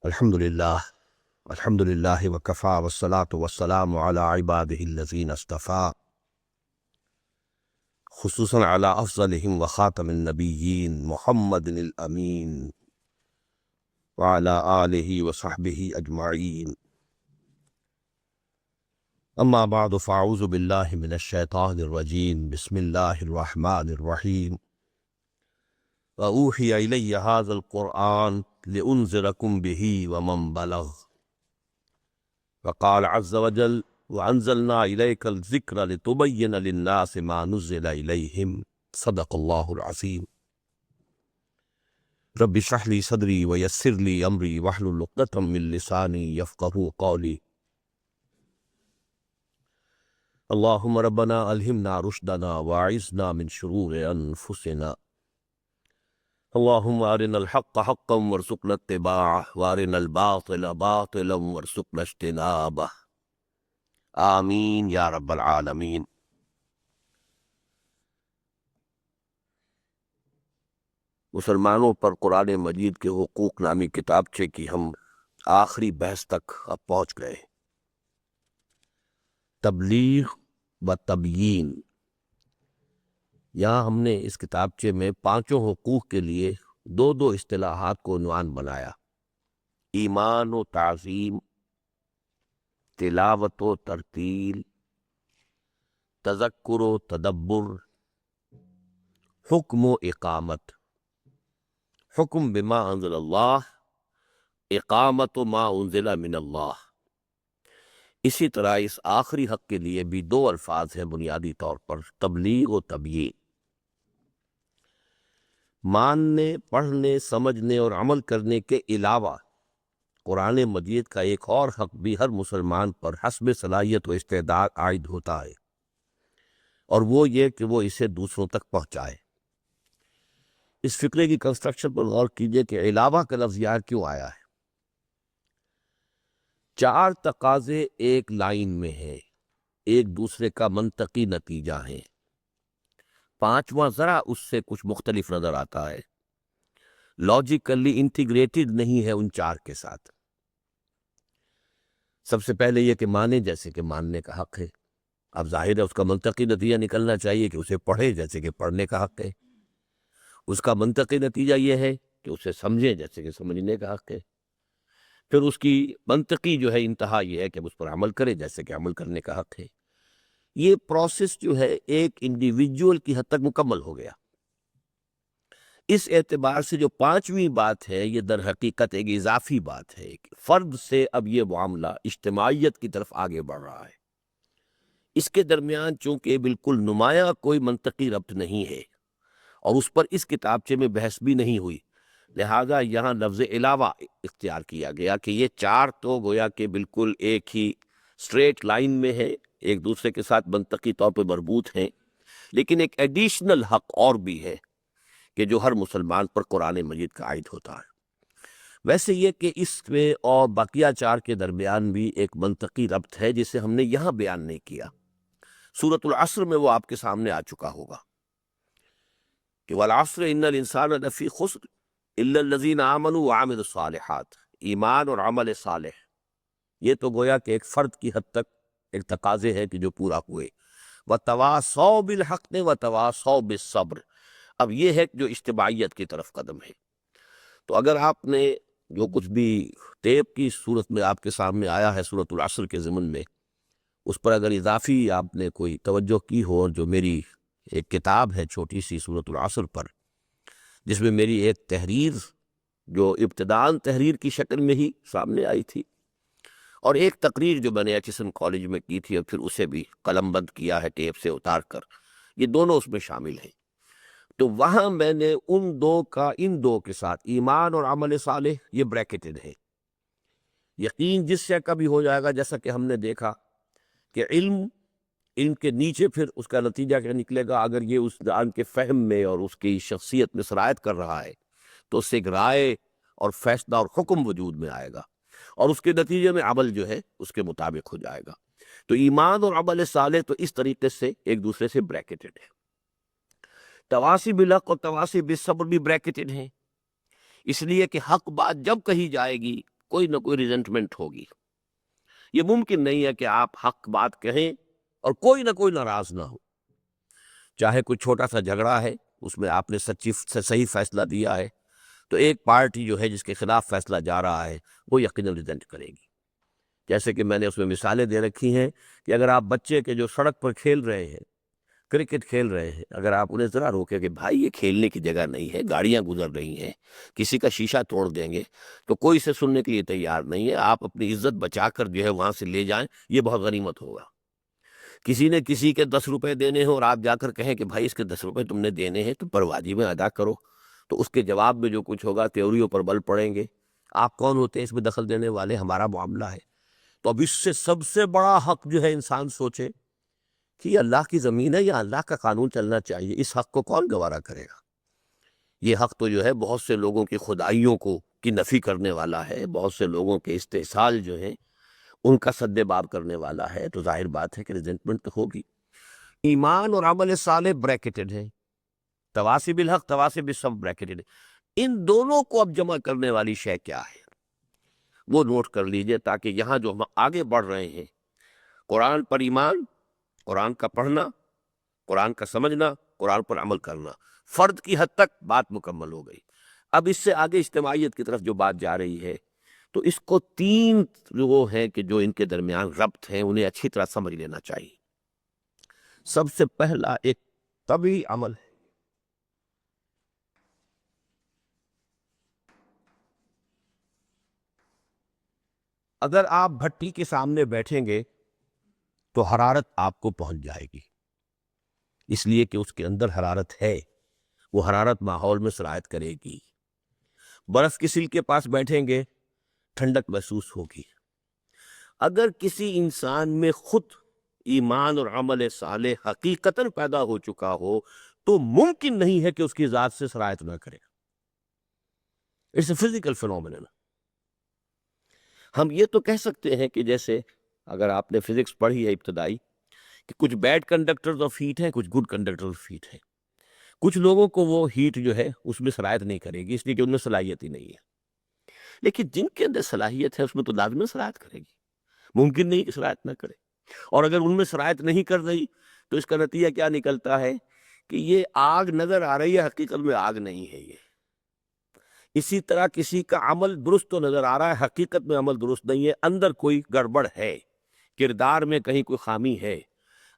الحمد للہ وکفا والصلاة والسلام علی عبادہ الذین اصطفیٰ، خصوصاً علی افضلہم وخاتم النبیین محمد الامین وعلی آلہ وصحبہ اجمعین، اما بعد فاعوذ باللہ من الشیطان الرجیم، بسم اللہ الرحمن الرحیم۔ وَأُوحِيَ إِلَيَّ هَذَا الْقُرْآنُ لِأُنذِرَكُم بِهِ وَمَن بَلَغَ، وقال عز وجل وَأَنزَلْنَا إِلَيْكَ الذِّكْرَ لِتُبَيِّنَ لِلنَّاسِ مَا نُزِّلَ إِلَيْهِمْ، صدق اللہ العظیم۔ رب اشرح لي صدری ويسر لي أمری واحلل عقدة من لسانی يفقهوا قولی۔ اللهم ربنا ألهمنا رشدنا وأعذنا من شرور أنفسنا، اللهم أرنا الحق حقا وارزقنا اتباعه وأرنا الباطل باطلا وارزقنا اجتنابه، آمین یا رب العالمین۔ مسلمانوں پر قرآن مجید کے حقوق نامی کتابچے کی ہم آخری بحث تک اب پہنچ گئے۔ تبلیغ و تبیین، یہاں ہم نے اس کتابچے میں پانچوں حقوق کے لیے دو دو اصطلاحات کو عنوان بنایا: ایمان و تعظیم، تلاوت و ترتیل، تذکر و تدبر، حکم و اقامت۔ حکم بما انزل اللہ، اقامت ما انزل من اللہ۔ اسی طرح اس آخری حق کے لیے بھی دو الفاظ ہیں بنیادی طور پر: تبلیغ و تبیین۔ ماننے، پڑھنے، سمجھنے اور عمل کرنے کے علاوہ قرآن مجید کا ایک اور حق بھی ہر مسلمان پر حسب صلاحیت و استعداد عائد ہوتا ہے، اور وہ یہ کہ وہ اسے دوسروں تک پہنچائے۔ اس فقرے کی کنسٹرکشن پر غور کیجئے کہ علاوہ کا لفظ یہاں کیوں آیا ہے۔ چار تقاضے ایک لائن میں ہیں، ایک دوسرے کا منطقی نتیجہ ہے، پانچواں ذرا اس سے کچھ مختلف نظر آتا ہے، لاجیکلی انٹیگریٹڈ نہیں ہے ان چار کے ساتھ۔ سب سے پہلے یہ کہ مانے، جیسے کہ ماننے کا حق ہے، اب ظاہر ہے اس کا منطقی نتیجہ نکلنا چاہیے کہ اسے پڑھے، جیسے کہ پڑھنے کا حق ہے۔ اس کا منطقی نتیجہ یہ ہے کہ اسے سمجھے، جیسے کہ سمجھنے کا حق ہے۔ پھر اس کی منطقی جو ہے انتہا یہ ہے کہ اس پر عمل کرے، جیسے کہ عمل کرنے کا حق ہے۔ یہ پروسیس جو ہے ایک انڈیویجول کی حد تک مکمل ہو گیا۔ اس اعتبار سے جو پانچویں بات ہے یہ در حقیقت ایک اضافی بات ہے کہ فرد سے اب یہ معاملہ اجتماعیت کی طرف آگے بڑھ رہا ہے۔ اس کے درمیان چونکہ بالکل نمایاں کوئی منطقی ربط نہیں ہے اور اس پر اس کتابچے میں بحث بھی نہیں ہوئی، لہذا یہاں لفظ علاوہ اختیار کیا گیا کہ یہ چار تو گویا کہ بالکل ایک ہی اسٹریٹ لائن میں ہے، ایک دوسرے کے ساتھ منطقی طور پہ مربوط ہیں، لیکن ایک ایڈیشنل حق اور بھی ہے کہ جو ہر مسلمان پر قرآن مجید کا عائد ہوتا ہے۔ ویسے یہ کہ اس میں اور بقیہ چار کے درمیان بھی ایک منطقی ربط ہے جسے ہم نے یہاں بیان نہیں کیا۔ سورۃ العصر میں وہ آپ کے سامنے آ چکا ہوگا کہ والعصر ان الانسان لفی خسر الا الذین آمنوا وعملوا الصالحات۔ ایمان اور عمل صالح یہ تو گویا کہ ایک فرد کی حد تک ایک تقاضے ہیں کہ جو پورا ہوئے۔ وَتَوَاصَوْا بِالْحَقِّ وَتَوَاصَوْا بِالصَّبْرِ، اب یہ ہے جو اجتماعیت کی طرف قدم ہے۔ تو اگر آپ نے جو کچھ بھی ٹیپ کی صورت میں آپ کے سامنے آیا ہے سورۃ العصر کے ضمن میں، اس پر اگر اضافی آپ نے کوئی توجہ کی ہو، جو میری ایک کتاب ہے چھوٹی سی سورۃ العصر پر، جس میں میری ایک تحریر جو ابتداءً تحریر کی شکل میں ہی سامنے آئی تھی، اور ایک تقریر جو میں نے ایچسن کالج میں کی تھی اور پھر اسے بھی قلم بند کیا ہے ٹیپ سے اتار کر، یہ دونوں اس میں شامل ہیں۔ تو وہاں میں نے ان دو کے ساتھ ایمان اور عمل صالح یہ بریکٹڈ ہے۔ یقین جس سے کبھی ہو جائے گا، جیسا کہ ہم نے دیکھا کہ علم کے نیچے پھر اس کا نتیجہ کیا نکلے گا، اگر یہ اس انسان کے فہم میں اور اس کی شخصیت میں سرایت کر رہا ہے تو اس سے ایک رائے اور فیصلہ اور حکم وجود میں آئے گا، اور اس کے نتیجے میں عمل جو ہے اس کے مطابق ہو جائے گا۔ تو ایمان اور عمل صالح تو اس طریقے سے ایک دوسرے سے بریکٹڈ ہے۔ تواصی بالحق اور تواصی بالصبر بھی بریکٹڈ ہیں، اس لیے کہ حق بات جب کہی جائے گی کوئی نہ کوئی ریزنٹمنٹ ہوگی. یہ ممکن نہیں ہے کہ آپ حق بات کہیں اور کوئی نہ کوئی ناراض نہ ہو. چاہے کوئی چھوٹا سا جھگڑا ہے، اس میں آپ نے صحیح فیصلہ دیا ہے، تو ایک پارٹی جو ہے جس کے خلاف فیصلہ جا رہا ہے وہ یقیناً ریزنٹ کرے گی. جیسے کہ میں نے اس میں مثالیں دے رکھی ہیں کہ اگر آپ بچے کے جو سڑک پر کھیل رہے ہیں، کرکٹ کھیل رہے ہیں، اگر آپ انہیں ذرا روکے کہ بھائی یہ کھیلنے کی جگہ نہیں ہے، گاڑیاں گزر رہی ہیں، کسی کا شیشہ توڑ دیں گے، تو کوئی اسے سننے کے لیے تیار نہیں ہے. آپ اپنی عزت بچا کر جو ہے وہاں سے لے جائیں، یہ بہت غنیمت ہوگا. کسی نے کسی کے 10 روپے دینے ہوں اور آپ جا کر کہیں کہ بھائی اس کے 10 روپے تم نے دینے ہیں تو پر واجب ادا کرو، تو اس کے جواب میں جو کچھ ہوگا تیوریوں پر بل پڑیں گے. آپ کون ہوتے ہیں اس میں دخل دینے والے؟ ہمارا معاملہ ہے. تو اب اس سے سب سے بڑا حق جو ہے انسان سوچے کہ یہ اللہ کی زمین ہے یا اللہ کا قانون چلنا چاہیے. اس حق کو کون گوارا کرے گا؟ یہ حق تو جو ہے بہت سے لوگوں کی خدائیوں کو کی نفی کرنے والا ہے، بہت سے لوگوں کے استحصال جو ہے ان کا سد باب کرنے والا ہے. تو ظاہر بات ہے کہ ریزنٹمنٹ تو ہوگی. ایمان اور عمل صالح بریکٹڈ ہے، تواصی بالحق تواصی بالصبر بریکٹڈ ہے. ان دونوں کو اب جمع کرنے والی شے کیا ہے وہ نوٹ کر لیجئے، تاکہ یہاں جو ہم آگے بڑھ رہے ہیں، قرآن پر ایمان، قرآن کا پڑھنا، قرآن کا سمجھنا، قرآن پر عمل کرنا، فرد کی حد تک بات مکمل ہو گئی. اب اس سے آگے اجتماعیت کی طرف جو بات جا رہی ہے، تو اس کو 3 وہ ہیں کہ جو ان کے درمیان ربط ہیں انہیں اچھی طرح سمجھ لینا چاہیے. سب سے پہلا ایک طبعی عمل ہے. اگر آپ بھٹی کے سامنے بیٹھیں گے تو حرارت آپ کو پہنچ جائے گی، اس لیے کہ اس کے اندر حرارت ہے، وہ حرارت ماحول میں سرایت کرے گی. برف کی سل کے پاس بیٹھیں گے، ٹھنڈک محسوس ہوگی. اگر کسی انسان میں خود ایمان اور عمل صالح حقیقتاً پیدا ہو چکا ہو تو ممکن نہیں ہے کہ اس کی ذات سے سرایت نہ کرے. It's a physical phenomenon. ہم یہ تو کہہ سکتے ہیں کہ جیسے اگر آپ نے فزکس پڑھی ہے ابتدائی، کہ کچھ بیڈ کنڈکٹرز آف ہیٹ ہیں، کچھ گڈ کنڈکٹر آف ہیٹ ہیں. کچھ لوگوں کو وہ ہیٹ جو ہے اس میں سرایت نہیں کرے گی، اس لیے کہ ان میں صلاحیت ہی نہیں ہے. لیکن جن کے اندر صلاحیت ہے اس میں تو لازمی سرایت کرے گی، ممکن نہیں کہ سرایت نہ کرے. اور اگر ان میں سرایت نہیں کر رہی تو اس کا نتیجہ کیا نکلتا ہے کہ یہ آگ نظر آ رہی ہے، حقیقت میں آگ نہیں ہے یہ. اسی طرح کسی کا عمل درست تو نظر آ رہا ہے، حقیقت میں عمل درست نہیں ہے، اندر کوئی گڑبڑ ہے، کردار میں کہیں کوئی خامی ہے،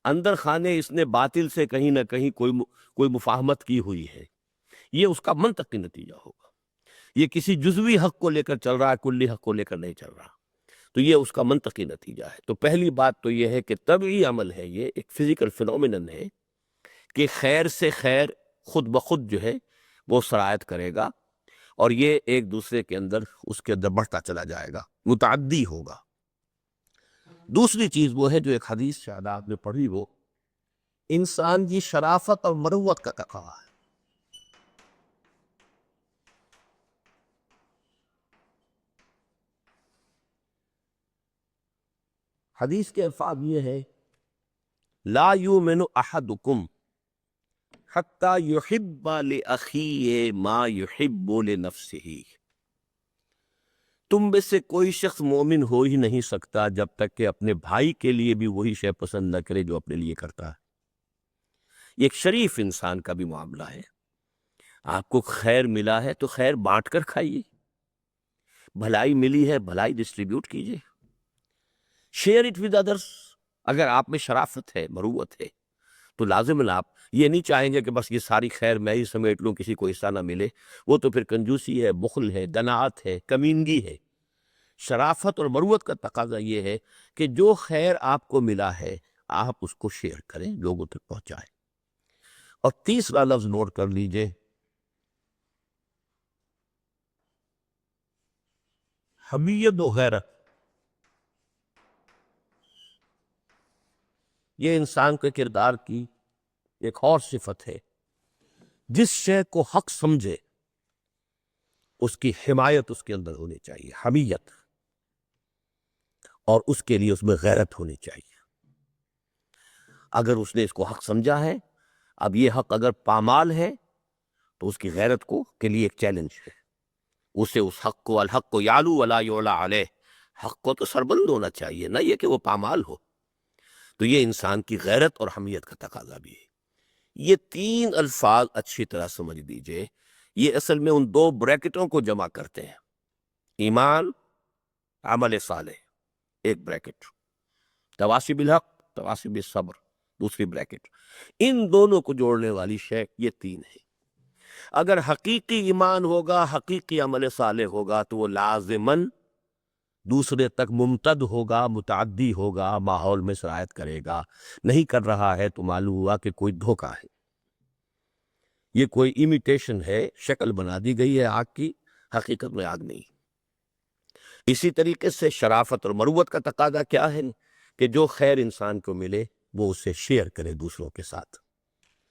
اندر خانے اس نے باطل سے کہیں نہ کہیں کوئی مفاہمت کی ہوئی ہے. یہ اس کا منطقی نتیجہ ہوگا. یہ کسی جزوی حق کو لے کر چل رہا ہے، کلی حق کو لے کر نہیں چل رہا، تو یہ اس کا منطقی نتیجہ ہے. تو پہلی بات تو یہ ہے کہ طبعی عمل ہے، یہ ایک فزیکل فینومینن ہے کہ خیر سے خیر خود بخود جو ہے وہ سرایت کرے گا، اور یہ ایک دوسرے کے اندر اس کے اندر بڑھتا چلا جائے گا، متعدی ہوگا. دوسری چیز وہ ہے جو ایک حدیث شاید آپ نے پڑھی، وہ انسان کی شرافت اور مروت کا تقاضا ہے. حدیث کے الفاظ یہ ہے، لا یؤمن احدکم حتی یحب لاخیہ ما یحب لنفسہ. تم میں سے کوئی شخص مومن ہو ہی نہیں سکتا جب تک کہ اپنے بھائی کے لیے بھی وہی شے پسند نہ کرے جو اپنے لیے کرتا ہے. یہ ایک شریف انسان کا بھی معاملہ ہے. آپ کو خیر ملا ہے تو خیر بانٹ کر کھائیے، بھلائی ملی ہے بھلائی ڈسٹریبیوٹ کیجیے، شیئر اٹ ود ادرس. اگر آپ میں شرافت ہے، مروت ہے، تو لازم آپ یہ نہیں چاہیں گے کہ بس یہ ساری خیر میں ہی سمیٹ لوں، کسی کو حصہ نہ ملے. وہ تو پھر کنجوسی ہے، بخل ہے، دناعت ہے، کمینگی ہے. شرافت اور مروت کا تقاضا یہ ہے کہ جو خیر آپ کو ملا ہے آپ اس کو شیئر کریں، لوگوں تک پہنچائیں. اور تیسرا لفظ نوٹ کر لیجئے، حمیت و غیرت. یہ انسان کے کردار کی ایک اور صفت ہے. جس شے کو حق سمجھے اس کی حمایت اس کے اندر ہونی چاہیے، حمیت، اور اس کے لیے اس میں غیرت ہونی چاہیے. اگر اس نے اس کو حق سمجھا ہے، اب یہ حق اگر پامال ہے تو اس کی غیرت کو کے لیے ایک چیلنج ہے. اسے اس حق کو الحق کو یعلو ولا یعلی علیہ، حق کو تو سربلند ہونا چاہیے، نہ یہ کہ وہ پامال ہو۔ تو یہ انسان کی غیرت اور حمیت کا تقاضا بھی ہے۔ یہ تین الفاظ اچھی طرح سمجھ لیجئے، یہ اصل میں ان دو بریکٹوں کو جمع کرتے ہیں، ایمان، عمل صالح، ایک بریکٹ، تواصی بالحق، تواصی بالصبر، دوسری بریکٹ۔ ان دونوں کو جوڑنے والی شے یہ تین ہے۔ اگر حقیقی ایمان ہوگا، حقیقی عمل صالح ہوگا، تو وہ لازماً دوسرے تک ممتد ہوگا، متعدی ہوگا، ماحول میں سرایت کرے گا۔ نہیں کر رہا ہے تو معلوم ہوا کہ کوئی دھوکہ ہے، یہ کوئی امیٹیشن ہے، شکل بنا دی گئی ہے آگ کی، حقیقت میں آگ نہیں۔ اسی طریقے سے شرافت اور مروت کا تقاضا کیا ہے کہ جو خیر انسان کو ملے وہ اسے شیئر کرے دوسروں کے ساتھ۔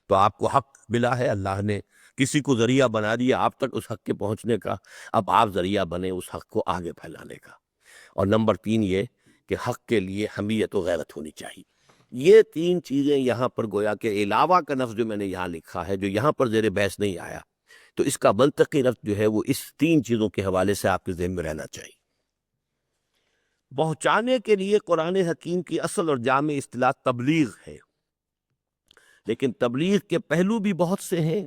تو آپ کو حق ملا ہے، اللہ نے کسی کو ذریعہ بنا دیا آپ تک اس حق کے پہنچنے کا، اب آپ ذریعہ بنے اس حق کو آگے پھیلانے کا۔ اور نمبر 3 یہ کہ حق کے لیے حمیت و غیرت ہونی چاہیے۔ یہ تین چیزیں یہاں پر گویا کہ علاوہ کا لفظ جو میں نے یہاں لکھا ہے، جو یہاں پر زیر بحث نہیں آیا، تو اس کا منطقی لفظ جو ہے وہ اس تین چیزوں کے حوالے سے آپ کے ذہن میں رہنا چاہیے۔ پہنچانے کے لیے قرآن حکیم کی اصل اور جامع اصطلاح تبلیغ ہے، لیکن تبلیغ کے پہلو بھی بہت سے ہیں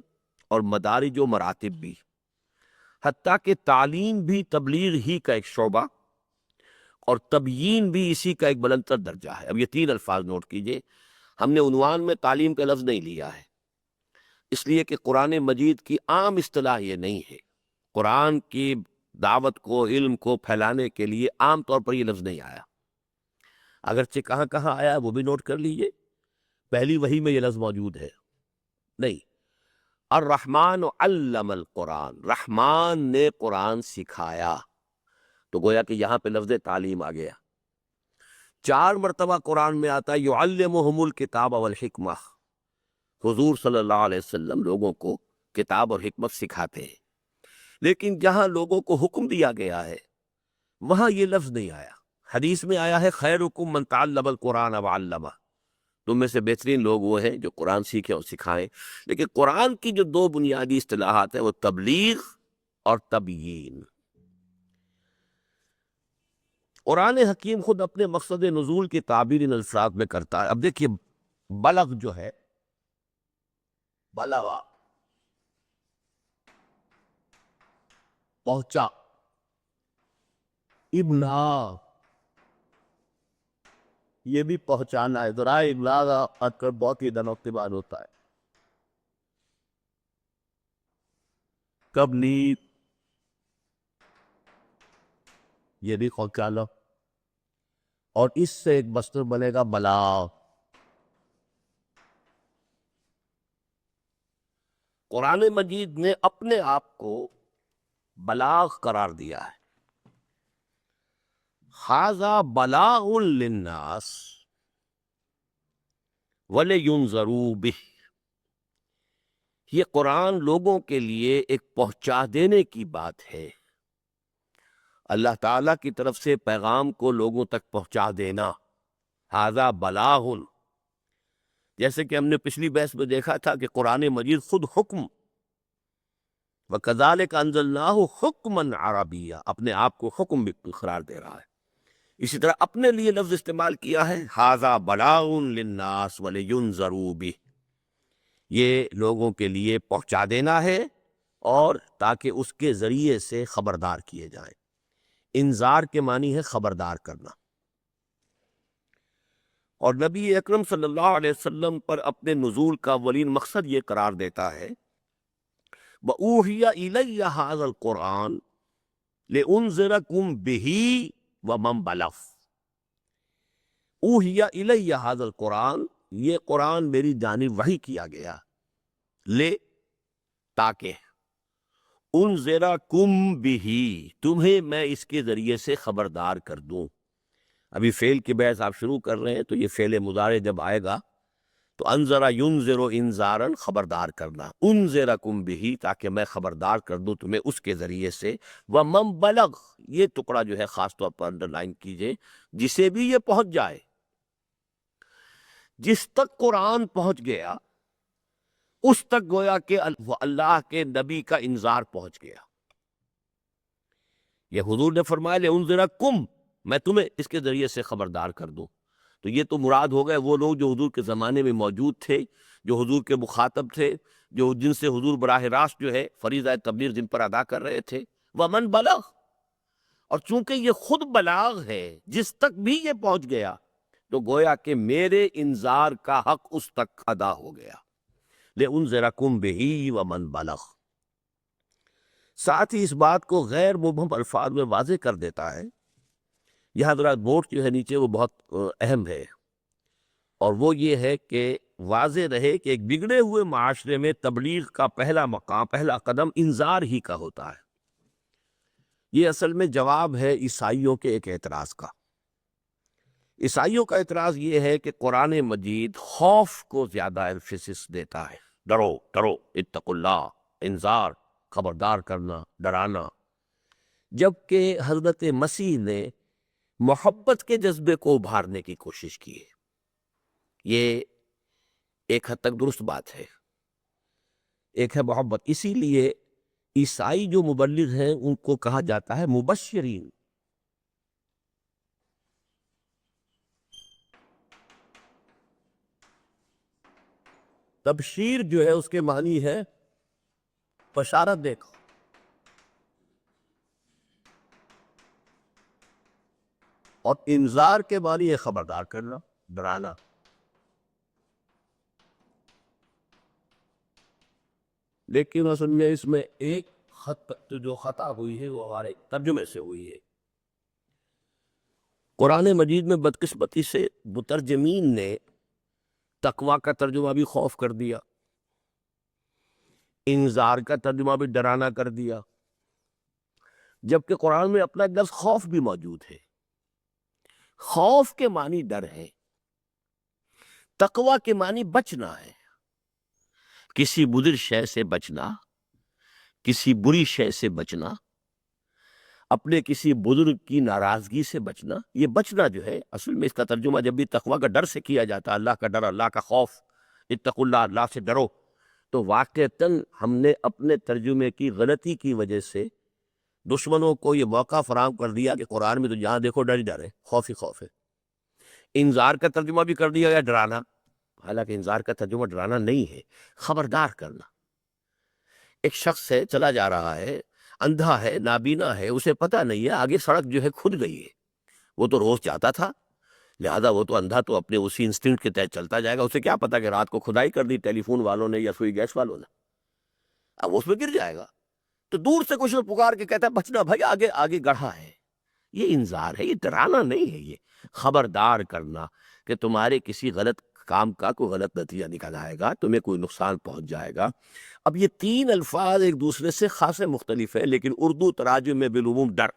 اور مدارج و مراتب بھی، حتیٰ کہ تعلیم بھی تبلیغ ہی کا ایک شعبہ اور تبیین بھی اسی کا ایک بلندتر درجہ ہے۔ اب یہ تین الفاظ نوٹ کیجئے، ہم نے عنوان میں تعلیم کا لفظ نہیں لیا ہے، اس لیے کہ قرآن مجید کی عام اصطلاح یہ نہیں ہے۔ قرآن کی دعوت کو، علم کو پھیلانے کے لیے عام طور پر یہ لفظ نہیں آیا، اگرچہ کہاں کہاں آیا وہ بھی نوٹ کر لیجئے۔ پہلی وحی میں یہ لفظ موجود ہے نہیں، الرحمن علم القرآن، رحمان نے قرآن سکھایا، تو گویا کہ یہاں پہ لفظ تعلیم آ گیا۔ 4 مرتبہ قرآن میں آتا ہے یعلمہم الکتاب والحکمہ، حضور صلی اللہ علیہ وسلم لوگوں کو کتاب اور حکمت سکھاتے ہیں، لیکن جہاں لوگوں کو حکم دیا گیا ہے وہاں یہ لفظ نہیں آیا۔ حدیث میں آیا ہے خیرکم من تعلم القرآن وعلمہ، تم میں سے بہترین لوگ وہ ہیں جو قرآن سیکھیں اور سکھائیں، لیکن قرآن کی جو 2 بنیادی اصطلاحات ہیں وہ تبلیغ اور تبیین۔ قرآن حکیم خود اپنے مقصد نزول کی تعبیر ان الفاظ میں کرتا ہے۔ اب دیکھیے بلغ جو ہے، بلغا پہنچا، ابلاغ یہ بھی پہنچانا ہے، ذرائع ابلاغ اکثر بہت ہی دنوقتبان ہوتا ہے، تبلیغ یہ بھی پہنچانا، اور اس سے ایک مصدر بنے گا بلاغ۔ قرآن مجید نے اپنے آپ کو بلاغ قرار دیا ہے، ھذا بلاغ للناس وَلِيُنذَرُوا بِهِ، یہ قرآن لوگوں کے لیے ایک پہنچا دینے کی بات ہے، اللہ تعالیٰ کی طرف سے پیغام کو لوگوں تک پہنچا دینا، ھذا بلاغ۔ جیسے کہ ہم نے پچھلی بحث میں دیکھا تھا کہ قرآن مجید خود حکم، وَكَذَلِكَ أَنزَلْنَاهُ حُكْمًا عَرَبِيًّا، اپنے آپ کو حکم بھی قرار دے رہا ہے۔ اسی طرح اپنے لیے لفظ استعمال کیا ہے ھذا بلاغ للناس وَلِيُنذَرُوا بِهِ، یہ لوگوں کے لیے پہنچا دینا ہے اور تاکہ اس کے ذریعے سے خبردار کیے جائیں۔ انذار کے معنی ہے خبردار کرنا، اور نبی اکرم صلی اللہ علیہ وسلم پر اپنے نزول کا اولین مقصد یہ قرار دیتا ہے وَأُوحِيَ إِلَيَّ هَذَا الْقُرْآنُ لِأُنذِرَكُم بِهِ وَمَن بَلَغَ۔ أُوحِيَ إِلَيَّ هَذَا الْقُرْآنُ، یہ قرآن میری جانب وحی کیا گیا، لے تاکہ، انذرکم بہ، تمہیں میں اس کے ذریعے سے خبردار کر دوں۔ ابھی فعل کی بحث آپ شروع کر رہے ہیں تو یہ فعل مضارع جب آئے گا تو انذر ینذر انذارا، خبردار کرنا، انذرکم بہ تاکہ میں خبردار کر دوں تمہیں اس کے ذریعے سے، ومن بلغ، یہ ٹکڑا جو ہے خاص طور پر انڈر لائن کیجئے، جسے بھی یہ پہنچ جائے، جس تک قرآن پہنچ گیا اس تک گویا کہ اللہ کے نبی کا انذار پہنچ گیا۔ یہ حضور نے فرمایا لِأُنذِرَكُمْ، میں تمہیں اس کے ذریعے سے خبردار کر دوں. تو یہ تو مراد ہو گئے وہ لوگ جو حضور کے زمانے میں موجود تھے، جو حضور کے مخاطب تھے، جن سے حضور براہ راست جو ہے فریضہ تبلیغ جن پر ادا کر رہے تھے. وَمَنْ بَلَغ، اور چونکہ یہ خود بلاغ ہے، جس تک بھی یہ پہنچ گیا تو گویا کہ میرے انذار کا حق اس تک ادا ہو گیا. لِأُنذِرَكُمْ بِهِ وَمَنْ بَلَغ. ساتھ ہی اس بات کو غیر مبہم الفاظ میں واضح کر دیتا ہے. یہاں ذرا نوٹ جو ہے نیچے وہ بہت اہم ہے، اور وہ یہ ہے کہ واضح رہے کہ ایک بگڑے ہوئے معاشرے میں تبلیغ کا پہلا مقام، پہلا قدم انذار ہی کا ہوتا ہے. یہ اصل میں جواب ہے عیسائیوں کے ایک اعتراض کا. عیسائیوں کا اعتراض یہ ہے کہ قرآن مجید خوف کو زیادہ ایمفیسس دیتا ہے. ڈرو ڈرو، اتقوا اللہ، انذار، خبردار کرنا، ڈرانا. جبکہ حضرت مسیح نے محبت کے جذبے کو ابھارنے کی کوشش کی ہے. یہ ایک حد تک درست بات ہے. ایک ہے محبت. اسی لیے عیسائی جو مبلغ ہیں ان کو کہا جاتا ہے مبشرین. تبشیر جو ہے اس کے معنی ہے بشارت دیکھو. اور انذار کے معنی ہے خبردار کرنا، ڈرانا. لیکن اصل میں اس میں ایک حد تک جو خطا ہوئی ہے وہ ہمارے ترجمے سے ہوئی ہے. قرآن مجید میں بدقسمتی سے مترجمین نے تقویٰ کا ترجمہ بھی خوف کر دیا، انذار کا ترجمہ بھی ڈرانا کر دیا، جبکہ قرآن میں اپنا ایک لفظ خوف بھی موجود ہے. خوف کے معنی ڈر ہے، تقویٰ کے معنی بچنا ہے. کسی مضر شے سے بچنا، کسی بری شے سے بچنا، اپنے کسی بزرگ کی ناراضگی سے بچنا. یہ بچنا جو ہے اصل میں اس کا ترجمہ جب بھی تقویٰ کا ڈر سے کیا جاتا ہے، اللہ کا ڈر، اللہ کا خوف، اتقوا اللہ، اللہ سے ڈرو، تو واقعتاً ہم نے اپنے ترجمے کی غلطی کی وجہ سے دشمنوں کو یہ موقع فراہم کر دیا کہ قرآن میں تو جہاں دیکھو ڈر ہی ڈر ہے، خوف ہی خوف ہے. انذار کا ترجمہ بھی کر دیا گیا ڈرانا، حالانکہ انذار کا ترجمہ ڈرانا نہیں ہے، خبردار کرنا. ایک شخص ہے، چلا جا رہا ہے، اندھا ہے، نابینا ہے، اسے پتہ نہیں ہے آگے سڑک جو ہے کھد گئی ہے. وہ تو روز جاتا تھا، لہذا وہ تو اندھا تو اپنے اسی انسٹنکٹ کے تحت چلتا جائے گا. اسے کیا پتا کہ رات کو کھدائی کر دی ٹیلی فون والوں نے یا سوئی گیس والوں نے، اب اس میں گر جائے گا. تو دور سے کچھ پکار کے کہتا ہے بچنا بھائی، آگے آگے گڑھا ہے. یہ انذار ہے، یہ ڈرانا نہیں ہے، یہ خبردار کرنا کہ تمہارے کسی غلط کام کا کوئی غلط نتیجہ نکل آئے گا، تمہیں کوئی نقصان پہنچ جائے گا. اب یہ تین الفاظ ایک دوسرے سے خاصے مختلف ہیں، لیکن اردو تراجم میں بالعموم ڈر.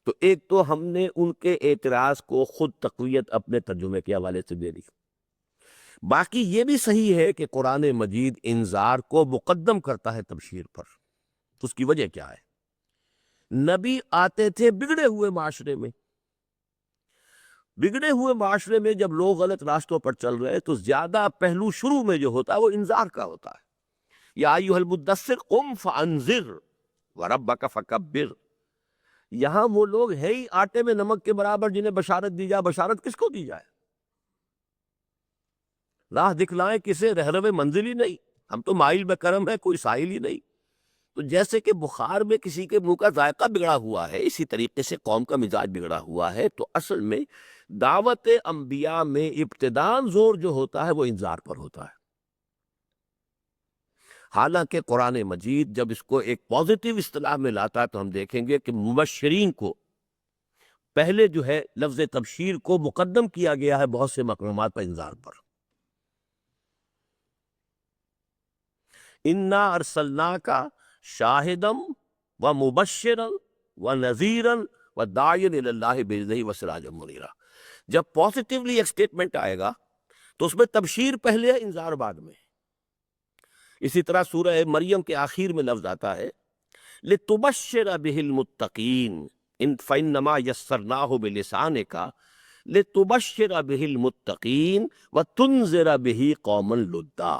تو ایک تو ہم نے ان کے اعتراض کو خود تقویت اپنے ترجمے کے حوالے سے دے دی. باقی یہ بھی صحیح ہے کہ قرآن مجید انذار کو مقدم کرتا ہے تبشیر پر. اس کی وجہ کیا ہے؟ نبی آتے تھے بگڑے ہوئے معاشرے میں. بگڑے ہوئے معاشرے میں جب لوگ غلط راستوں پر چل رہے تو زیادہ پہلو شروع میں جو ہوتا ہے وہ انذار کا ہوتا ہے. یا ایھا المدثر قم فانذر وربک فکبر. یہاں وہ لوگ ہے ہی آٹے میں نمک کے برابر جنہیں بشارت دی جائے. بشارت کس کو دی جائے؟ راہ دکھلائیں کسے؟ رہرو منزل ہی نہیں. ہم تو مائل بکرم ہے، کوئی سائل ہی نہیں. تو جیسے کہ بخار میں کسی کے منہ کا ذائقہ بگڑا ہوا ہے، اسی طریقے سے قوم کا مزاج بگڑا ہوا ہے. تو اصل میں دعوت انبیاء میں ابتداءً زور جو ہوتا ہے وہ انذار پر ہوتا ہے. حالانکہ قرآن مجید جب اس کو ایک پازیٹیو اصطلاح میں لاتا ہے تو ہم دیکھیں گے کہ مبشرین کو پہلے جو ہے لفظ تبشیر کو مقدم کیا گیا ہے بہت سے مقامات پر انذار پر. انا ارسلناک شاہدم و مبشرا و نذیرا و داعیا الی اللہ باذنہ و سراجا منیرا. جب پازیٹیولی ایک سٹیٹمنٹ آئے گا تو اس میں تبشیر پہلے ہے، انذار بعد میں. اسی طرح سورہ مریم کے آخر میں لفظ آتا ہے لِتُبَشِّرَ بِهِ الْمُتَّقِينَ فَإِنَّمَا يَسَّرْنَاهُ بِلِسَانِكَ لِتُبَشِّرَ بِهِ الْمُتَّقِينَ وَتُنذِرَ بِهِ قَوْمًا لُدًّا.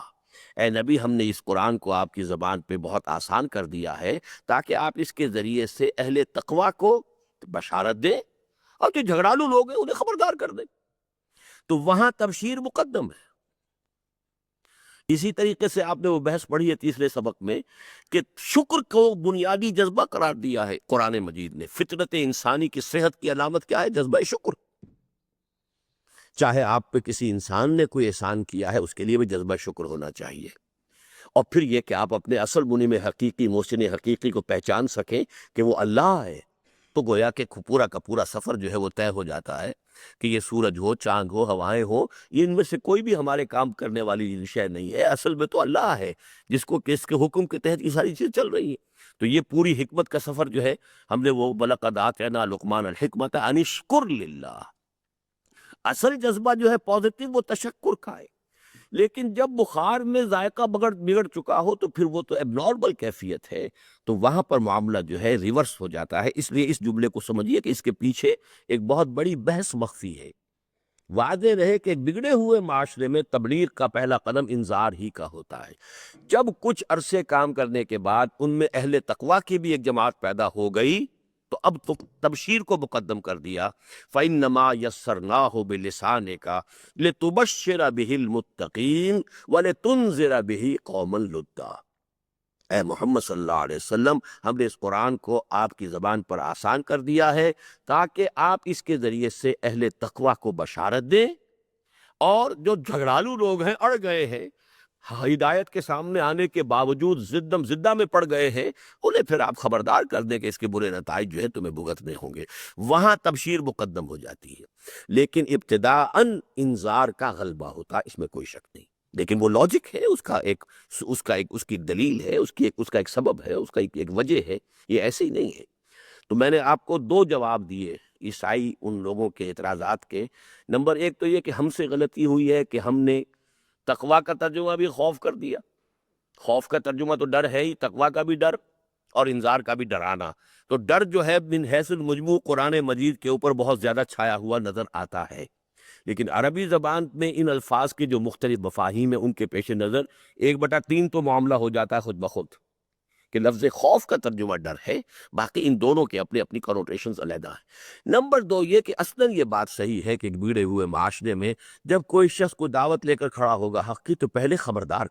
اے نبی ہم نے اس قرآن کو آپ کی زبان پہ بہت آسان کر دیا ہے تاکہ آپ اس کے ذریعے سے اہل تقوی کو بشارت دیں اور جو جھگڑالو لوگ ہیں انہیں خبردار کر دیں۔ تو وہاں تبشیر مقدم ہے۔ اسی طریقے سے آپ نے وہ بحث پڑھی ہے تیسرے سبق میں کہ شکر کو بنیادی جذبہ قرار دیا ہے قرآن مجید نے۔ فطرت انسانی کی صحت کی علامت کیا ہے؟ جذبہ شکر۔ چاہے آپ پہ کسی انسان نے کوئی احسان کیا ہے اس کے لیے بھی جذبہ شکر ہونا چاہیے، اور پھر یہ کہ آپ اپنے اصل بنی میں حقیقی محسن حقیقی کو پہچان سکیں کہ وہ اللہ ہے، تو گویا کہ پورا کا پورا سفر جو ہے وہ طے ہو جاتا ہے کہ یہ سورج ہو، چاند ہو، ہوائیں ہو، یہ ان میں سے کوئی بھی ہمارے کام کرنے والی شے نہیں ہے، اصل میں تو اللہ ہے جس کو کہ اس کے حکم کے تحت یہ ساری چیز چل رہی ہے۔ تو یہ پوری حکمت کا سفر جو ہے ہم نے وہ وَلَقَدْ آتَيْنَا لُقْمَانَ الْحِكْمَةَ أَنِ اشْكُرْ لِلَّهِ، اصل جذبہ جو ہے پازیٹو وہ تشکر کا ہے، لیکن جب بخار میں ذائقہ بگڑ چکا ہو تو پھر وہ تو اب نارمل کیفیت ہے، تو وہاں پر معاملہ جو ہے ریورس ہو جاتا ہے۔ اس لیے اس جملے کو سمجھیے کہ اس کے پیچھے ایک بہت بڑی بحث مخفی ہے۔ واضح رہے کہ ایک بگڑے ہوئے معاشرے میں تبلیغ کا پہلا قدم انذار ہی کا ہوتا ہے۔ جب کچھ عرصے کام کرنے کے بعد ان میں اہل تقویٰ کی بھی ایک جماعت پیدا ہو گئی تو اب تو تبشیر کو مقدم کر دیا۔ فَإِنَّمَا يَسَّرْنَاهُ بِلِسَانِكَ لِتُبَشِّرَ بِهِ الْمُتَّقِينَ وَلِتُنذِرَ بِهِ قَوْمًا لُدًّا۔ اے محمد صلی اللہ علیہ وسلم ہم نے اس قرآن کو آپ کی زبان پر آسان کر دیا ہے تاکہ آپ اس کے ذریعے سے اہل تقویٰ کو بشارت دیں، اور جو جھگڑالو لوگ ہیں، اڑ گئے ہیں، ہدایت کے سامنے آنے کے باوجود زدہ میں پڑ گئے ہیں، انہیں پھر آپ خبردار کر دیں کہ اس کے برے نتائج جو ہے تمہیں بھگتنے ہوں گے۔ وہاں تبشیر مقدم ہو جاتی ہے، لیکن ابتداءً انذار کا غلبہ ہوتا، اس میں کوئی شک نہیں، لیکن وہ لاجک ہے، اس کی دلیل ہے، اس کا ایک سبب ہے، اس کا ایک وجہ ہے، یہ ایسے ہی نہیں ہے۔ تو میں نے آپ کو دو جواب دیے عیسائی ان لوگوں کے اعتراضات کے۔ نمبر ایک تو یہ کہ ہم سے غلطی ہوئی ہے کہ ہم نے تقویٰ کا ترجمہ بھی خوف کر دیا۔ خوف کا ترجمہ تو ڈر ہے ہی، تقویٰ کا بھی ڈر اور انذار کا بھی ڈرانا۔ تو ڈر جو ہے من حیث المجموع قرآن مجید کے اوپر بہت زیادہ چھایا ہوا نظر آتا ہے، لیکن عربی زبان میں ان الفاظ کے جو مختلف مفاہیم ہیں ان کے پیش نظر 1/3 تو معاملہ ہو جاتا ہے خود بخود کہ لفظ خوف کا ترجمہ ڈر ہے، باقی ان دونوں کے اپنے اپنی کنوٹیشنز علیحدہ ہیں۔ نمبر دو یہ کہ اصلاً یہ بات صحیح ہے کہ ایک بگڑے ہوئے معاشرے میں جب کوئی شخص کو دعوت لے کر کھڑا ہوگا حق کی تو پہلے خبردار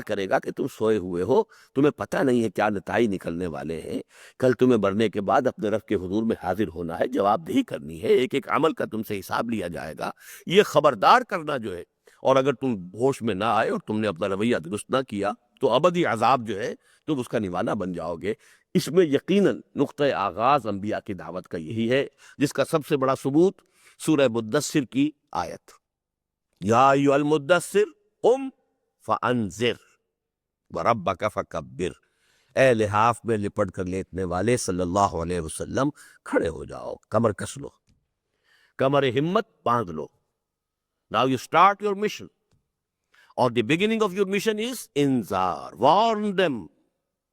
کرے گا کہ تم سوئے ہوئے ہو، تمہیں پتہ نہیں ہے کیا نتائج نکلنے والے ہیں، کل تمہیں مرنے کے بعد اپنے رب کے حضور میں حاضر ہونا ہے، جواب دہی کرنی ہے، ایک ایک عمل کا تم سے حساب لیا جائے گا۔ یہ خبردار کرنا جو ہے، اور اگر تم ہوش میں نہ آئے اور تم نے اپنا رویہ درست نہ کیا تو ابدی عذاب جو ہے تم اس کا نوانہ بن جاؤ گے۔ اس میں یقیناً نقطۂ آغاز انبیاء کی دعوت کا یہی ہے، جس کا سب سے بڑا ثبوت سورہ مدثر کی آیت، یا ایھا المدثر قم فانذر وربک فکبر، اے لحاف میں لپٹ کر لیٹنے والے صلی اللہ علیہ وسلم کھڑے ہو جاؤ، کمر کس لو، کمر ہمت باندھ لو۔ Now you start your mission, or the beginning of your mission is انذار، warn them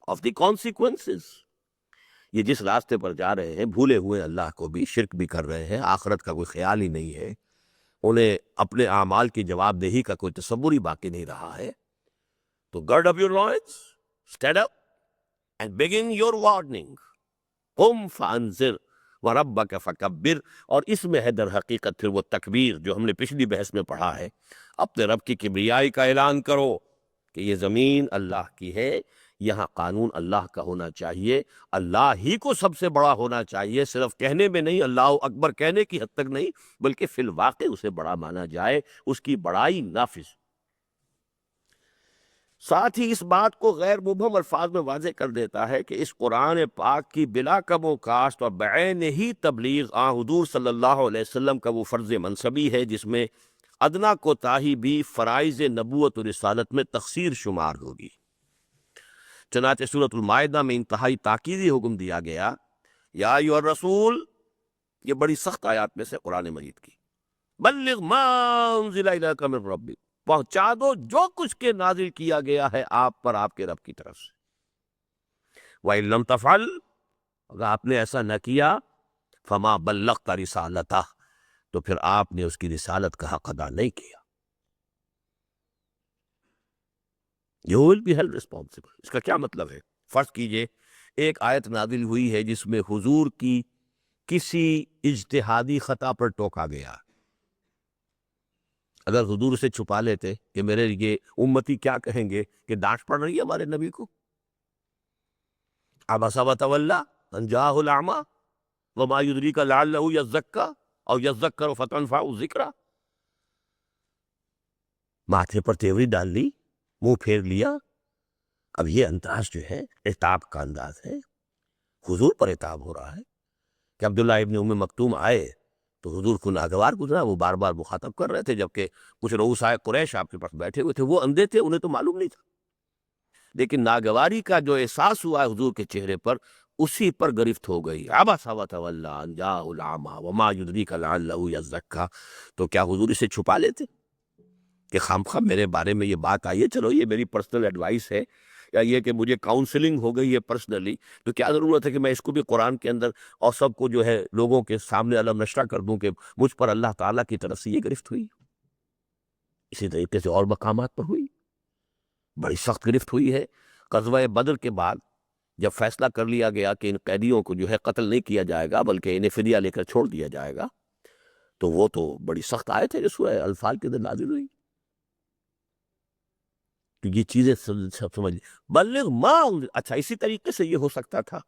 of the consequences۔ یہ جس راستے پر جا رہے ہیں بھولے ہوئے اللہ کو بھی، شرک بھی کر رہے ہیں، آخرت کا کوئی خیال ہی نہیں ہے، انہیں اپنے اعمال کی جواب دہی کا کوئی تصور ہی باقی نہیں رہا ہے، تو gird up your loins, stand up and begin your warning۔ قم فانذر وربک فکبر، اور اس میں ہے در حقیقت پھر وہ تکبیر جو ہم نے پچھلی بحث میں پڑھا ہے، اپنے رب کی کبریائی کا اعلان کرو کہ یہ زمین اللہ کی ہے، یہاں قانون اللہ کا ہونا چاہیے، اللہ ہی کو سب سے بڑا ہونا چاہیے، صرف کہنے میں نہیں، اللہ اکبر کہنے کی حد تک نہیں، بلکہ فی الواقع اسے بڑا مانا جائے، اس کی بڑائی نافذ۔ ساتھ ہی اس بات کو غیر مبہم الفاظ میں واضح کر دیتا ہے کہ اس قرآن پاک کی بلا کم و کاشت اور بعین ہی تبلیغ حضور صلی اللہ علیہ وسلم کا وہ فرض منصبی ہے جس میں ادنا کوتاہی بھی فرائض نبوت و رسالت میں تقصیر شمار ہوگی۔ چنانچہ سورۃ المائدہ میں انتہائی تاکیدی حکم دیا گیا، یا ایھا الرسول، یہ بڑی سخت آیات میں سے قرآن مجید کی، بلغ ما انزل الیک من ربک، پہنچا دو جو کچھ کے نازل کیا گیا ہے آپ پر آپ کے رب کی طرف سے۔ وَإِن لَّمْ تَفْعَلْ، اگر آپ نے ایسا نہ کیا، فَمَا بَلَّغْتَ رِسَالَتَهُ، تو پھر آپ نے اس کی رسالت کا حق ادا نہیں کیا۔ You will be held responsible. اس کا کیا مطلب ہے؟ فرض کیجئے ایک آیت نازل ہوئی ہے جس میں حضور کی کسی اجتہادی خطا پر ٹوکا گیا، اگر حضور سے چھپا لیتے کہ میرے یہ امتی کیا کہیں گے کہ ڈانٹ پڑ رہی ہے ہمارے نبی کو، عبس وتولی ان جاءہ الاعمی وما یدریک لعلہ یزکی او یذکر فتنفعہ الذکریٰ، ماتھے پر تیوری ڈال لی، منہ پھیر لیا۔ اب یہ انداز جو ہے عتاب کا انداز ہے، حضور پر عتاب ہو رہا ہے کہ عبداللہ ابن ام مکتوم آئے تو حضور کو ناگوار گزرا، وہ بار بار مخاطب کر رہے تھے، جبکہ کچھ رؤسائے قریش آپ کے پاس بیٹھے ہوئے تھے، وہ اندھے تھے، انہیں تو معلوم نہیں تھا، لیکن ناگواری کا جو احساس ہوا ہے حضور کے چہرے پر، اسی پر گرفت ہو گئی۔ عبس وتولی ان جاءہ الاعمی وما یدریک لعلہ یزکی، تو کیا حضور اسے چھپا لیتے کہ خامخواہ میرے بارے میں یہ بات آئی ہے، چلو یہ میری پرسنل ایڈوائس ہے، یا یہ کہ مجھے کاؤنسلنگ ہو گئی ہے پرسنلی، تو کیا ضرورت ہے کہ میں اس کو بھی قرآن کے اندر اور سب کو جو ہے لوگوں کے سامنے علم نشرہ کر دوں کہ مجھ پر اللہ تعالیٰ کی طرف سے یہ گرفت ہوئی۔ اسی طریقے سے اور مقامات پر ہوئی، بڑی سخت گرفت ہوئی ہے۔ غزوہ بدر کے بعد جب فیصلہ کر لیا گیا کہ ان قیدیوں کو جو ہے قتل نہیں کیا جائے گا بلکہ انہیں فدیہ لے کر چھوڑ دیا جائے گا، تو وہ تو بڑی سخت آیت ہے جو سورہ انفال کے اندر نازل ہوئی، تو یہ چیزیں سب سمجھ لی۔ بلغ ما انزل، اچھا اسی طریقے سے یہ ہو سکتا تھا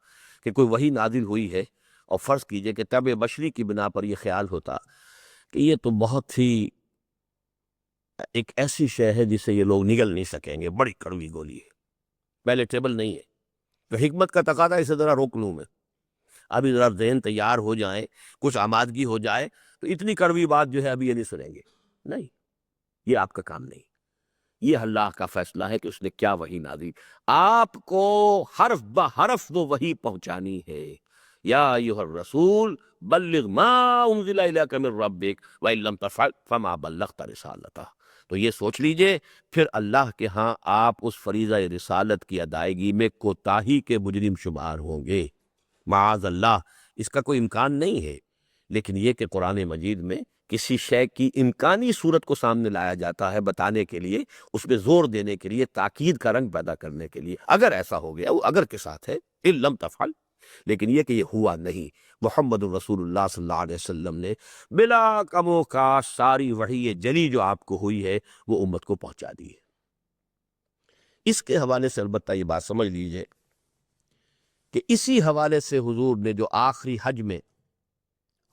کہ کوئی وحی نازل ہوئی ہے اور فرض کیجئے کہ طبع بشری کی بنا پر یہ خیال ہوتا کہ یہ تو بہت ہی ایک ایسی شے ہے جسے یہ لوگ نگل نہیں سکیں گے، بڑی کڑوی گولی ہے، پیلیٹیبل نہیں ہے، تو حکمت کا تقاضا اسے ذرا روک لوں میں، ابھی ذرا ذہن تیار ہو جائیں، کچھ آمادگی ہو جائے، تو اتنی کڑوی بات جو ہے ابھی یہ نہیں سنیں گے۔ نہیں، یہ آپ کا کام نہیں، یہ اللہ کا فیصلہ ہے کہ اس نے کیا وحی نازل، آپ کو حرف بہ حرف وہ وحی پہنچانی ہے۔ یا ایھا الرسول بلغ ما انزل الیک من ربک وان لم تفعل فما بلغت رسالتہ۔ تو یہ سوچ لیجئے، پھر اللہ کے ہاں آپ اس فریضہ رسالت کی ادائیگی میں کوتاہی کے مجرم شمار ہوں گے، معاذ اللہ، اس کا کوئی امکان نہیں ہے، لیکن یہ کہ قرآن مجید میں کسی شے کی امکانی صورت کو سامنے لایا جاتا ہے بتانے کے لیے، اس میں زور دینے کے لیے، تاکید کا رنگ پیدا کرنے کے لیے، اگر ایسا ہو گیا، وہ اگر کے ساتھ ہے، ان لم تفعل، لیکن یہ کہ یہ ہوا نہیں۔ محمد الرسول اللہ صلی اللہ علیہ وسلم نے بلا کم و کاش ساری وحی جلی جو آپ کو ہوئی ہے وہ امت کو پہنچا دی ہے۔ اس کے حوالے سے البتہ یہ بات سمجھ لیجئے کہ اسی حوالے سے حضور نے جو آخری حج میں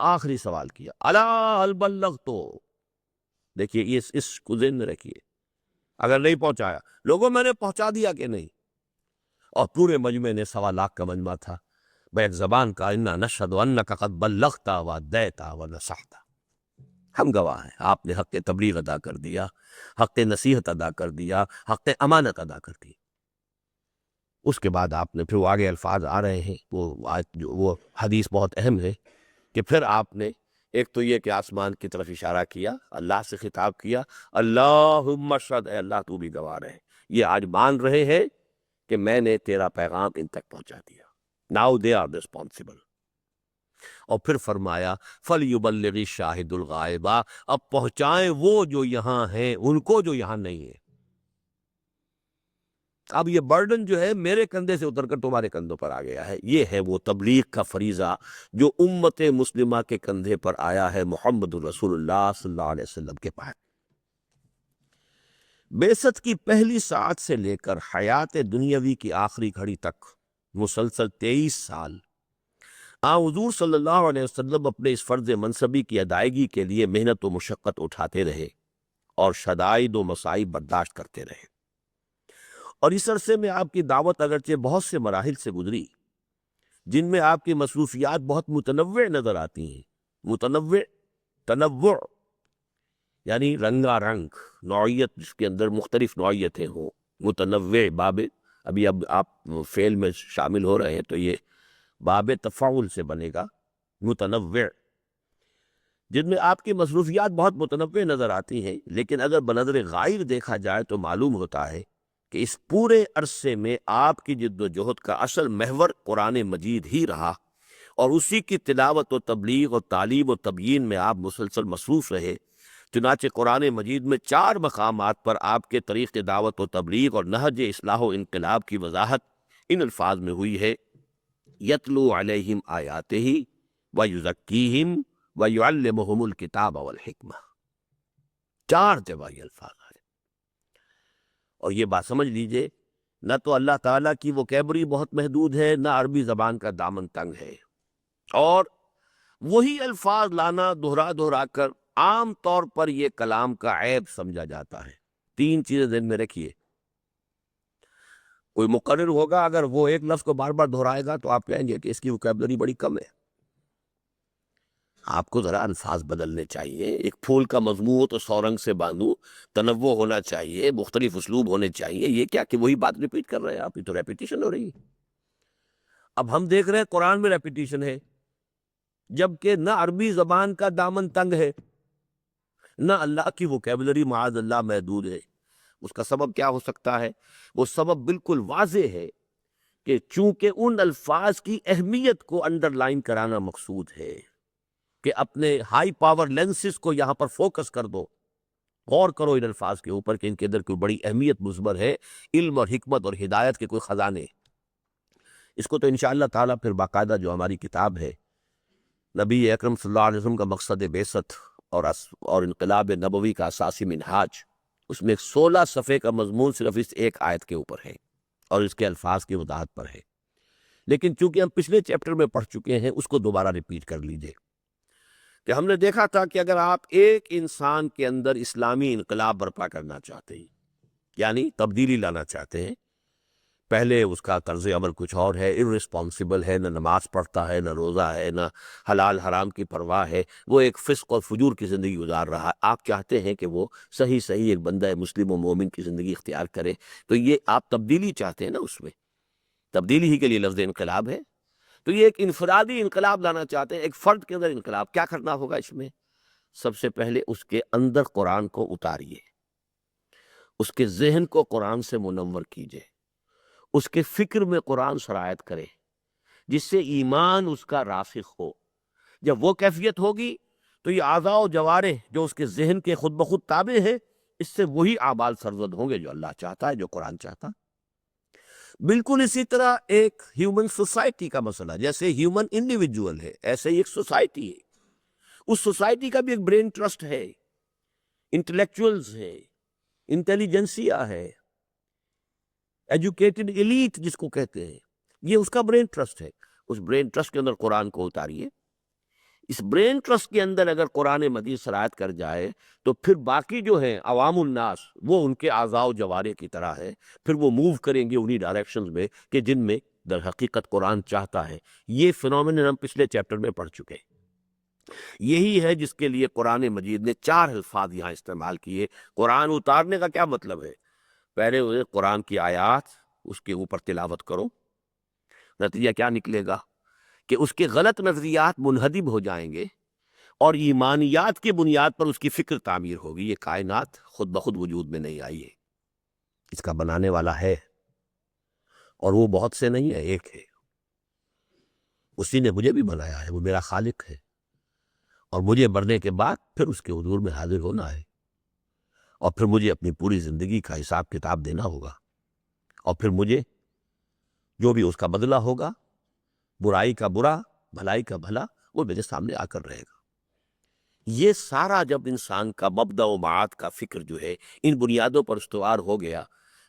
آخری سوال کیا، الا هل بلغت، دیکھیے اس کو ذہن میں رکھیے، اگر نہیں پہنچایا، لوگوں میں نے پہنچا دیا کہ نہیں، اور پورے مجمع نے 1.25 کا مجمع تھا، بیک زبان کا انا نشہد انک قد بلغت وادیت ونصحت، ہم گواہ ہیں آپ نے حق تبلیغ ادا کر دیا، حق نصیحت ادا کر دیا، حق امانت ادا کر دی۔ اس کے بعد آپ نے پھر وہ آگے الفاظ آ رہے ہیں، وہ حدیث بہت اہم ہے کہ پھر آپ نے ایک تو یہ کہ آسمان کی طرف اشارہ کیا، اللہ سے خطاب کیا، اللہم اشہد، اے اللہ تو بھی گواہ رہے، یہ آج مان رہے ہیں کہ میں نے تیرا پیغام ان تک پہنچا دیا، ناؤ دے آر ریسپانسبل۔ اور پھر فرمایا فَلْيُبَلِّغِ الشَّاهِدُ الْغَائِبَ، اب پہنچائیں وہ جو یہاں ہیں ان کو جو یہاں نہیں ہیں۔ اب یہ برڈن جو ہے میرے کندھے سے اتر کر تمہارے کندھوں پر آ گیا ہے، یہ ہے وہ تبلیغ کا فریضہ جو امت مسلمہ کے کندھے پر آیا ہے محمد الرسول اللہ صلی اللہ علیہ وسلم کے بعد۔ بعثت کی پہلی ساعت سے لے کر حیات دنیاوی کی آخری گھڑی تک مسلسل 23 سال حضور صلی اللہ علیہ وسلم اپنے اس فرض منصبی کی ادائیگی کے لیے محنت و مشقت اٹھاتے رہے اور شدائد و مصائب برداشت کرتے رہے، اور اس عرصے میں آپ کی دعوت اگرچہ بہت سے مراحل سے گزری جن میں آپ کی مصروفیات بہت متنوع نظر آتی ہیں، تنوع یعنی رنگا رنگ، نوعیت جس کے اندر مختلف نوعیتیں ہوں، متنوع باب، ابھی اب آپ فعل میں شامل ہو رہے ہیں تو یہ باب تفاعل سے بنے گا، متنوع، جن میں آپ کی مصروفیات بہت متنوع نظر آتی ہیں، لیکن اگر بنظر غائب دیکھا جائے تو معلوم ہوتا ہے کہ اس پورے عرصے میں آپ کی جد و جہد کا اصل محور قرآن مجید ہی رہا، اور اسی کی تلاوت و تبلیغ و تعلیم و تبیین میں آپ مسلسل مصروف رہے، چنانچہ قرآن مجید میں 4 مقامات پر آپ کے طریق دعوت و تبلیغ اور نہج اصلاح و انقلاب کی وضاحت ان الفاظ میں ہوئی ہے: یتلو علیہم آیاتہ ویزکیہم ویعلمہم الکتاب والحکمہ۔ 4 جگہ یہ الفاظ آئے، اور یہ بات سمجھ لیجئے، نہ تو اللہ تعالیٰ کی وکیبری بہت محدود ہے، نہ عربی زبان کا دامن تنگ ہے، اور وہی الفاظ لانا دہرا دہرا کر عام طور پر یہ کلام کا عیب سمجھا جاتا ہے۔ 3 چیزیں ذہن میں رکھیے۔ کوئی مقرر ہوگا، اگر وہ ایک لفظ کو بار بار دہرائے گا تو آپ کہیں گے کہ اس کی وکیبلری بڑی کم ہے۔ آپ کو ذرا الفاظ بدلنے چاہیے۔ ایک پھول کا مضمون ہو تو 100 رنگ سے باندھوں، تنوع ہونا چاہیے، مختلف اسلوب ہونے چاہیے۔ یہ کیا کہ وہی بات ریپیٹ کر رہے ہیں آپ، یہ تو ریپیٹیشن ہو رہی ہے۔ اب ہم دیکھ رہے ہیں قرآن میں ریپیٹیشن ہے، جبکہ نہ عربی زبان کا دامن تنگ ہے، نہ اللہ کی وکیبلری معاذ اللہ محدود ہے۔ اس کا سبب کیا ہو سکتا ہے؟ وہ سبب بالکل واضح ہے کہ چونکہ ان الفاظ کی اہمیت کو انڈر لائن کرانا مقصود ہے کہ اپنے ہائی پاور لینسز کو یہاں پر فوکس کر دو، غور کرو ان الفاظ کے اوپر کہ ان کے اندر کوئی بڑی اہمیت مضمر ہے، علم اور حکمت اور ہدایت کے کوئی خزانے۔ اس کو تو انشاءاللہ تعالیٰ پھر باقاعدہ جو ہماری کتاب ہے نبی اکرم صلی اللہ علیہ وسلم کا مقصد بعثت اور انقلاب نبوی کا اساسی منہاج، اس میں 16 صفحے کا مضمون صرف اس ایک آیت کے اوپر ہے اور اس کے الفاظ کی وضاحت پر ہے۔ لیکن چونکہ ہم پچھلے چیپٹر میں پڑھ چکے ہیں، اس کو دوبارہ ریپیٹ کر لیجئے کہ ہم نے دیکھا تھا کہ اگر آپ ایک انسان کے اندر اسلامی انقلاب برپا کرنا چاہتے ہیں، یعنی تبدیلی لانا چاہتے ہیں، پہلے اس کا طرز عمل کچھ اور ہے، ارسپانسبل ہے، نہ نماز پڑھتا ہے، نہ روزہ ہے، نہ حلال حرام کی پرواہ ہے، وہ ایک فسق اور فجور کی زندگی گزار رہا ہے، آپ چاہتے ہیں کہ وہ صحیح ایک بندہ مسلم و مومن کی زندگی اختیار کرے، تو یہ آپ تبدیلی چاہتے ہیں نا، اس میں تبدیلی ہی کے لیے لفظ انقلاب ہے۔ تو یہ ایک انفرادی انقلاب لانا چاہتے ہیں، ایک فرد کے اندر انقلاب۔ کیا کرنا ہوگا اس میں؟ سب سے پہلے اس کے اندر قرآن کو اتاریے، اس کے ذہن کو قرآن سے منور کیجئے، اس کے فکر میں قرآن سرایت کرے، جس سے ایمان اس کا راسخ ہو۔ جب وہ کیفیت ہوگی تو یہ اعضاء و جوارح جو اس کے ذہن کے خود بخود تابع ہے، اس سے وہی اعمال سرزد ہوں گے جو اللہ چاہتا ہے، جو قرآن چاہتا ہے۔ بالکل اسی طرح ایک ہیومن سوسائٹی کا مسئلہ، جیسے ہیومن انڈیویجول ہے، ایسے ہی ایک سوسائٹی ہے۔ اس سوسائٹی کا بھی ایک برین ٹرسٹ ہے، انٹلیکچوئلز ہے، انٹیلیجنسیا ہے، ایجوکیٹڈ ایلیٹ جس کو کہتے ہیں، یہ اس کا برین ٹرسٹ ہے۔ اس برین ٹرسٹ کے اندر قرآن کو اتاریے۔ اس برین ٹرسٹ کے اندر اگر قرآن مجید سرایت کر جائے تو پھر باقی جو ہیں عوام الناس، وہ ان کے اعضاء و جوارح کی طرح ہے، پھر وہ موو کریں گے انہی ڈائریکشنز میں کہ جن میں در حقیقت قرآن چاہتا ہے۔ یہ فنومینن ہم پچھلے چیپٹر میں پڑھ چکے ہیں۔ یہی ہے جس کے لیے قرآن مجید نے 4 الفاظ یہاں استعمال کیے۔ قرآن اتارنے کا کیا مطلب ہے؟ پہلے وہ قرآن کی آیات اس کے اوپر تلاوت کرو، نتیجہ کیا نکلے گا کہ اس کے غلط نظریات منہدم ہو جائیں گے اور ایمانیات کی بنیاد پر اس کی فکر تعمیر ہوگی۔ یہ کائنات خود بخود وجود میں نہیں آئی ہے، اس کا بنانے والا ہے، اور وہ بہت سے نہیں ہے، ایک ہے۔ اسی نے مجھے بھی بنایا ہے، وہ میرا خالق ہے، اور مجھے مرنے کے بعد پھر اس کے حضور میں حاضر ہونا ہے، اور پھر مجھے اپنی پوری زندگی کا حساب کتاب دینا ہوگا، اور پھر مجھے جو بھی اس کا بدلہ ہوگا، برائی کا برا، بھلائی کا بھلا، وہ میرے سامنے آ کر رہے گا۔ یہ سارا جب انسان کا مبدأ و معاد کا فکر جو ہے ان بنیادوں پر استوار ہو گیا،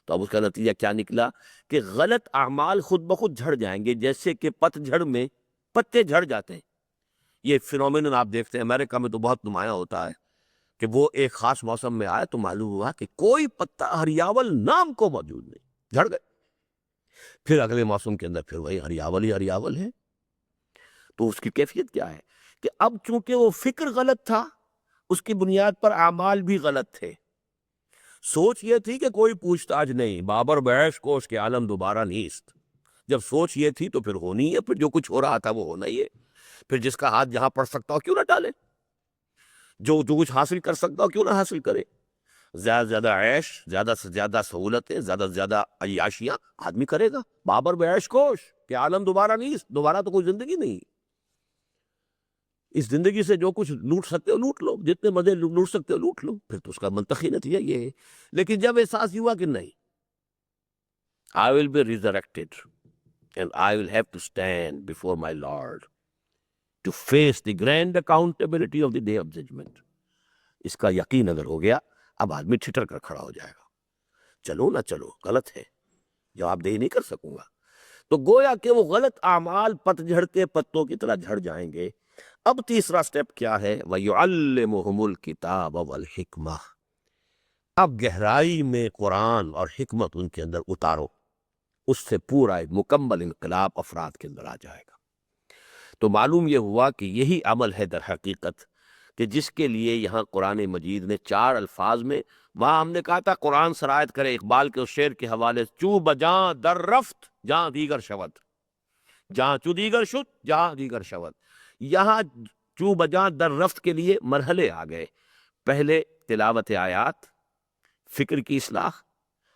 تو اب اس کا نتیجہ کیا نکلا کہ غلط اعمال خود بخود جھڑ جائیں گے، جیسے کہ پت جھڑ میں پتے جھڑ جاتے ہیں۔ یہ فنومینن آپ دیکھتے ہیں امریکہ میں تو بہت نمایاں ہوتا ہے کہ وہ ایک خاص موسم میں آئے تو معلوم ہوا کہ کوئی پتا ہریاول نام کو موجود نہیں، جھڑ گئے۔ پھر اگلے موسم کے اندر پھر وہی ہریاول ہی ہریاول ہے۔ تو اس کی کیفیت کیا ہے کہ اب چونکہ وہ فکر غلط تھا، اس کی بنیاد پر اعمال بھی غلط تھے۔ سوچ یہ تھی کہ کوئی پوچھ تاچھ نہیں، بابر بیش کوش کے عالم دوبارہ نیست۔ جب سوچ یہ تھی تو پھر ہونی ہے، پھر جو کچھ ہو رہا تھا وہ ہونا ہی ہے۔ پھر جس کا ہاتھ جہاں پڑ سکتا ہو کیوں نہ ڈالے، جو کچھ حاصل کر سکتا ہو کیوں نہ حاصل کرے۔ زیادہ سے زیادہ عیش، زیادہ سے زیادہ سہولتیں، زیادہ سے زیادہ عیاشیاں آدمی کرے گا۔ بابر بیش کوش کہ عالم دوبارہ نیست، دوبارہ تو کوئی زندگی نہیں۔ اس زندگی سے جو کچھ لوٹ سکتے ہو لوٹ لو، جتنے مزے لوٹ سکتے ہو لوٹ لو، پھر تو اس کا منطقی نتیجہ یہ ہے۔ لیکن جب احساس ہوا کہ نہیں، I will be resurrected and I will have to stand before my Lord to face the grand accountability of the day of judgment، اس کا یقین اگر ہو گیا، اب آدمی ٹھٹر کر کھڑا ہو جائے گا، چلو نہ چلو غلط ہے، جواب دہی نہیں کر سکوں گا۔ تو گویا کہ وہ غلط اعمال پت جھڑ کے پتوں کی طرح جھڑ جائیں گے۔ اب تیسرا سٹیپ کیا ہے؟ وَيُعَلِّمُهُمُ الْكِتَابَ وَالْحِكْمَةَ، اب گہرائی میں قرآن اور حکمت ان کے اندر اتارو، اس سے پورا ایک مکمل انقلاب افراد کے اندر آ جائے گا۔ تو معلوم یہ ہوا کہ یہی عمل ہے در حقیقت کہ جس کے لیے یہاں قرآن مجید نے 4 الفاظ میں، وہاں ہم نے کہا تھا قرآن سرایت کرے اقبال کے اس شعر کے حوالے سے، چو بجاں در رفت جہاں دیگر شود، جہاں چو دیگر شد جہاں دیگر شود، یہاں چو بجاں در رفت کے لیے مرحلے آ گئے۔ پہلے تلاوت آیات، فکر کی اصلاح،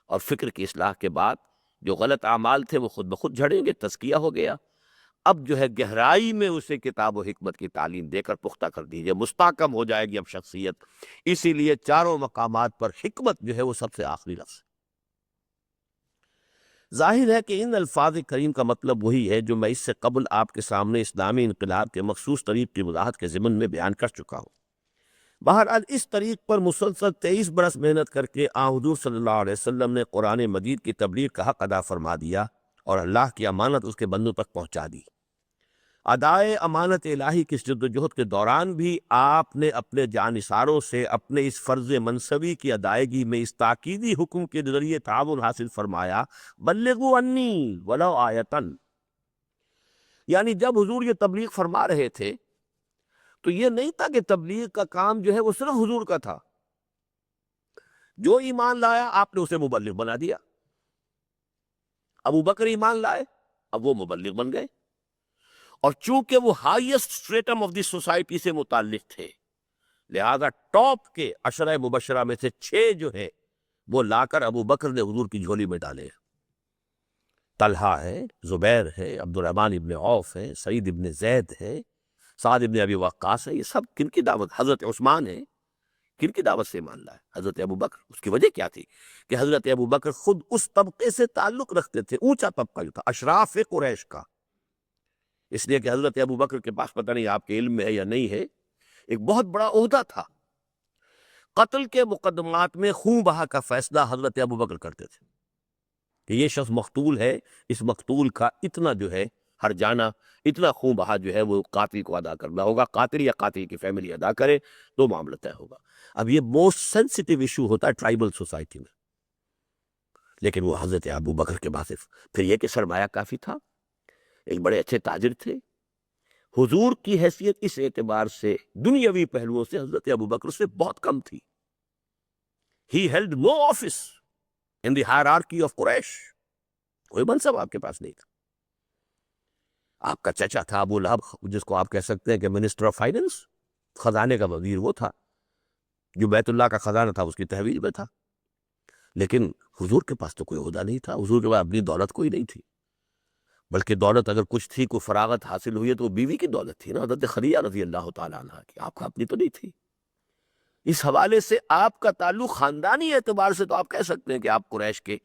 اور فکر کی اصلاح کے بعد جو غلط اعمال تھے وہ خود بخود جھڑیں گے، تزکیہ ہو گیا۔ اب جو ہے گہرائی میں اسے کتاب و حکمت کی تعلیم دے کر پختہ کر دیجئے، مستحکم ہو جائے گی اب شخصیت۔ اسی لیے چاروں مقامات پر حکمت جو ہے وہ سب سے آخری لفظ ہے۔ ظاہر ہے کہ ان الفاظ کریم کا مطلب وہی ہے جو میں اس سے قبل آپ کے سامنے اسلامی انقلاب کے مخصوص طریق کی وضاحت کے ضمن میں بیان کر چکا ہوں۔ بہرحال اس طریق پر مسلسل 23 برس محنت کر کے حضور صلی اللہ علیہ وسلم نے قرآن مجید کی تبلیغ کا حق ادا فرما دیا اور اللہ کی امانت اس کے بندوں تک پہنچا دی۔ ادائے امانت الہی کی جد و جہد کے دوران بھی آپ نے اپنے جانثاروں سے اپنے اس فرض منصبی کی ادائیگی میں اس تاکیدی حکم کے ذریعے تعاون حاصل فرمایا، بلغوا انی ولو آیتن، یعنی جب حضور یہ تبلیغ فرما رہے تھے تو یہ نہیں تھا کہ تبلیغ کا کام جو ہے وہ صرف حضور کا تھا، جو ایمان لایا آپ نے اسے مبلغ بنا دیا۔ ابو بکر ایمان لائے، اب وہ مبلغ بن گئے، اور چونکہ وہ ہائیسٹ اسٹریٹم آف دی سوسائٹی سے متعلق تھے لہذا ٹاپ کے 10 مبشرہ میں سے 6 جو ہے وہ لا کر ابو بکر نے حضور کی جھولی میں ڈالے۔ طلحہ ہے، زبیر ہے، عبد الرحمن ابن عوف ہے، سعید ابن زید ہے، سعد ابن ابی وقاص ہے، یہ سب کن کی دعوت؟ حضرت عثمان ہے، کن کی دعوت سے ایمان لائے؟ حضرت ابو بکر۔ اس کی وجہ کیا تھی؟ کہ حضرت ابو بکر خود اس طبقے سے تعلق رکھتے تھے، اونچا طبقہ جو تھا اشراف قریش کا، اس لیے کہ حضرت ابو بکر کے پاس، پتہ نہیں آپ کے علم میں ہے یا نہیں ہے، ایک بہت بڑا عہدہ تھا۔ قتل کے مقدمات میں خون بہا کا فیصلہ حضرت ابو بکر کرتے تھے کہ یہ شخص مقتول ہے، اس مقتول کا اتنا جو ہے ہر جانا، اتنا خون بہا جو ہے وہ قاتل کو ادا کرنا ہوگا، قاتل یا قاتل کی فیملی ادا کرے تو معاملہ طے ہوگا۔ اب یہ موسٹ سینسٹیو ایشو ہوتا ہے ٹرائبل سوسائٹی میں، لیکن وہ حضرت ابو بکر کے پاس پھر یہ کہ سرمایہ کافی تھا، ایک بڑے اچھے تاجر تھے۔ حضور کی حیثیت اس اعتبار سے دنیاوی پہلوؤں سے حضرت ابو بکر سے بہت کم تھی۔ He held no office in the hierarchy of قریش، کوئی منصب آپ کے پاس نہیں تھا۔ آپ کا چچا تھا ابو لہب، جس کو آپ کہہ سکتے ہیں کہ منسٹر آف فائننس، خزانے کا وزیر وہ تھا، جو بیت اللہ کا خزانہ تھا اس کی تحویل میں تھا، لیکن حضور کے پاس تو کوئی عہدہ نہیں تھا، حضور کے پاس اپنی دولت کوئی نہیں تھی، بلکہ دولت اگر کچھ تھی، کوئی فراغت حاصل ہوئی ہے تو وہ بیوی کی دولت تھی نا، حضرت خدیجہ رضی اللہ تعالیٰ عنہ کی، آپ کا اپنی تو نہیں تھی۔ اس حوالے سے آپ کا تعلق خاندانی اعتبار سے تو آپ کہہ سکتے ہیں کہ آپ قریش کے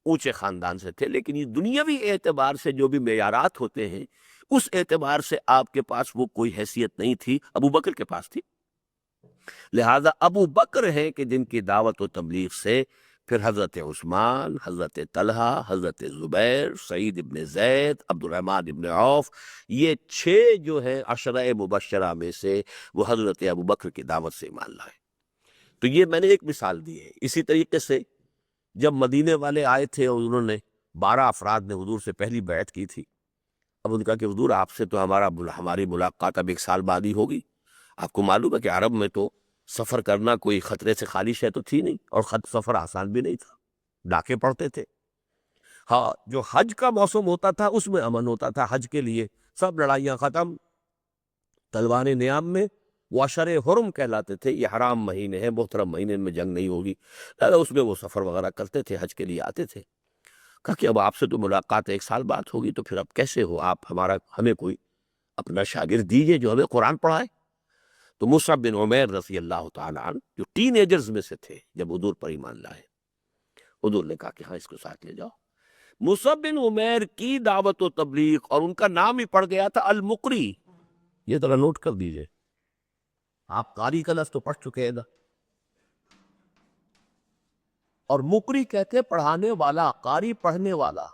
اونچے خاندان سے تھے، لیکن یہ دنیاوی اعتبار سے جو بھی معیارات ہوتے ہیں اس اعتبار سے آپ کے پاس وہ کوئی حیثیت نہیں تھی، ابو بکر کے پاس تھی۔ لہذا ابو بکر ہیں کہ جن کی دعوت و تبلیغ سے پھر حضرت عثمان، حضرت طلحہ، حضرت زبیر، سعید ابن زید، عبد الرحمن ابن عوف، یہ 6 جو ہیں 10 مبشرہ میں سے وہ حضرت ابو بکر کی دعوت سے ایمان لائے۔ تو یہ میں نے ایک مثال دی ہے۔ اسی طریقے سے جب مدینے والے آئے تھے اور انہوں نے 12 افراد نے حضور سے پہلی بیعت کی تھی، اب ان کا کہ حضور آپ سے تو ہماری ملاقات اب 1 سال بعد ہی ہوگی، آپ کو معلوم ہے کہ عرب میں تو سفر کرنا کوئی خطرے سے خالی شے تو تھی نہیں، اور سفر آسان بھی نہیں تھا، ڈاکے پڑتے تھے۔ ہاں، جو حج کا موسم ہوتا تھا اس میں امن ہوتا تھا، حج کے لیے سب لڑائیاں ختم، تلواریں نیام میں، وہ اشر حرم کہلاتے تھے، یہ حرام مہینے ہیں، محترم مہینے، ان میں جنگ نہیں ہوگی، لہذا اس میں وہ سفر وغیرہ کرتے تھے، حج کے لیے آتے تھے۔ کہا کہ اب آپ سے تو ملاقات 1 سال بعد ہوگی، تو پھر اب کیسے ہو آپ ہمیں کوئی اپنا شاگرد دیجئے جو ہمیں قرآن پڑھائے۔ تو مصعب بن عمیر رضی اللہ تعالیٰ عنہ جو ٹین ایجرز میں سے تھے جب حضور پر ایمان لائے، حضور نے کہا کہ ہاں اس کو ساتھ لے جاؤ۔ مصعب بن عمیر کی دعوت و تبلیغ اور ان کا نام ہی پڑ گیا تھا المقری۔ یہ ذرا نوٹ کر دیجئے، آپ قاری کا لفظ تو پڑھ چکے ہیں نا، اور مقری کہتے ہیں پڑھانے والا، قاری پڑھنے والا۔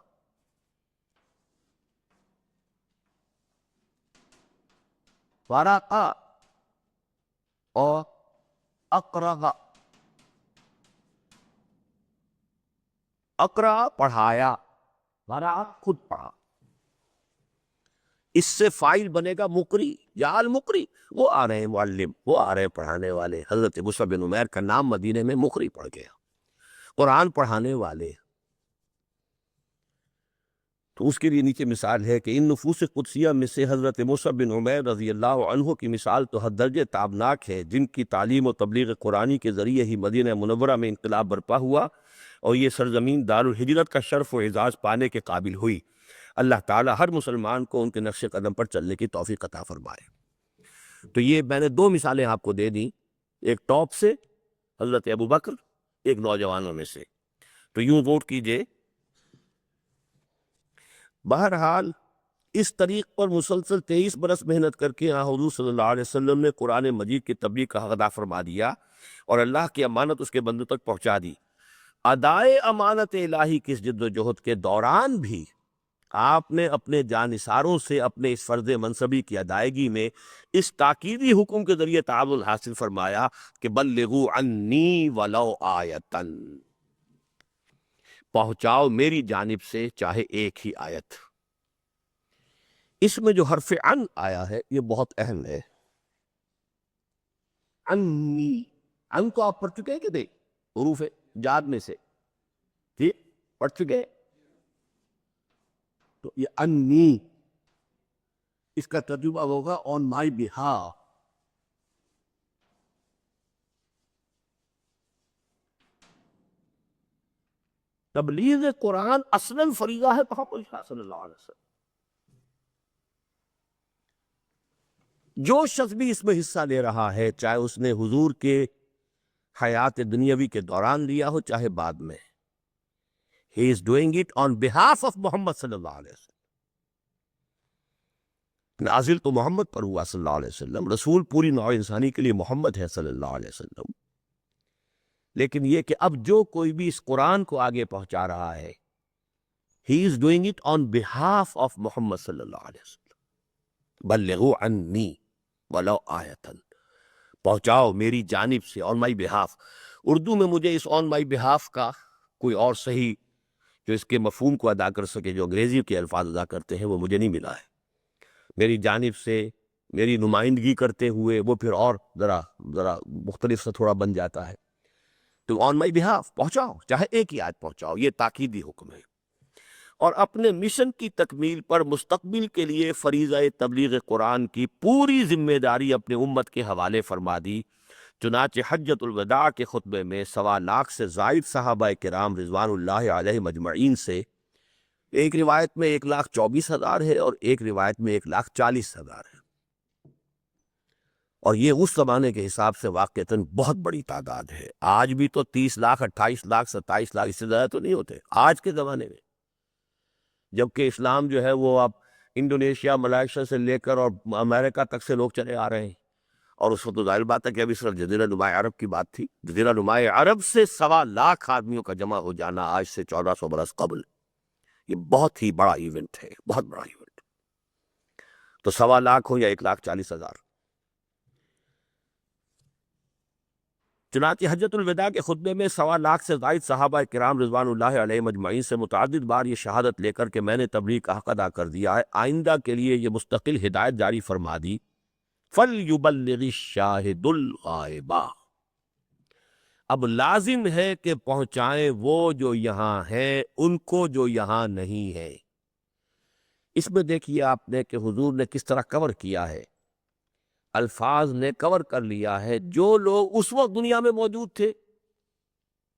فارقہ اور اقرا، اقرا پڑھایا، فارا خود پڑھا، اس سے فائل بنے گا مقری یا المقری۔ وہ آ رہے ہیں معلم، وہ آ رہے ہیں پڑھانے والے۔ حضرت مصعب بن عمیر کا نام مدینے میں مقری پڑ گیا، قرآن پڑھانے والے۔ تو اس کے لیے نیچے مثال ہے کہ ان نفوس قدسیہ میں سے حضرت مصعب بن عمیر رضی اللہ عنہ کی مثال تو حد درجے تابناک ہے، جن کی تعلیم و تبلیغ قرآنی کے ذریعے ہی مدینہ منورہ میں انقلاب برپا ہوا اور یہ سرزمین دارالہجرت کا شرف و اعزاز پانے کے قابل ہوئی۔ اللہ تعالیٰ ہر مسلمان کو ان کے نقش قدم پر چلنے کی توفیق عطا فرمائے۔ تو یہ میں نے دو مثالیں آپ کو دے دیں، ایک ٹاپ سے حضرت ابو بکر، ایک نوجوانوں میں سے۔ تو یوں نوٹ کیجئے، بہرحال اس طریق پر مسلسل 23 برس محنت کر کے حضور صلی اللہ علیہ وسلم نے قرآن مجید کی تبلیغ کا حق ادا فرما دیا اور اللہ کی امانت اس کے بندوں تک پہنچا دی۔ ادائے امانت الہی کی اس جد و جہد کے دوران بھی آپ نے اپنے جانثاروں سے اپنے اس فرض منصبی کی ادائیگی میں اس تاکیدی حکم کے ذریعے تعاون حاصل فرمایا کہ بلغوا عنی ولو آیتن، پہنچاؤ میری جانب سے چاہے ایک ہی آیت۔ اس میں جو حرف عن آیا ہے یہ بہت اہم ہے۔ انی، عن کو آپ پڑھ چکے ہیں کہ نہیں؟ حروف جاد میں سے، ٹھیک پڑھ چکے ہیں؟ تو یہ انی، اس کا ترجمہ ہوگا آن مائی بہاف۔ تبلیغ قرآن اصلاً فریضہ ہے محمد صلی اللہ علیہ وسلم۔ جو شخص بھی اس میں حصہ لے رہا ہے، چاہے اس نے حضور کے حیات دنیاوی کے دوران لیا ہو چاہے بعد میں، he is doing it on behalf of محمد صلی اللہ علیہ وسلم۔ نازل تو محمد پر ہوا صلی اللہ علیہ وسلم، رسول پوری نوع انسانی کے لیے محمد ہے صلی اللہ علیہ وسلم، لیکن یہ کہ اب جو کوئی بھی اس قرآن کو آگے پہنچا رہا ہے he is doing it on behalf of محمد صلی اللہ علیہ وسلم۔ بلغوا عنی ولو آیتن، پہنچاؤ میری جانب سے، on my behalf۔ اردو میں مجھے اس on my behalf کا کوئی اور صحیح جو اس کے مفہوم کو ادا کر سکے جو انگریزی کے الفاظ ادا کرتے ہیں وہ مجھے نہیں ملا ہے۔ میری جانب سے، میری نمائندگی کرتے ہوئے، وہ پھر اور ذرا مختلف سے تھوڑا بن جاتا ہے۔ تو آن مائی بہاف پہنچاؤ، چاہے ایک ہی آیت پہنچاؤ، یہ تاکیدی حکم ہے۔ اور اپنے مشن کی تکمیل پر مستقبل کے لیے فریضہ تبلیغ قرآن کی پوری ذمہ داری اپنے امت کے حوالے فرما دی۔ چنانچہ حجۃ الوداع کے خطبے میں 1.25 لاکھ سے زائد صحابہ کرام رضوان اللہ علیہ مجمعین سے، ایک روایت میں 1,24,000 ہے اور ایک روایت میں 1,40,000 ہے، اور یہ اس زمانے کے حساب سے واقعتاً بہت بڑی تعداد ہے۔ آج بھی تو 30 لاکھ، 28 لاکھ، 27 لاکھ، اس سے زیادہ تو نہیں ہوتے آج کے زمانے میں، جبکہ اسلام جو ہے وہ اب انڈونیشیا، ملائیشیا سے لے کر اور امریکہ تک سے لوگ چلے آ رہے ہیں۔ اور اس وقت تو ظاہر بات ہے کہ ابھی صرف جزیرہ نماء عرب کی بات تھی۔ جزیرہ نماء عرب سے 1.25 لاکھ آدمیوں کا جمع ہو جانا آج سے 1400 برس قبل، یہ بہت ہی بڑا ایونٹ ہے، بہت بڑا ایونٹ۔ تو 1.25 لاکھ ہو یا 1,40,000۔ چنانچہ حجۃ الوداع کے خطبے میں 1.25 لاکھ سے زائد صحابہ کرام رضوان اللہ علیہ مجمعین سے متعدد بار یہ شہادت لے کر کہ میں نے تبلیغ کا حق ادا کر دیا ہے، آئندہ کے لیے یہ مستقل ہدایت جاری فرما دی، فَلْيُبَلِّغِ الشَّاهِدُ الْغَائِبَ۔ اب لازم ہے کہ پہنچائیں وہ جو یہاں ہیں ان کو جو یہاں نہیں ہے۔ اس میں دیکھیے آپ نے کہ حضور نے کس طرح کور کیا ہے، الفاظ نے کور کر لیا ہے۔ جو لوگ اس وقت دنیا میں موجود تھے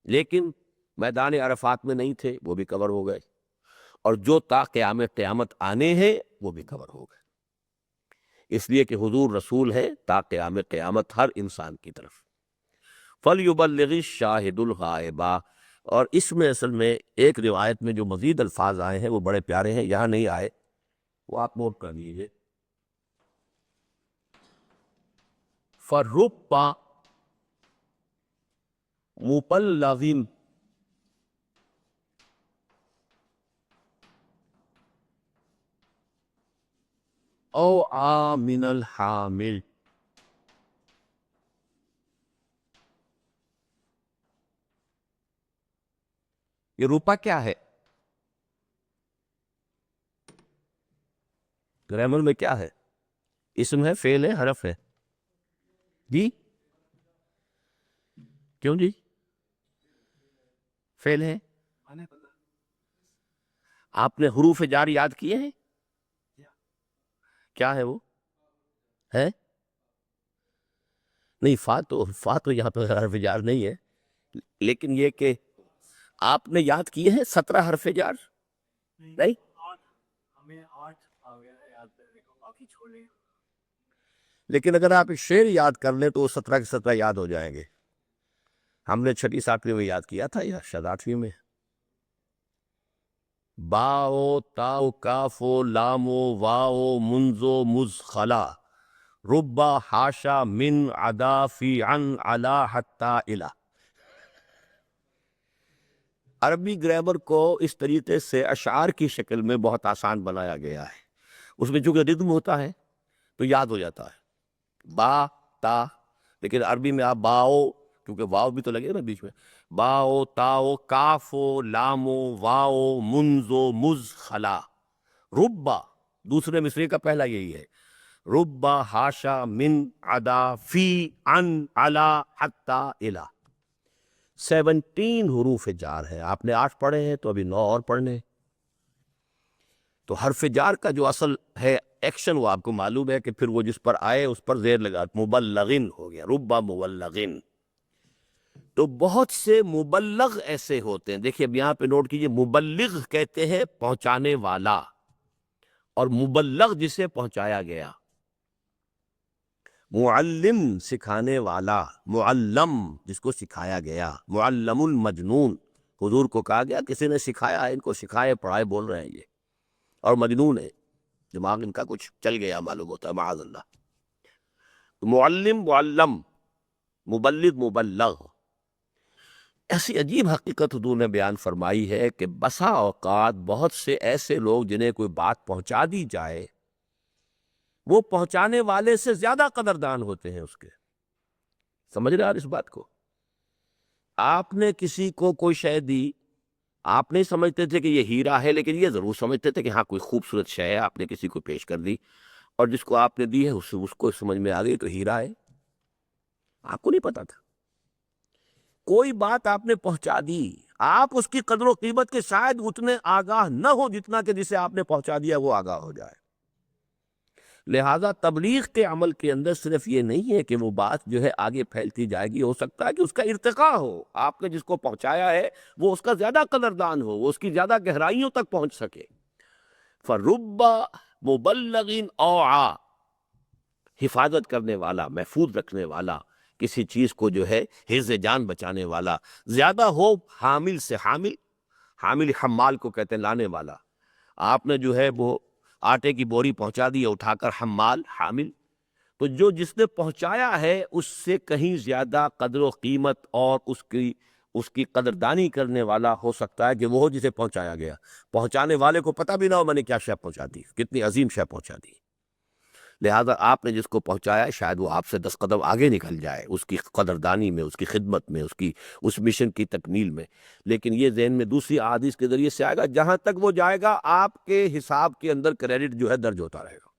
لیکن میدان عرفات میں نہیں تھے وہ بھی کور ہو گئے، اور جو تا قیامت آنے ہیں وہ بھی کور ہو گئے۔ اس لیے کہ حضور رسول ہے تا قیام قیامت ہر انسان کی طرف. فَلْيُبَلِّغِ الشَّاهِدُ الْغَائِبَ. اور اس میں اصل میں ایک روایت میں جو مزید الفاظ آئے ہیں وہ بڑے پیارے ہیں، یہاں نہیں آئے، وہ آپ نوٹ کر لیجیے. فَرُبَّ مُبَلَّغٍ أَوْعَىٰ مِنَ الْحَامِلِ. یہ روپا کیا ہے؟ گرامر میں کیا ہے؟ اسم ہے، فعل ہے، حرف ہے؟ جی کیوں جی؟ فعل ہے. آپ نے حروف جار یاد کیے ہیں؟ کیا ہے وہ؟ ہے نہیں، فا تو یہاں پہ حرف جار نہیں ہے، لیکن یہ کہ آپ نے یاد کیے ہیں 17 حرف جار؟ نہیں، لیکن اگر آپ شعر یاد کر لیں تو وہ 17 کے 17 یاد ہو جائیں گے. ہم نے 6 7ویں میں یاد کیا تھا یا شاید 8ویں میں. باؤ تاؤ کافو لامو واؤ منزو مز خلا ربا حاشا من عدا فی عن علا حتی الا. عربی گرامر کو اس طریقے سے اشعار کی شکل میں بہت آسان بنایا گیا ہے. اس میں چونکہ ردم ہوتا ہے تو یاد ہو جاتا ہے با تا، لیکن عربی میں آپ باؤ، کیونکہ واؤ بھی تو لگے نا بیچ میں، باؤ تاؤ کافو لامو واؤ منزو مز خلا ربا. دوسرے مصرعے کا پہلا یہی ہے، ربا حاشا من عدا فی عن علا حتی الا. 17 حروف جار ہے. آپ نے 8 پڑھے ہیں تو ابھی 9 اور پڑھنے. تو حرف جار کا جو اصل ہے ایکشن وہ آپ کو معلوم ہے کہ پھر وہ جس پر آئے اس پر زیر لگا، مبلغن ہو گیا، ربا مبلغن. تو بہت سے مبلغ ایسے ہوتے ہیں، دیکھیے اب یہاں پہ نوٹ کیجئے، مبلغ کہتے ہیں پہنچانے والا، اور مبلغ جسے پہنچایا گیا. معلم سکھانے والا، معلم جس کو سکھایا گیا، معلم المجنون حضور کو کہا گیا کسی نے سکھایا ہے، ان کو سکھائے پڑھائے بول رہے ہیں یہ، اور مجنون ہے، دماغ ان کا کچھ چل گیا معلوم ہوتا ہے معاذ اللہ. معلم معلم، مبلغ مبلغ. ایسی عجیب حقیقت حضور نے بیان فرمائی ہے کہ بسا اوقات بہت سے ایسے لوگ جنہیں کوئی بات پہنچا دی جائے وہ پہنچانے والے سے زیادہ قدردان ہوتے ہیں اس کے. سمجھ رہے ہیں اس بات کو؟ آپ نے کسی کو کوئی شے دی، آپ نہیں سمجھتے تھے کہ یہ ہیرا ہے، لیکن یہ ضرور سمجھتے تھے کہ ہاں کوئی خوبصورت شے ہے، آپ نے کسی کو پیش کر دی، اور جس کو آپ نے دی ہے اس کو سمجھ میں آ گئی تو ہیرا ہے. آپ کو نہیں پتا تھا. کوئی بات آپ نے پہنچا دی، آپ اس کی قدر و قیمت کے شاید اتنے آگاہ نہ ہو جتنا کہ جسے آپ نے پہنچا دیا وہ آگاہ ہو جائے. لہذا تبلیغ کے عمل کے اندر صرف یہ نہیں ہے کہ وہ بات جو ہے آگے پھیلتی جائے گی، ہو سکتا ہے کہ اس کا ارتقاء ہو، آپ نے جس کو پہنچایا ہے وہ اس کا زیادہ قدردان ہو، وہ اس کی زیادہ گہرائیوں تک پہنچ سکے. فَرُبَّ مُبَلَّغٍ أَوْعَىٰ، حفاظت کرنے والا، محفوظ رکھنے والا، کسی چیز کو جو ہے حفظ جان بچانے والا زیادہ ہو حامل سے. حامل حمال کو کہتے ہیں لانے والا. آپ نے جو ہے وہ آٹے کی بوری پہنچا دی اٹھا کر، حمال حامل. تو جو جس نے پہنچایا ہے اس سے کہیں زیادہ قدر و قیمت اور اس کی قدردانی کرنے والا ہو سکتا ہے کہ وہ جسے پہنچایا گیا. پہنچانے والے کو پتہ بھی نہ ہو میں نے کیا شے پہنچا دی، کتنی عظیم شے پہنچا دی. لہذا آپ نے جس کو پہنچایا ہے شاید وہ آپ سے 10 قدم آگے نکل جائے اس کی قدردانی میں، اس کی خدمت میں، اس مشن کی تکمیل میں. لیکن یہ ذہن میں دوسری احادیث کے ذریعے سے آئے گا، جہاں تک وہ جائے گا آپ کے حساب کے اندر کریڈٹ جو ہے درج ہوتا رہے گا.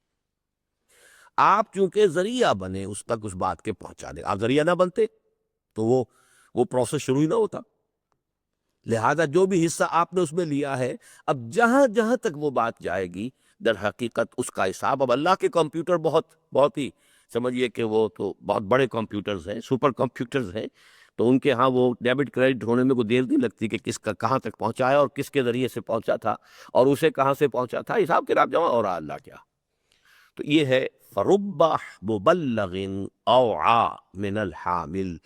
آپ چونکہ ذریعہ بنے اس تک اس بات کے پہنچا دیں، آپ ذریعہ نہ بنتے تو وہ پروسیس شروع ہی نہ ہوتا. لہذا جو بھی حصہ آپ نے اس میں لیا ہے، اب جہاں جہاں تک وہ بات جائے گی در حقیقت اس کا حساب. اب اللہ کے کمپیوٹر بہت ہی سمجھیے کہ وہ تو بہت بڑے کمپیوٹرز ہیں، سپر کمپیوٹرز ہیں، تو ان کے ہاں وہ ڈیبٹ کریڈٹ ہونے میں کوئی دیر نہیں لگتی کہ کس کا کہاں تک پہنچا ہے اور کس کے ذریعے سے پہنچا تھا اور اسے کہاں سے پہنچا تھا. حساب کتاب جمع ہو رہا اللہ کیا. تو یہ ہے فرب مبلغ اوعى من الحامل،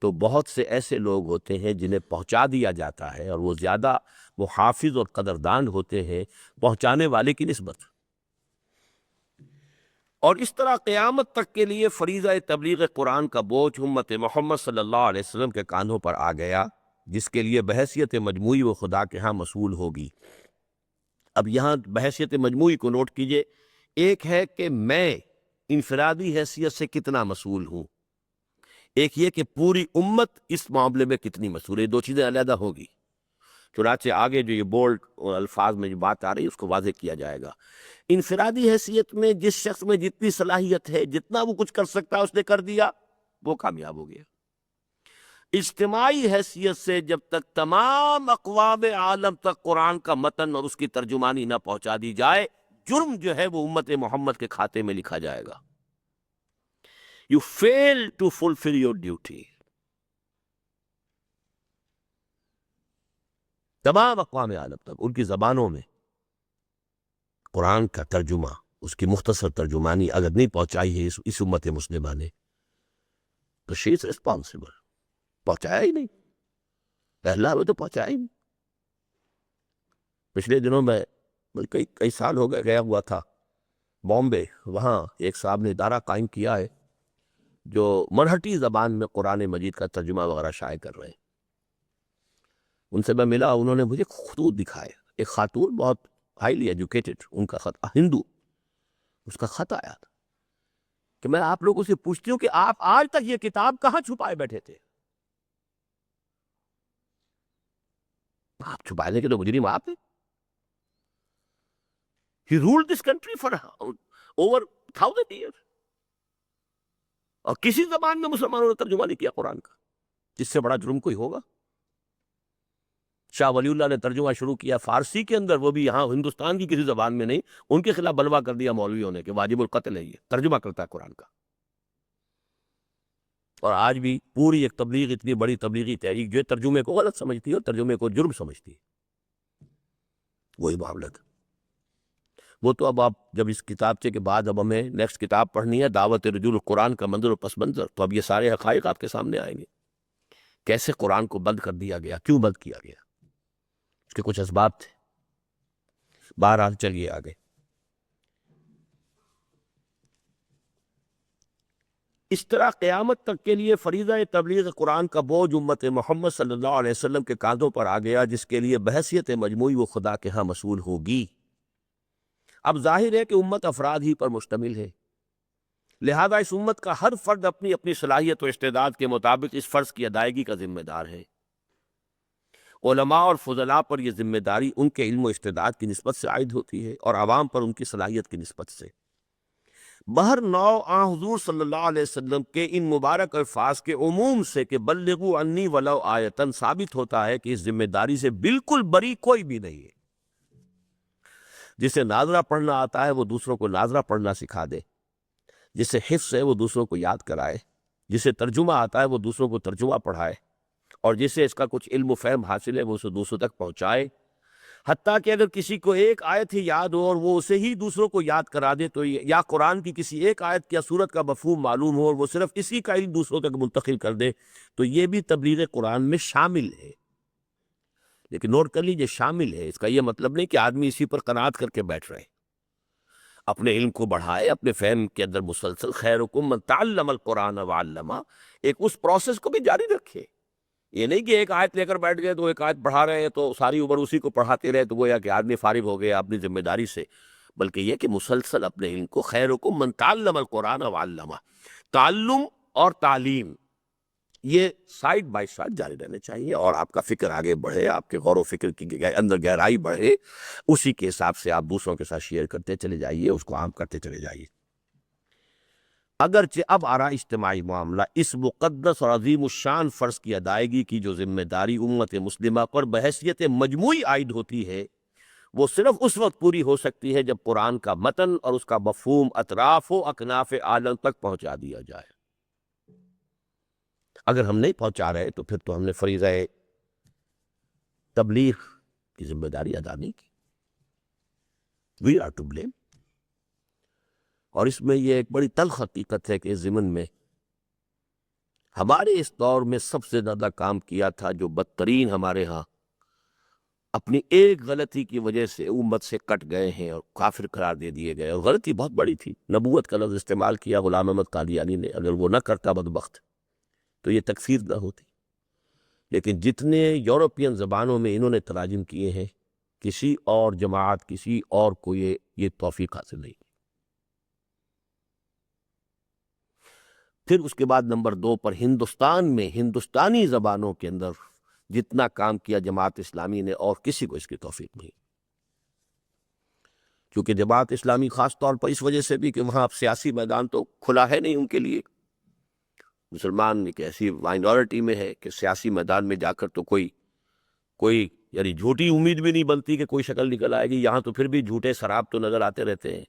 تو بہت سے ایسے لوگ ہوتے ہیں جنہیں پہنچا دیا جاتا ہے اور وہ زیادہ محافظ اور قدردان ہوتے ہیں پہنچانے والے کی نسبت۔ اور اس طرح قیامت تک کے لیے فریضہ تبلیغ قرآن کا بوجھ امت محمد صلی اللہ علیہ وسلم کے کاندھوں پر آ گیا، جس کے لیے بحیثیت مجموعی وہ خدا کے ہاں مسئول ہوگی۔ اب یہاں بحیثیت مجموعی کو نوٹ کیجئے، ایک ہے کہ میں انفرادی حیثیت سے کتنا مسئول ہوں، ایک یہ کہ پوری امت اس معاملے میں کتنی مسئول ہے، دو چیزیں علیحدہ ہوگی۔ چنانچہ آگے جو یہ بولڈ الفاظ میں جو بات آ رہی ہے اس کو واضح کیا جائے گا۔ انفرادی حیثیت میں جس شخص میں جتنی صلاحیت ہے، جتنا وہ کچھ کر سکتا ہے اس نے کر دیا، وہ کامیاب ہو گیا۔ اجتماعی حیثیت سے جب تک تمام اقوام عالم تک قرآن کا متن اور اس کی ترجمانی نہ پہنچا دی جائے، جرم جو ہے وہ امت محمد کے کھاتے میں لکھا جائے گا۔ You fail to fulfill your duty۔ تمام اقوام عالم تک ان کی زبانوں میں قرآن کا ترجمہ، اس کی مختصر ترجمانی اگر نہیں پہنچائی ہے اس امت مسلمہ نے، تو she is responsible۔ پہنچایا ہی نہیں، پہلا وہ تو پہنچایا ہی نہیں۔ پچھلے دنوں میں کئی سال ہو گئے، گیا ہوا تھا بامبے، وہاں ایک صاحب نے ادارہ قائم کیا ہے جو مرہٹی زبان میں قرآن مجید کا ترجمہ وغیرہ شائع کر رہے ہیں۔ ان سے میں ملا، انہوں نے مجھے خطوط دکھائے، ایک خاتون بہت ہائیلی ایجوکیٹڈ، ان کا خط ہندو، اس کا خط آیا تھا کہ میں آپ لوگوں سے پوچھتی ہوں کہ آپ آج تک یہ کتاب کہاں چھپائے بیٹھے تھے؟ آپ چھپانے کے تو مجرم آپ ہیں۔ He ruled this country for over 1000 years، اور کسی زبان میں مسلمانوں نے ترجمہ نہیں کیا قرآن کا، جس سے بڑا جرم کوئی ہوگا؟ شاہ ولی اللہ نے ترجمہ شروع کیا فارسی کے اندر، وہ بھی یہاں ہندوستان کی کسی زبان میں نہیں، ان کے خلاف بلوا کر دیا مولویوں نے کہ واجب القتل ہے، یہ ترجمہ کرتا ہے قرآن کا۔ اور آج بھی پوری ایک تبلیغ، اتنی بڑی تبلیغی تحریک جو ہے ترجمے کو غلط سمجھتی ہے اور ترجمے کو جرم سمجھتی ہے، وہی معاملہ تھا۔ وہ تو اب آپ جب اس کتابچے کے بعد اب ہمیں نیکسٹ کتاب پڑھنی ہے، دعوت رجوع القرآن کا منظر و پس منظر، تو اب یہ سارے حقائق آپ کے سامنے آئیں گے، کیسے قرآن کو بند کر دیا گیا، کیوں بند کیا گیا، اس کے کچھ اسباب تھے۔ بہرحال چلیے آگے۔ اس طرح قیامت تک کے لیے فریضہ تبلیغ قرآن کا بوجھ امت محمد صلی اللہ علیہ وسلم کے کاندھوں پر آ گیا، جس کے لیے بحیثیت مجموعی وہ خدا کے ہاں مسئول ہوگی۔ اب ظاہر ہے کہ امت افراد ہی پر مشتمل ہے، لہذا اس امت کا ہر فرد اپنی اپنی صلاحیت و استعداد کے مطابق اس فرض کی ادائیگی کا ذمہ دار ہے۔ علماء اور فضلاء پر یہ ذمہ داری ان کے علم و استعداد کی نسبت سے عائد ہوتی ہے اور عوام پر ان کی صلاحیت کی نسبت سے۔ بہر نو حضور صلی اللہ علیہ وسلم کے ان مبارک الفاظ کے عموم سے کہ بلغوا عنی ولو آیتن ثابت ہوتا ہے کہ اس ذمہ داری سے بالکل بری کوئی بھی نہیں ہے۔ جسے ناظرہ پڑھنا آتا ہے وہ دوسروں کو ناظرہ پڑھنا سکھا دے، جسے حفظ ہے وہ دوسروں کو یاد کرائے، جسے ترجمہ آتا ہے وہ دوسروں کو ترجمہ پڑھائے، اور جسے اس کا کچھ علم و فہم حاصل ہے وہ اسے دوسروں تک پہنچائے۔ حتیٰ کہ اگر کسی کو ایک آیت ہی یاد ہو اور وہ اسے ہی دوسروں کو یاد کرا دے، تو یا قرآن کی کسی ایک آیت یا سورت کا مفہوم معلوم ہو اور وہ صرف اسی کا علم دوسروں تک منتقل کر دے، تو یہ بھی تبلیغ قرآن میں شامل ہے۔ لیکن نوٹ کر لیجیے، شامل ہے، اس کا یہ مطلب نہیں کہ آدمی اسی پر قناعت کر کے بیٹھ رہے، اپنے علم کو بڑھائے، اپنے فہم کے اندر مسلسل خیرکم من تعلم القرآن وعلمہ، ایک اس پروسیس کو بھی جاری رکھے۔ یہ نہیں کہ ایک آیت لے کر بیٹھ گئے تو ایک آیت پڑھا رہے ہیں تو ساری عمر اسی کو پڑھاتے رہے تو وہ یا کہ آدمی فارغ ہو گیا اپنی ذمہ داری سے، بلکہ یہ کہ مسلسل اپنے علم کو، خیرکم من تعلم القرآن وعلمہ، تعلم اور تعلیم یہ سائڈ بائی سائڈ جاری رہنے چاہیے، اور آپ کا فکر آگے بڑھے، آپ کے غور و فکر کی اندر گہرائی بڑھے، اسی کے حساب سے آپ دوسروں کے ساتھ شیئر کرتے چلے جائیے، اس کو عام کرتے چلے جائیے۔ اگرچہ اب آ رہا اجتماعی معاملہ، اس مقدس اور عظیم الشان فرض کی ادائیگی کی جو ذمہ داری امت مسلمہ پر بحیثیت مجموعی عائد ہوتی ہے، وہ صرف اس وقت پوری ہو سکتی ہے جب قرآن کا متن اور اس کا مفہوم اطراف و اکناف عالم تک پہنچا دیا جائے۔ اگر ہم نہیں پہنچا رہے تو پھر تو ہم نے فریضہ تبلیغ کی ذمہ داری ادا نہیں کی۔ We are to blame. اور اس میں یہ ایک بڑی تلخ حقیقت ہے کہ اس ضمن میں ہمارے اس دور میں سب سے زیادہ کام کیا تھا جو بدترین ہمارے ہاں اپنی ایک غلطی کی وجہ سے امت سے کٹ گئے ہیں اور کافر قرار دے دیے گئے، اور غلطی بہت بڑی تھی۔ نبوت کا لفظ استعمال کیا غلام احمد قادیانی نے، اگر وہ نہ کرتا بدبخت تو یہ تکفیر نہ ہوتی۔ لیکن جتنے یورپین زبانوں میں انہوں نے تراجم کیے ہیں، کسی اور جماعت، کسی اور کو یہ توفیق حاصل نہیں۔ پھر اس کے بعد نمبر 2 پر ہندوستان میں ہندوستانی زبانوں کے اندر جتنا کام کیا جماعت اسلامی نے، اور کسی کو اس کی توفیق نہیں۔ کیونکہ جماعت اسلامی خاص طور پر اس وجہ سے بھی کہ وہاں اب سیاسی میدان تو کھلا ہے نہیں ان کے لیے، مسلمان ایک ایسی مائنورٹی میں ہے کہ سیاسی میدان میں جا کر تو کوئی یعنی جھوٹی امید بھی نہیں بنتی کہ کوئی شکل نکل آئے گی۔ یہاں تو پھر بھی جھوٹے شراب تو نظر آتے رہتے ہیں،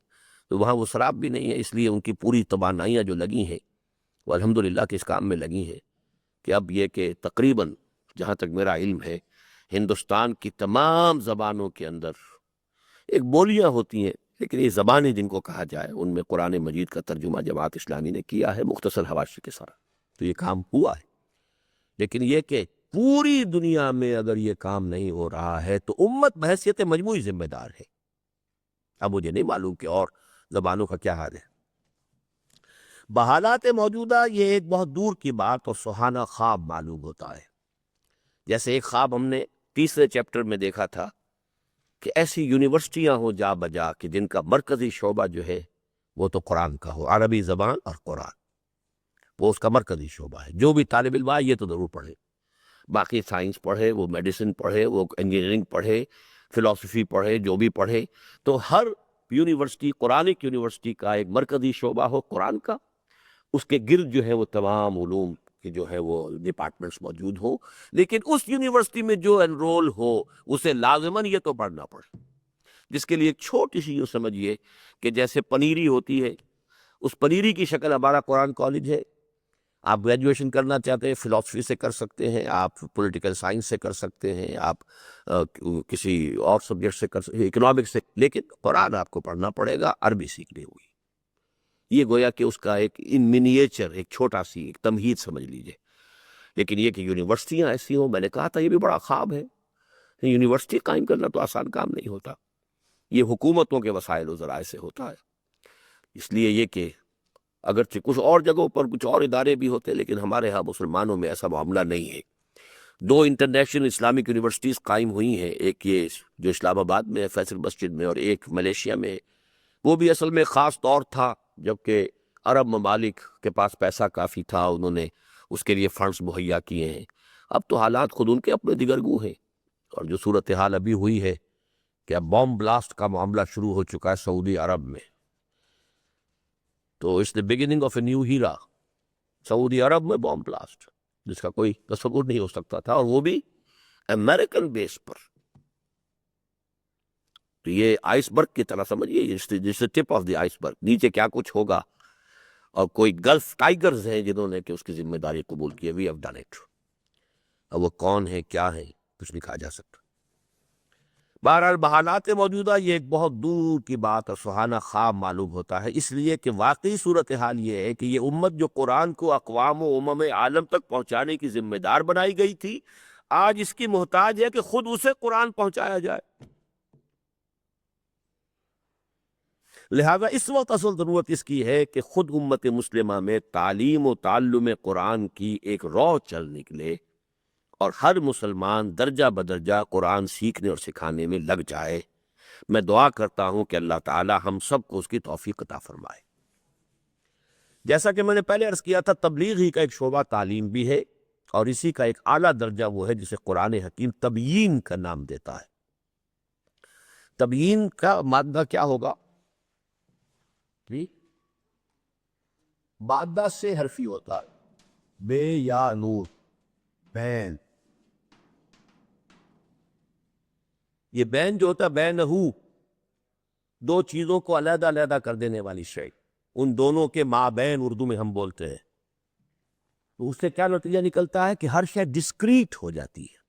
تو وہاں وہ شراب بھی نہیں ہے، اس لیے ان کی پوری توانائیاں جو لگی ہیں وہ الحمدللہ کہ اس کام میں لگی ہیں کہ اب یہ کہ تقریباً جہاں تک میرا علم ہے ہندوستان کی تمام زبانوں کے اندر ایک بولیاں ہوتی ہیں، لیکن یہ زبانیں جن کو کہا جائے ان میں قرآن مجید کا ترجمہ جماعت اسلامی نے کیا ہے مختصر حواشی کے ساتھ، تو یہ کام ہوا ہے۔ لیکن یہ کہ پوری دنیا میں اگر یہ کام نہیں ہو رہا ہے تو امت بحیثیت مجموعی ذمہ دار ہے۔ اب مجھے نہیں معلوم کہ اور زبانوں کا کیا حال ہے۔ بحالات موجودہ یہ ایک بہت دور کی بات اور سہانا خواب معلوم ہوتا ہے۔ جیسے ایک خواب ہم نے تیسرے چیپٹر میں دیکھا تھا کہ ایسی یونیورسٹیاں ہوں جا بجا کہ جن کا مرکزی شعبہ جو ہے وہ تو قرآن کا ہو، عربی زبان اور قرآن، وہ اس کا مرکزی شعبہ ہے۔ جو بھی طالب علم آئے یہ تو ضرور پڑھے، باقی سائنس پڑھے، وہ میڈیسن پڑھے، وہ انجینئرنگ پڑھے، فلسفی پڑھے، جو بھی پڑھے، تو ہر یونیورسٹی قرآنک یونیورسٹی کا ایک مرکزی شعبہ ہو قرآن کا، اس کے گرد جو ہے وہ تمام علوم کے جو ہے وہ ڈپارٹمنٹس موجود ہوں، لیکن اس یونیورسٹی میں جو انرول ہو اسے لازماً یہ تو پڑھنا پڑے، جس کے لیے ایک چھوٹی سی یوں سمجھیے کہ جیسے پنیری ہوتی ہے، اس پنیری کی شکل ہمارا قرآن کالج ہے۔ آپ گریجویشن کرنا چاہتے ہیں فلسفی سے کر سکتے ہیں، آپ پولیٹیکل سائنس سے کر سکتے ہیں، آپ کسی اور سبجیکٹ سے کر سکتے ہیں، اکنامکس سے، لیکن قرآن آپ کو پڑھنا پڑے گا عربی سیکھنی ہوگی۔ یہ گویا کہ اس کا ایک ان منیچر ایک چھوٹا سی ایک تمہید سمجھ لیجئے۔ لیکن یہ کہ یونیورسٹیاں ایسی ہوں، میں نے کہا تھا یہ بھی بڑا خواب ہے، یونیورسٹی قائم کرنا تو آسان کام نہیں ہوتا، یہ حکومتوں کے وسائل و ذرائع سے ہوتا ہے۔ اس لیے یہ کہ اگرچہ کچھ اور جگہوں پر کچھ اور ادارے بھی ہوتے، لیکن ہمارے ہاں مسلمانوں میں ایسا معاملہ نہیں ہے۔ 2 انٹرنیشنل اسلامک یونیورسٹیز قائم ہوئی ہیں، ایک یہ جو اسلام آباد میں ہے فیصل مسجد میں، اور ایک ملیشیا میں، وہ بھی اصل میں خاص طور تھا جبکہ عرب ممالک کے پاس پیسہ کافی تھا، انہوں نے اس کے لیے فنڈز مہیا کیے ہیں۔ اب تو حالات خود ان کے اپنے دیگرگو ہیں، اور جو صورتحال ابھی ہوئی ہے کہ اب بام بلاسٹ کا معاملہ شروع ہو چکا ہے سعودی عرب میں، تو اس the beginning of a new era، سعودی عرب میں بام بلاسٹ جس کا کوئی تصور نہیں ہو سکتا تھا، اور وہ بھی امریکن بیس پر۔ تو یہ آئس برگ کی طرح سمجھیے، جس ٹپ آف دی آئس برگ، نیچے کیا کچھ ہوگا، اور کوئی گلف ٹائیگرز ہیں جنہوں نے کہ اس کی ذمہ داری قبول کی ہے، وی ہیو ڈن اٹ۔ اب وہ کون ہے کیا ہے کچھ نہیں کہا جا سکتا۔ بہرحال بحالات موجودہ یہ ایک بہت دور کی بات اور سہانا خواب معلوم ہوتا ہے، اس لیے کہ واقعی صورتحال یہ ہے کہ یہ امت جو قرآن کو اقوام و امم عالم تک پہنچانے کی ذمہ دار بنائی گئی تھی، آج اس کی محتاج ہے کہ خود اسے قرآن پہنچایا جائے۔ لہذا اس وقت اصل ضرورت اس کی ہے کہ خود امت مسلمہ میں تعلیم و تعلم قرآن کی ایک رو چل نکلے، اور ہر مسلمان درجہ بدرجہ قرآن سیکھنے اور سکھانے میں لگ جائے۔ میں دعا کرتا ہوں کہ اللہ تعالی ہم سب کو اس کی توفیق عطا فرمائے۔ جیسا کہ میں نے پہلے عرض کیا تھا، تبلیغ ہی کا ایک شعبہ تعلیم بھی ہے، اور اسی کا ایک اعلیٰ درجہ وہ ہے جسے قرآن حکیم تبیین کا نام دیتا ہے۔ تبیین کا مادہ کیا ہوگا؟ مادہ سے حرفی ہوتا ہے، بے یا نور، بین۔ یہ بین جو ہوتا ہے بینہو، 2 چیزوں کو علیحدہ علیحدہ کر دینے والی شے، ان دونوں کے مابین اردو میں ہم بولتے ہیں۔ تو اس سے کیا نتیجہ نکلتا ہے کہ ہر شے ڈسکریٹ ہو جاتی ہے۔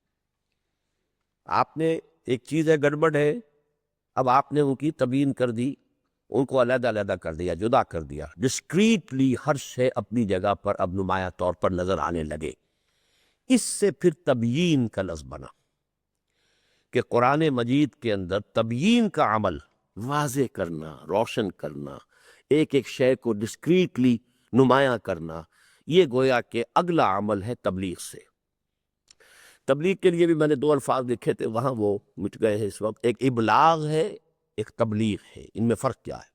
آپ نے ایک چیز ہے گڑبڑ ہے، اب آپ نے ان کی تبیین کر دی، ان کو علیحدہ علیحدہ کر دیا، جدا کر دیا، ڈسکریٹلی ہر شے اپنی جگہ پر اب نمایاں طور پر نظر آنے لگے۔ اس سے پھر تبیین کا لفظ بنا کہ قرآن مجید کے اندر تبیین کا عمل، واضح کرنا، روشن کرنا، ایک ایک شے کو ڈسکریٹلی نمایاں کرنا، یہ گویا کہ اگلا عمل ہے تبلیغ سے۔ تبلیغ کے لیے بھی میں نے 2 الفاظ لکھے تھے، وہاں وہ مٹ گئے ہیں اس وقت۔ ایک ابلاغ ہے، ایک تبلیغ ہے۔ ان میں فرق کیا ہے؟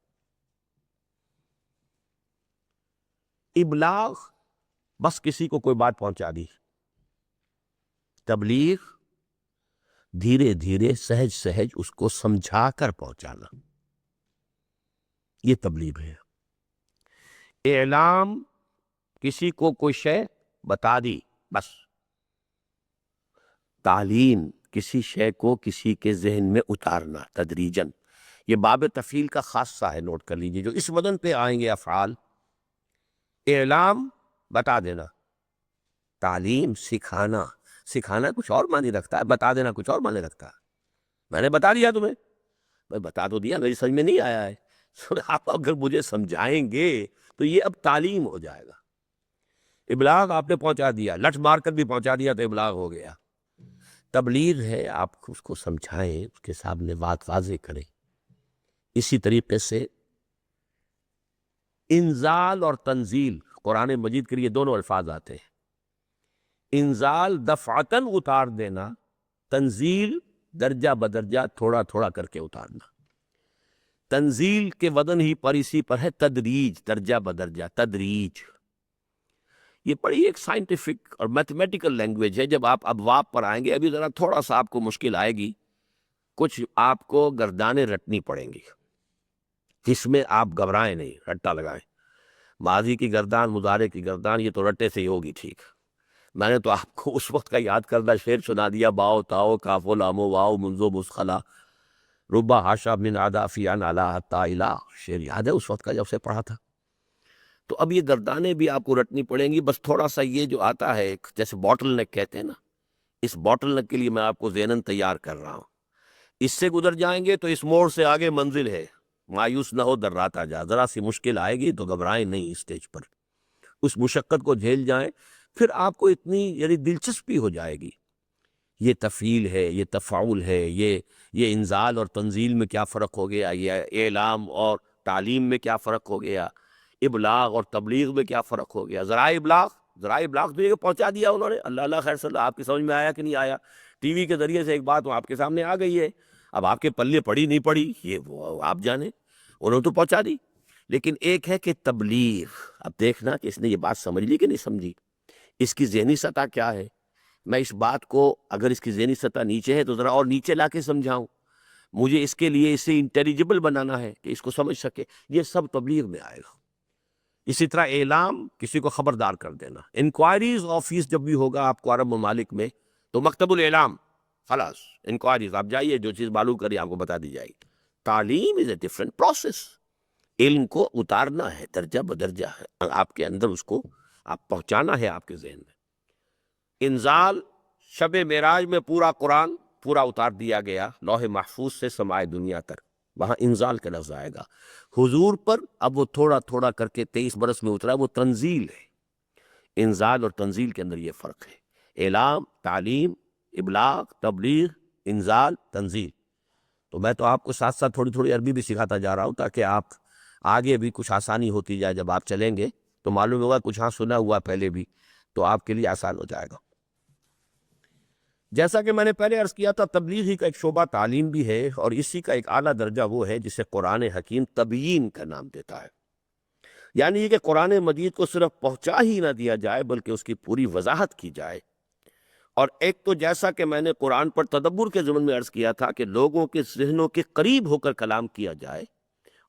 ابلاغ بس کسی کو کوئی بات پہنچا دی، تبلیغ دھیرے دھیرے سہج سہج اس کو سمجھا کر پہنچانا، یہ تبلیغ ہے۔ اعلام کسی کو کوئی شے بتا دی بس۔ تعلیم کسی شے کو کسی کے ذہن میں اتارنا تدریجاً، یہ باب تفعیل کا خاصہ ہے، نوٹ کر لیجئے۔ جو اس وزن پہ آئیں گے افعال، اعلام بتا دینا، تعلیم سکھانا، سکھانا کچھ اور معنی رکھتا ہے، بتا دینا کچھ اور معنی رکھتا ہے۔ میں نے بتا دیا تمہیں، میں بتا تو دیا، میری سمجھ میں نہیں آیا ہے، آپ اگر مجھے سمجھائیں گے تو یہ اب تعلیم ہو جائے گا۔ ابلاغ آپ نے پہنچا دیا، لٹ مار کر بھی پہنچا دیا تو ابلاغ ہو گیا۔ تبلیغ ہے آپ اس کو سمجھائیں، اس کے سامنے بات واضح کریں۔ اسی طریقے سے انزال اور تنزیل، قرآن مجید کے لیے دونوں الفاظ آتے ہیں۔ انزال دفعتاً اتار دینا، تنزیل درجہ بدرجہ تھوڑا تھوڑا کر کے اتارنا۔ تنزیل کے وزن ہی پر اسی پر ہے تدریج، درجہ بدرجہ تدریج۔ یہ بڑی ایک سائنٹیفک اور میتھمیٹیکل لینگویج ہے۔ جب آپ ابواب پر آئیں گے، ابھی ذرا تھوڑا سا آپ کو مشکل آئے گی، کچھ آپ کو گردانیں رٹنی پڑیں گی، جس میں آپ گھبرائیں نہیں، رٹا لگائیں۔ ماضی کی گردان، مضارع کی گردان، یہ تو رٹے سے ہی ہوگی ٹھیک۔ میں نے تو آپ کو اس وقت کا یاد کردہ شعر سنا دیا، باؤ تاؤ کاف و لام و واؤ منزو مسخلا ربا حاشا من عدا فیان علا حتی الہ، شعر یاد ہے اس وقت کا جب سے پڑھا تھا۔ تو اب یہ گردانیں بھی آپ کو رٹنی پڑیں گی، بس تھوڑا سا یہ جو آتا ہے جیسے باٹل نیک کہتے ہیں نا، اس باٹل نیک کے لیے میں آپ کو ذہناً تیار کر رہا ہوں۔ اس سے گزر جائیں گے تو اس موڑ سے آگے منزل ہے، مایوس نہ ہو دراتا جا۔ ذرا سی مشکل آئے گی تو گھبرائیں نہیں، اسٹیج پر اس مشقت کو جھیل جائیں، پھر آپ کو اتنی یعنی دلچسپی ہو جائے گی۔ یہ تفعیل ہے، یہ تفاعل ہے، یہ انزال اور تنزیل میں کیا فرق ہو گیا، یہ اعلام اور تعلیم میں کیا فرق ہو گیا، ابلاغ اور تبلیغ میں کیا فرق ہو گیا۔ ذرائع ابلاغ تو یہ پہنچا دیا انہوں نے، اللہ اللہ خیر صلی اللہ، آپ کی سمجھ میں آیا کہ نہیں آیا؟ ٹی وی کے ذریعے سے ایک بات آپ کے سامنے آ گئی ہے، اب آپ کے پلے پڑی نہیں پڑی یہ وہ آپ جانیں، انہوں نے تو پہنچا دی۔ لیکن ایک ہے کہ تبلیغ، اب دیکھنا کہ اس نے یہ بات سمجھ لی کہ نہیں سمجھی، اس کی ذہنی سطح کیا ہے۔ میں اس بات کو اگر اس کی ذہنی سطح نیچے ہے تو ذرا اور نیچے لا کے سمجھاؤں، مجھے اس کے لیے اسے انٹیلیجبل بنانا ہے کہ اس کو سمجھ سکے، یہ سب تبلیغ میں آئے گا۔ اسی طرح اعلام، کسی کو خبردار کر دینا۔ انکوائریز آفس جب بھی ہوگا آپ کو عرب ممالک میں تو مکتب الاعلام، خلاص انکوائریز، آپ جائیے جو چیز معلوم کری آپ کو بتا دی جائے گی۔ تعلیم از اے ڈفرنٹ پروسیس، علم کو اتارنا ہے، درجہ بدرجہ ہے آپ کے اندر، اس کو آپ پہنچانا ہے آپ کے ذہن میں۔ انزال، شب معراج میں پورا قرآن پورا اتار دیا گیا لوح محفوظ سے سمائے دنیا تک، وہاں انزال کا لفظ آئے گا۔ حضور پر اب وہ تھوڑا تھوڑا کر کے 23 برس میں اترا، وہ تنزیل ہے۔ انزال اور تنزیل کے اندر یہ فرق ہے، اعلام، تعلیم، ابلاغ، تبلیغ، انزال، تنزیل۔ تو میں تو آپ کو ساتھ ساتھ تھوڑی تھوڑی عربی بھی سکھاتا جا رہا ہوں تاکہ آپ آگے بھی کچھ آسانی ہوتی جائے، جب آپ چلیں گے تو معلوم ہوگا کچھ ہاں سنا ہوا پہلے بھی، تو آپ کے لیے آسان ہو جائے گا۔ جیسا کہ میں نے پہلے عرض کیا تھا، تبلیغ ہی کا ایک شعبہ تعلیم بھی ہے، اور اسی کا ایک اعلیٰ درجہ وہ ہے جسے قرآن حکیم تبیین کا نام دیتا ہے۔ یعنی یہ کہ قرآن مجید کو صرف پہنچا ہی نہ دیا جائے بلکہ اس کی پوری وضاحت کی جائے۔ اور ایک تو جیسا کہ میں نے قرآن پر تدبر کے ضمن میں عرض کیا تھا کہ لوگوں کے ذہنوں کے قریب ہو کر کلام کیا جائے،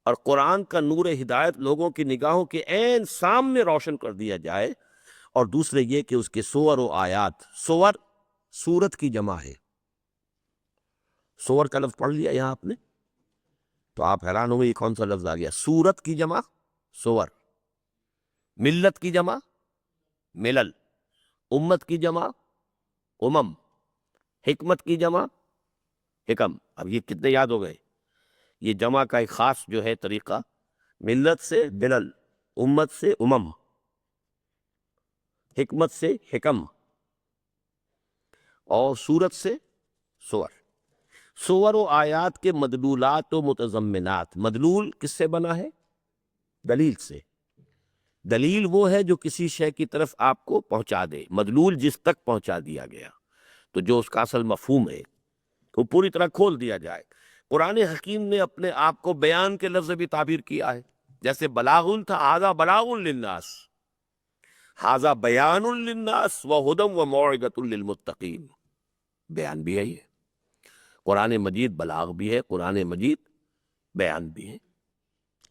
اور قرآن کا نور ہدایت لوگوں کی نگاہوں کے عین سامنے روشن کر دیا جائے، اور دوسرے یہ کہ اس کے سور و آیات، سور سورت کی جمع ہے، سور کا لفظ پڑھ لیا یہاں آپ نے تو آپ حیران ہوئے یہ کون سا لفظ آ گیا۔ سورت کی جمع سور، ملت کی جمع ملل، امت کی جمع امم، حکمت کی جمع حکم۔ اب یہ کتنے یاد ہو گئے یہ جمع کا ایک خاص جو ہے طریقہ، ملت سے ملل، امت سے امم، حکمت سے حکم، اور صورت سے سور۔ سور و آیات کے مدلولات و متضمنات۔ مدلول کس سے بنا ہے؟ دلیل سے۔ دلیل وہ ہے جو کسی شے کی طرف آپ کو پہنچا دے، مدلول جس تک پہنچا دیا گیا، تو جو اس کا اصل مفہوم ہے وہ پوری طرح کھول دیا جائے۔ قرآن حکیم نے اپنے آپ کو بیان کے لفظ بھی تعبیر کیا ہے، جیسے بلاغن تھا، ھذا بلاغ للناس، ھذا بیان للناس وہدی وموعظۃ للمتقین۔ بیان بھی ہے یہ، قرآن مجید بلاغ بھی ہے، قرآن مجید بیان بھی ہے۔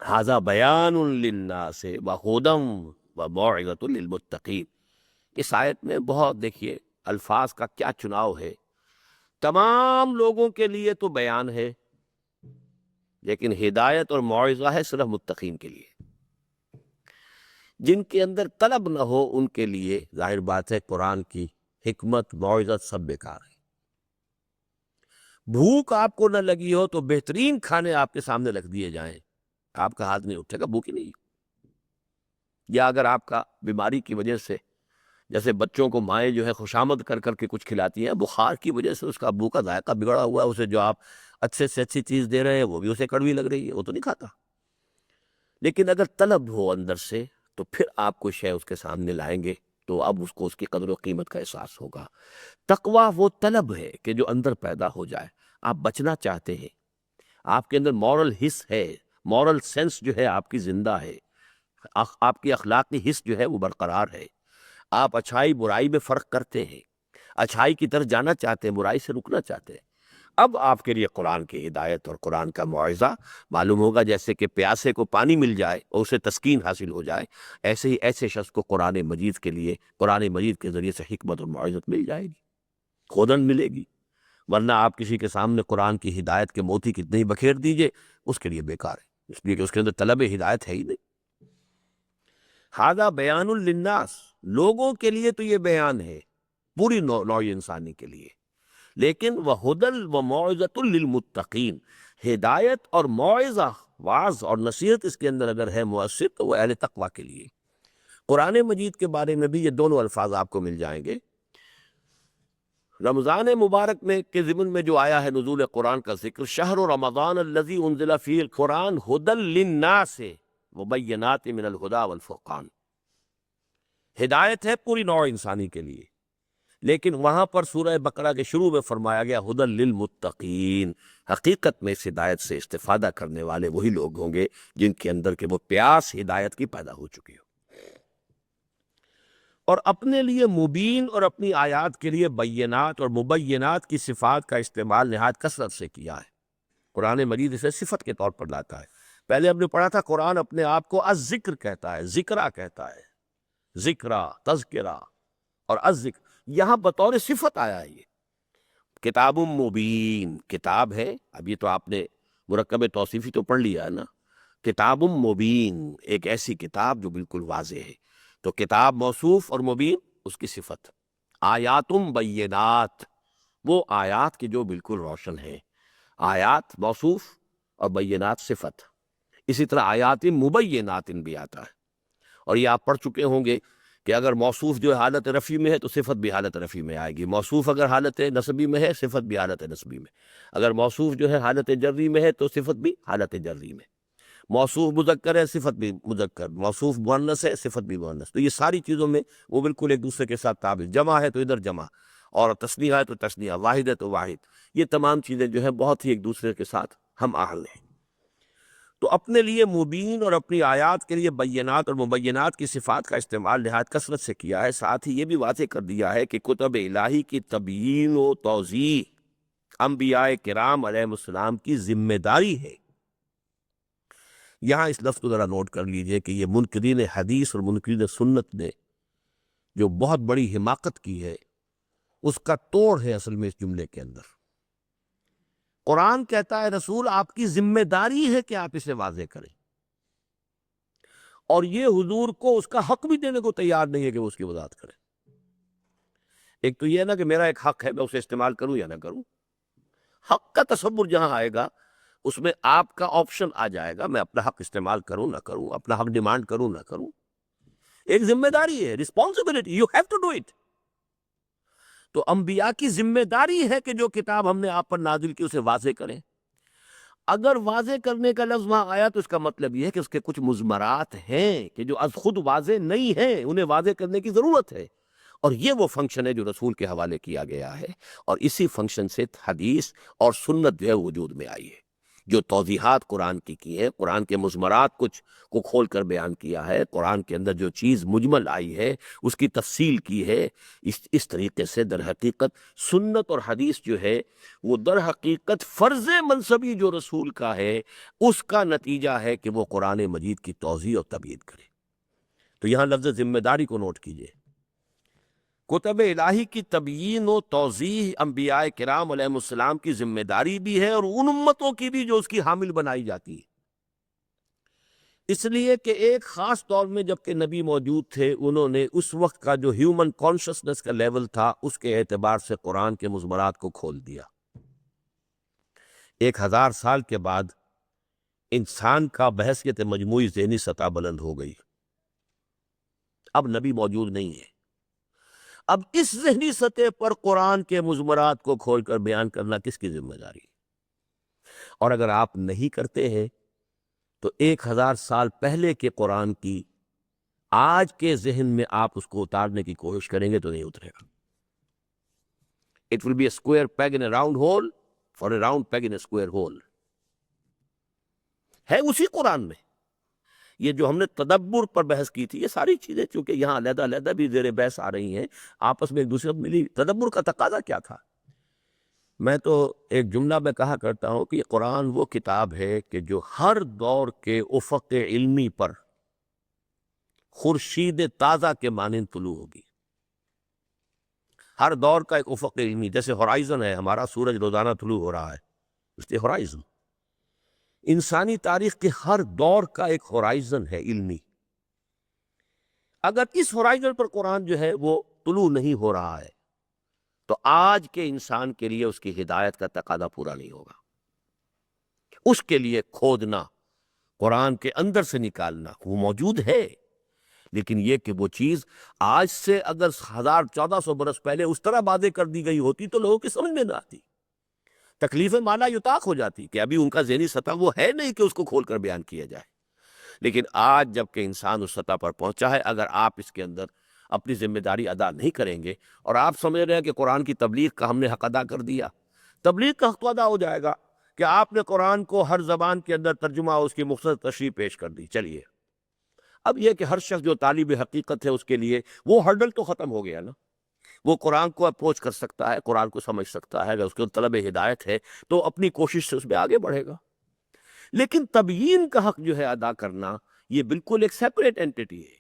ھذا بیان للناس وہدی وموعظۃ للمتقین۔ اس آیت میں بہت دیکھیے الفاظ کا کیا چناؤ ہے۔ تمام لوگوں کے لیے تو بیان ہے، لیکن ہدایت اور موعظہ ہے صرف متقین کے لیے۔ جن کے اندر طلب نہ ہو ان کے لیے ظاہر بات ہے قرآن کی حکمت موعظت سب بیکار ہے۔ بھوک آپ کو نہ لگی ہو تو بہترین کھانے آپ کے سامنے رکھ دیے جائیں، آپ کا ہاتھ نہیں اٹھے گا، بھوک ہی نہیں۔ یا اگر آپ کا بیماری کی وجہ سے، جیسے بچوں کو مائیں جو ہے خوشامد کر کر کے کچھ کھلاتی ہیں، بخار کی وجہ سے اس کا ابو کا ذائقہ بگڑا ہوا ہے، اسے جو آپ اچھے سے اچھی چیز دے رہے ہیں وہ بھی اسے کڑوی لگ رہی ہے، وہ تو نہیں کھاتا۔ لیکن اگر طلب ہو اندر سے تو پھر آپ کوئی شے اس کے سامنے لائیں گے تو اب اس کو اس کی قدر و قیمت کا احساس ہوگا۔ تقویٰ وہ طلب ہے کہ جو اندر پیدا ہو جائے، آپ بچنا چاہتے ہیں، آپ کے اندر مورل حس ہے، مورل سینس جو ہے آپ کی زندہ ہے، آپ کی اخلاقی حس جو ہے وہ برقرار ہے، آپ اچھائی برائی میں فرق کرتے ہیں، اچھائی کی طرف جانا چاہتے ہیں، برائی سے رکنا چاہتے ہیں۔ اب آپ کے لیے قرآن کی ہدایت اور قرآن کا موعظہ معلوم ہوگا، جیسے کہ پیاسے کو پانی مل جائے اور اسے تسکین حاصل ہو جائے، ایسے ہی ایسے شخص کو قرآن مجید کے لیے، قرآن مجید کے ذریعے سے حکمت اور موعظت مل جائے گی، خودن ملے گی۔ ورنہ آپ کسی کے سامنے قرآن کی ہدایت کے موتی کتنے ہی بکھیر دیجئے، اس کے لیے بیکار ہے، اس لیے کہ اس کے اندر طلب ہدایت ہے ہی نہیں۔ ھذا بیان للناس، لوگوں کے لیے تو یہ بیان ہے، پوری نوع انسانی کے لیے، لیکن وہدی وموعظۃ للمتقین، ہدایت اور موعظہ، واعظ اور نصیحت اس کے اندر اگر ہے مؤثر تو وہ اہل تقویٰ کے لیے۔ قرآن مجید کے بارے میں بھی یہ دونوں الفاظ آپ کو مل جائیں گے۔ رمضان مبارک میں کے ضمن میں جو آیا ہے نزول قرآن کا ذکر، شہر رمضان الذی انزل فیہ القرآن ھدی للناس مبینات من الہدی والفرقان، ہدایت ہے پوری نوع انسانی کے لیے، لیکن وہاں پر سورہ بقرہ کے شروع میں فرمایا گیا ھدی للمتقین۔ حقیقت میں اس ہدایت سے استفادہ کرنے والے وہی لوگ ہوں گے جن کے اندر کے وہ پیاس ہدایت کی پیدا ہو چکی ہو، اور اپنے لیے مبین اور اپنی آیات کے لیے بینات اور مبینات کی صفات کا استعمال نہایت کثرت سے کیا ہے۔ قرآن مجید اسے صفت کے طور پر لاتا ہے۔ پہلے ہم نے پڑھا تھا قرآن اپنے آپ کو الذکر کہتا ہے، ذکرہ کہتا ہے، ذکرہ، تذکرہ اور الذکر، یہاں بطور صفت آیا ہے۔ یہ کتاب مبین، کتاب ہے، اب یہ تو آپ نے مرکب توصیفی تو پڑھ لیا ہے نا، کتاب مبین، ایک ایسی کتاب جو بالکل واضح ہے، تو کتاب موصوف اور مبین اس کی صفت۔ آیات بینات، وہ آیات کی جو بالکل روشن ہیں، آیات موصوف اور بینات صفت۔ اسی طرح آیات مبینات بھی آتا ہے، اور یہ آپ پڑھ چکے ہوں گے کہ اگر موصوف جو ہے حالت رفعی میں ہے تو صفت بھی حالت رفعی میں آئے گی، موصوف اگر حالت نصبی میں ہے صفت بھی حالت نصبی میں، اگر موصوف جو ہے حالت جری میں ہے تو صفت بھی حالت جری میں، موصوف مذکر ہے صفت بھی مذکر، موصوف مؤنث ہے صفت بھی مؤنث۔ تو یہ ساری چیزوں میں وہ بالکل ایک دوسرے کے ساتھ تعبیر، جمع ہے تو ادھر جمع، اور تثنیہ ہے تو تثنیہ، واحد ہے تو واحد، یہ تمام چیزیں جو ہیں بہت ہی ایک دوسرے کے ساتھ ہم آہنگ ہیں۔ تو اپنے لیے مبین اور اپنی آیات کے لیے بینات اور مبینات کی صفات کا استعمال نہایت کثرت سے کیا ہے۔ ساتھ ہی یہ بھی واضح کر دیا ہے کہ کتب الہی کی تبیین و توضیح انبیاء کرام علیہ السلام کی ذمہ داری ہے۔ یہاں اس لفظ کو ذرا نوٹ کر لیجئے کہ یہ منکرین حدیث اور منکرین سنت نے جو بہت بڑی حماقت کی ہے اس کا توڑ ہے اصل میں اس جملے کے اندر۔ قرآن کہتا ہے رسول آپ کی ذمہ داری ہے کہ آپ اسے واضح کریں، اور یہ حضور کو اس کا حق بھی دینے کو تیار نہیں ہے کہ وہ اس کی وضاحت کرے۔ ایک تو یہ ہے نا کہ میرا ایک حق ہے، میں اسے استعمال کروں یا نہ کروں، حق کا تصور جہاں آئے گا اس میں آپ کا آپشن آ جائے گا، میں اپنا حق استعمال کروں نہ کروں، اپنا حق ڈیمانڈ کروں نہ کروں۔ ایک ذمہ داری ہے، responsibility, you have to do it. تو انبیاء کی ذمہ داری ہے کہ جو کتاب ہم نے آپ پر نازل کی اسے واضح کریں۔ اگر واضح کرنے کا لفظ وہاں آیا تو اس کا مطلب یہ ہے کہ اس کے کچھ مضمرات ہیں کہ جو از خود واضح نہیں ہیں، انہیں واضح کرنے کی ضرورت ہے، اور یہ وہ فنکشن ہے جو رسول کے حوالے کیا گیا ہے، اور اسی فنکشن سے حدیث اور سنت جو ہے وجود میں آئی ہے، جو توضیحات قرآن کی ہے، قرآن کے مضمرات کچھ کو کھول کر بیان کیا ہے، قرآن کے اندر جو چیز مجمل آئی ہے اس کی تفصیل کی ہے۔ اس طریقے سے در حقیقت سنت اور حدیث جو ہے وہ در حقیقت فرض منصبی جو رسول کا ہے اس کا نتیجہ ہے کہ وہ قرآن مجید کی توضیح اور تبیین کرے۔ تو یہاں لفظ ذمہ داری کو نوٹ کیجئے۔ کتب الہی کی تبیین و توضیح انبیاء کرام علیہ السلام کی ذمہ داری بھی ہے، اور ان امتوں کی بھی جو اس کی حامل بنائی جاتی ہے، اس لیے کہ ایک خاص دور میں جب کہ نبی موجود تھے، انہوں نے اس وقت کا جو ہیومن کانشسنس کا لیول تھا اس کے اعتبار سے قرآن کے مضمرات کو کھول دیا۔ 1000 سال کے بعد انسان کا بحیثیت مجموعی ذہنی سطح بلند ہو گئی، اب نبی موجود نہیں ہے، اب اس ذہنی سطح پر قرآن کے مضمرات کو کھول کر بیان کرنا کس کی ذمہ داری؟ اور اگر آپ نہیں کرتے ہیں تو 1000 سال پہلے کے قرآن کی آج کے ذہن میں آپ اس کو اتارنے کی کوشش کریں گے تو نہیں اترے گا۔ It will be a square peg in a round hole for a round peg in a square hole۔ ہے اسی قرآن میں۔ یہ جو ہم نے تدبر پر بحث کی تھی، یہ ساری چیزیں چونکہ یہاں علیحدہ علیحدہ بھی زیر بحث آ رہی ہیں، آپس میں ایک دوسرے کو ملی۔ تدبر کا تقاضا کیا تھا؟ میں تو ایک جملہ میں کہا کرتا ہوں کہ یہ قرآن وہ کتاب ہے کہ جو ہر دور کے افق علمی پر خورشید تازہ کے مانند طلوع ہوگی۔ ہر دور کا ایک افق علمی، جیسے ہورائزن ہے ہمارا، سورج روزانہ طلوع ہو رہا ہے، اس لیے ہورائزن۔ انسانی تاریخ کے ہر دور کا ایک ہورائزن ہے علمی۔ اگر اس ہورائزن پر قرآن جو ہے وہ طلوع نہیں ہو رہا ہے تو آج کے انسان کے لیے اس کی ہدایت کا تقاضا پورا نہیں ہوگا۔ اس کے لیے کھودنا، قرآن کے اندر سے نکالنا، وہ موجود ہے، لیکن یہ کہ وہ چیز آج سے اگر 1400 برس پہلے اس طرح واضح کر دی گئی ہوتی تو لوگوں کی سمجھ میں نہ آتی، تکلیف مالا یطاق ہو جاتی، کہ ابھی ان کا ذہنی سطح وہ ہے نہیں کہ اس کو کھول کر بیان کیا جائے۔ لیکن آج جب کہ انسان اس سطح پر پہنچا ہے، اگر آپ اس کے اندر اپنی ذمہ داری ادا نہیں کریں گے اور آپ سمجھ رہے ہیں کہ قرآن کی تبلیغ کا ہم نے حق ادا کر دیا، تبلیغ کا حق ادا ہو جائے گا کہ آپ نے قرآن کو ہر زبان کے اندر ترجمہ اس کی مختصر تشریح پیش کر دی، چلیے اب یہ کہ ہر شخص جو طالب حقیقت ہے اس کے لیے وہ ہرڈل تو ختم ہو گیا نا، وہ قرآن کو اپروچ کر سکتا ہے، قرآن کو سمجھ سکتا ہے، اگر اس کے طلب ہدایت ہے تو اپنی کوشش سے اس میں آگے بڑھے گا۔ لیکن تبیین کا حق جو ہے ادا کرنا، یہ بالکل ایک سیپریٹ اینٹیٹی ہے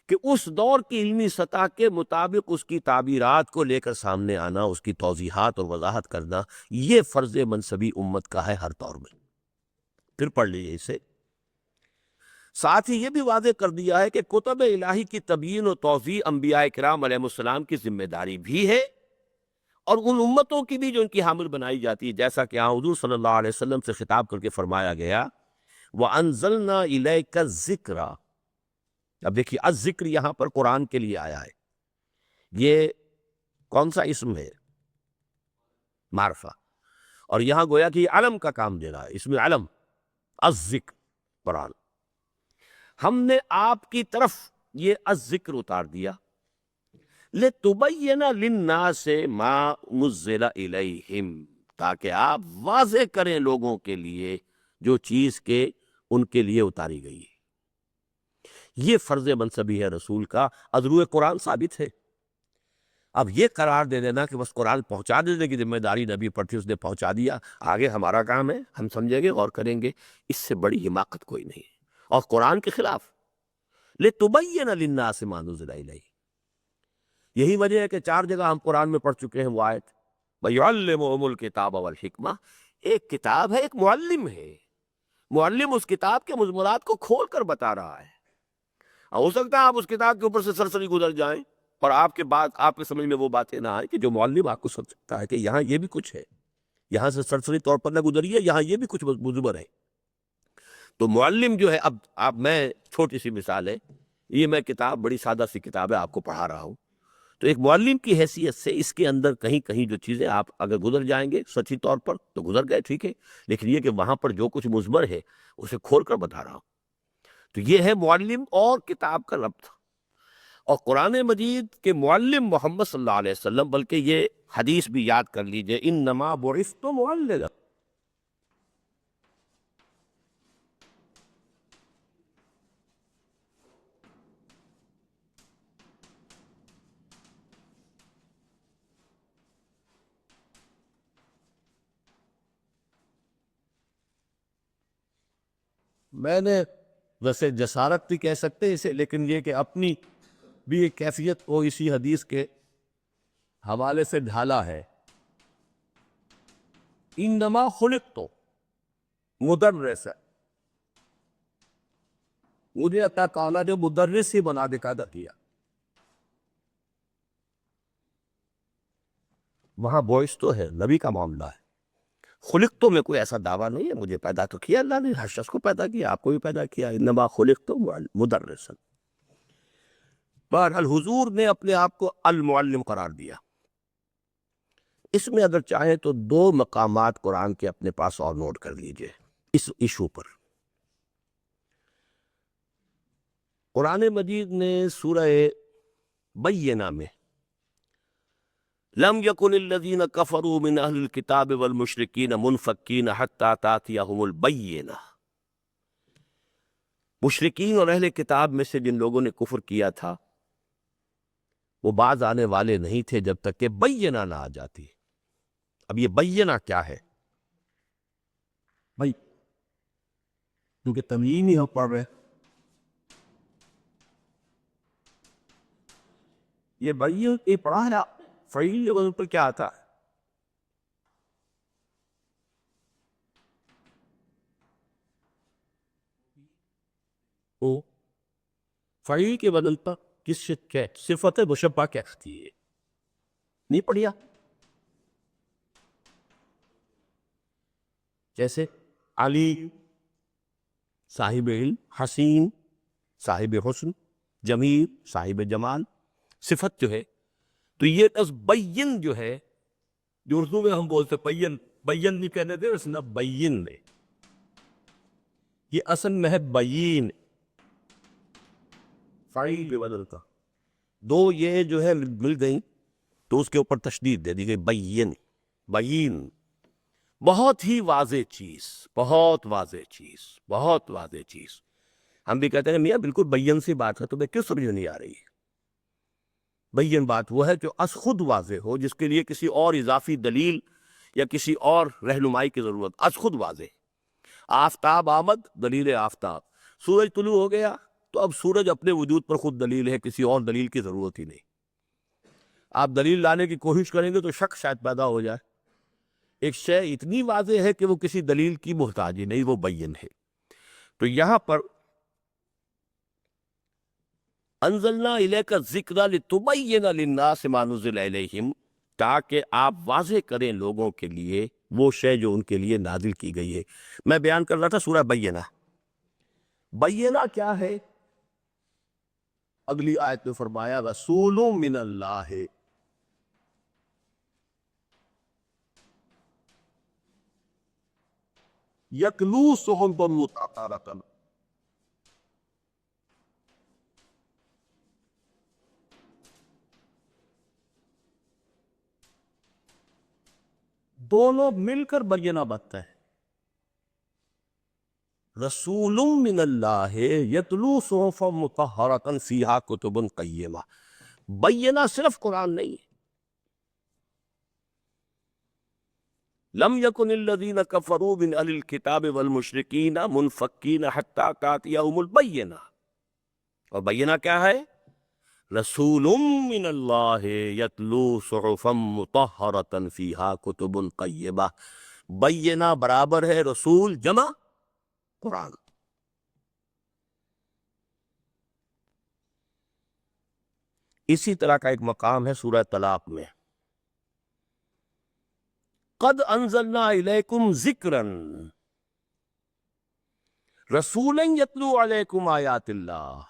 کہ اس دور کی علمی سطح کے مطابق اس کی تعبیرات کو لے کر سامنے آنا، اس کی توضیحات اور وضاحت کرنا، یہ فرض منصبی امت کا ہے ہر دور میں۔ پھر پڑھ لیجیے اسے۔ ساتھ ہی یہ بھی واضح کر دیا ہے کہ کتب الہی کی تبیین و توضیح انبیاء کرام علیہ السلام کی ذمہ داری بھی ہے، اور ان امتوں کی بھی جو ان کی حامل بنائی جاتی ہے، جیسا کہ یہاں حضور صلی اللہ علیہ وسلم سے خطاب کر کے فرمایا گیا وَأَنزَلْنَا إِلَيْكَ الذِّكْرَ۔ اب دیکھیے الذکر یہاں پر قرآن کے لیے آیا ہے، یہ کون سا اسم ہے؟ معرفہ، اور یہاں گویا کہ یہ علم کا کام دے رہا ہے، اسم علم الذکر قرآن۔ ہم نے آپ کی طرف یہ الذکر اتار دیا لِتُبَيِّنَ لِلنَّاسِ مَا نُزِّلَ إِلَيْهِمْ، تاکہ آپ واضح کریں لوگوں کے لیے جو چیز کے ان کے لیے اتاری گئی ہے۔ یہ فرض منصبی ہے رسول کا، از روئے قرآن ثابت ہے۔ اب یہ قرار دے دینا کہ بس قرآن پہنچا دینے کی ذمہ داری نبی پر تھی، اس نے پہنچا دیا، آگے ہمارا کام ہے، ہم سمجھیں گے، غور کریں گے، اس سے بڑی حماقت کوئی نہیں ہے، اور قرآن کے خلاف۔ لِتُبَيِّنَ لِلنَّاسِ مَا نُزِّلَ إِلَيْهِمْ، یہی وجہ ہے کہ 4 جگہ ہم قرآن میں پڑھ چکے ہیں وہ آیت وَيُعَلِّمُهُمُ الْكِتَابَ وَالْحِكْمَةَ۔ ایک کتاب ہے، ایک معلم ہے، معلم اس کتاب کے مضمرات کو کھول کر بتا رہا ہے۔ ہو سکتا ہے آپ اس کتاب کے اوپر سے سرسری گزر جائیں اور آپ کے سمجھ میں وہ باتیں نہ آئیں کہ جو معلم آپ کو سمجھ سکتا ہے کہ یہاں یہ بھی کچھ ہے، یہاں سے سرسری طور پر نہ گزریے، یہاں یہ بھی کچھ مزمر ہے۔ تو معلم جو ہے، اب میں چھوٹی سی مثال ہے، یہ میں کتاب بڑی سادہ سی کتاب ہے آپ کو پڑھا رہا ہوں، تو ایک معلم کی حیثیت سے اس کے اندر کہیں کہیں جو چیزیں آپ اگر گزر جائیں گے سچی طور پر تو گزر گئے، ٹھیک ہے، لیکن یہ کہ وہاں پر جو کچھ مضمر ہے اسے کھول کر بتا رہا ہوں۔ تو یہ ہے معلم اور کتاب کا ربط۔ اور قرآن مجید کے معلم محمد صلی اللہ علیہ وسلم، بلکہ یہ حدیث بھی یاد کر لیجئے، انما بعثت معلما۔ میں نے ویسے جسارت بھی کہہ سکتے اسے، لیکن یہ کہ اپنی بھی ایک کیفیت کو اسی حدیث کے حوالے سے ڈھالا ہے۔ انما خلقت مدرسا، مجھے اللہ تعالیٰ نے مدرس ہی بنا دکھا کیا۔ وہاں بعث تو ہے، نبی کا معاملہ ہے۔ خلق تو میں کوئی ایسا دعویٰ نہیں ہے، مجھے پیدا تو کیا اللہ نے، ہر شخص کو پیدا کیا، آپ کو بھی پیدا کیا۔ انما خلقت مدرسا۔ بہرحال حضور نے اپنے آپ کو المعلم قرار دیا۔ اس میں اگر چاہیں تو دو مقامات قرآن کے اپنے پاس اور نوٹ کر لیجئے اس ایشو پر۔ قرآن مجید نے سورہ بینہ میں لم یکن الذین کفروا من اہل الکتاب والمشرکین منفکین حتی تأتیہم البینہ، مشرکین اور اہل کتاب میں سے جن لوگوں نے کفر کیا تھا وہ باز آنے والے نہیں تھے جب تک کہ بینہ نہ آ جاتی۔ اب یہ بینہ کیا ہے بھائی؟ کیونکہ تمرین ہی ہم پڑھ رہے، یہ بین یہ پڑھا ہے آپ فعیل کے وزن پر کیا آتا ہے؟ وہ فعیل کے بدل پر کس کیا صفت مشبہ کیا ہے؟ نہیں پڑھیا؟ جیسے علی صاحب علم، حسین صاحب حسن، جمیل صاحب جمال، صفت جو ہے، تو یہ لفظ بین جو ہے، جو اردو میں ہم بولتے بین، بین نہیں کہنے دے، اس نے بین دے، یہ اصل میں ہے بین، فعیل بھی بدل کا دو یہ جو ہے مل گئی تو اس کے اوپر تشدید دے دی گئی، بین، بین، بہت ہی واضح چیز، بہت واضح چیز، بہت واضح چیز۔ ہم بھی کہتے ہیں میاں بالکل بین سی بات ہے، تمہیں کیوں سمجھ نہیں آ رہی ہے؟ بین بات وہ ہے جو از خود واضح ہو، جس کے لیے کسی اور اضافی دلیل یا کسی اور رہنمائی کی ضرورت، از خود واضح۔ آفتاب آمد، دلیل آفتاب، سورج طلوع ہو گیا تو اب سورج اپنے وجود پر خود دلیل ہے، کسی اور دلیل کی ضرورت ہی نہیں۔ آپ دلیل لانے کی کوشش کریں گے تو شک شاید پیدا ہو جائے۔ ایک شے اتنی واضح ہے کہ وہ کسی دلیل کی محتاج ہی نہیں، وہ بین ہے۔ تو یہاں پر انزلنا الیک الذکر لتبین للناس ما نزل الیہم، تاکہ آپ واضح کریں لوگوں کے لیے وہ شے جو ان کے لیے نازل کی گئی ہے۔ میں بیان کر رہا تھا سورہ بینہ۔ بینہ کیا ہے؟ اگلی آیت میں فرمایا رسول من اللہ، یتلو صحفا مطہرۃ، دونوں مل کر بینہ بنتا ہے۔ رسول من اللہ یتلو صحفا مطہرۃ فیہا کتب قیمہ، بینہ صرف قرآن نہیں ہے۔ لم یکن الذین کفروا من اہل الکتاب والمشرکین منفکین حتی تأتیہم البینہ، اور بینہ کیا ہے؟ رسول من اللہ یتلو صحفا مطہرۃ فیہا کتب قیمہ، بینہ برابر ہے رسول جمع قرآن۔ اسی طرح کا ایک مقام ہے سورہ طلاق میں، قد انزلنا الیکم ذکرا رسولا یتلو علیکم آیات اللہ،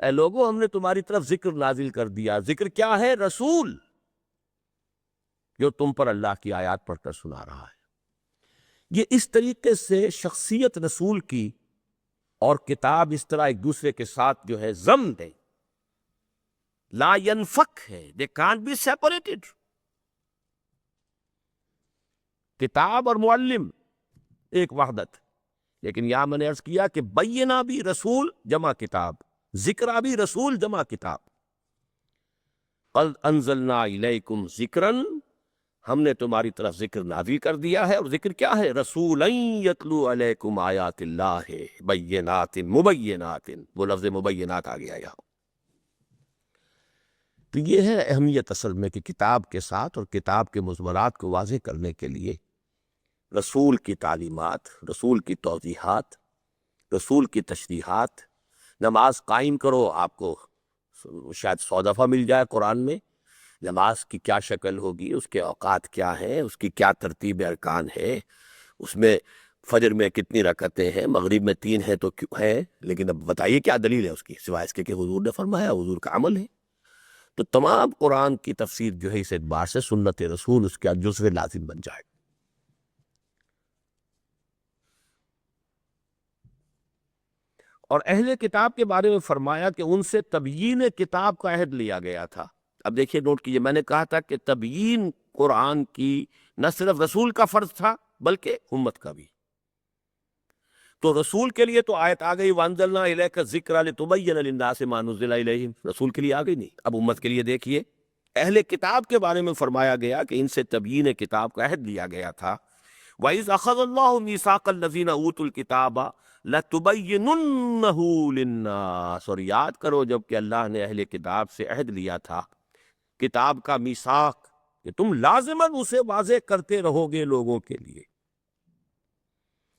اے لوگو ہم نے تمہاری طرف ذکر نازل کر دیا۔ ذکر کیا ہے؟ رسول جو تم پر اللہ کی آیات پڑھ کر سنا رہا ہے۔ یہ اس طریقے سے شخصیت رسول کی اور کتاب اس طرح ایک دوسرے کے ساتھ جو ہے ضمن ہے، لا ینفک ہے، they can't be separated۔ کتاب اور معلم ایک وحدت، لیکن یہاں میں نے عرض کیا کہ بینہ بھی رسول جمع کتاب، ذکرہ بھی رسول جمع کتاب۔ قد انزلنا الیکم ذکرا، ہم نے تمہاری طرف ذکر نازل کر دیا ہے، اور ذکر کیا ہے؟ رسولا یتلو علیکم آیات اللہ بینات مبینات، وہ لفظ مبینات آ گیا یہاں۔ تو یہ ہے اہمیت اصل میں کہ کتاب کے ساتھ اور کتاب کے مضمرات کو واضح کرنے کے لیے رسول کی تعلیمات، رسول کی توضیحات، رسول کی تشریحات۔ نماز قائم کرو، آپ کو شاید 100 دفعہ مل جائے قرآن میں، نماز کی کیا شکل ہوگی، اس کے اوقات کیا ہیں، اس کی کیا ترتیب ارکان ہے، اس میں فجر میں کتنی رکعتیں ہیں، مغرب میں 3 ہیں تو کیوں ہے، لیکن اب بتائیے کیا دلیل ہے اس کی، سوائے اس کے کہ حضور نے فرمایا، حضور کا عمل ہے۔ تو تمام قرآن کی تفسیر جو ہے اس اعتبار سے سنت رسول اس کا جزو لازم بن جائے۔ اور اہل کتاب کے بارے میں فرمایا کہ ان سے تبیین کتاب کا عہد لیا گیا تھا۔ اب دیکھیے نوٹ کیجئے، میں نے کہا تھا کہ تبیین قرآن کی نہ صرف رسول کا فرض تھا بلکہ امت کا بھی۔ تو رسول کے لیے تو آیت آ گئی وَأَنزَلْنَا إِلَيْكَ الذِّكْرَ لِتُبَيِّنَ لِلنَّاسِ مَا نُزِّلَ إِلَيْهِمْ، رسول کے لیے آ گئی نہیں، اب امت کے لیے دیکھیے اہل کتاب کے بارے میں فرمایا گیا کہ ان سے تبیین کتاب کا عہد لیا گیا تھا۔ وَإِذْ أَخَذَ اللَّهُ مِيثَاقَ الَّذِينَ أُوتُوا الْكِتَابَ لَتُبَيِّنُنَّهُ لِلنَّاسِ، اور یاد کرو جب کہ اللہ نے اہل کتاب سے عہد لیا تھا، کتاب کا میثاق، کہ تم لازماً اسے واضح کرتے رہو گے لوگوں کے لیے۔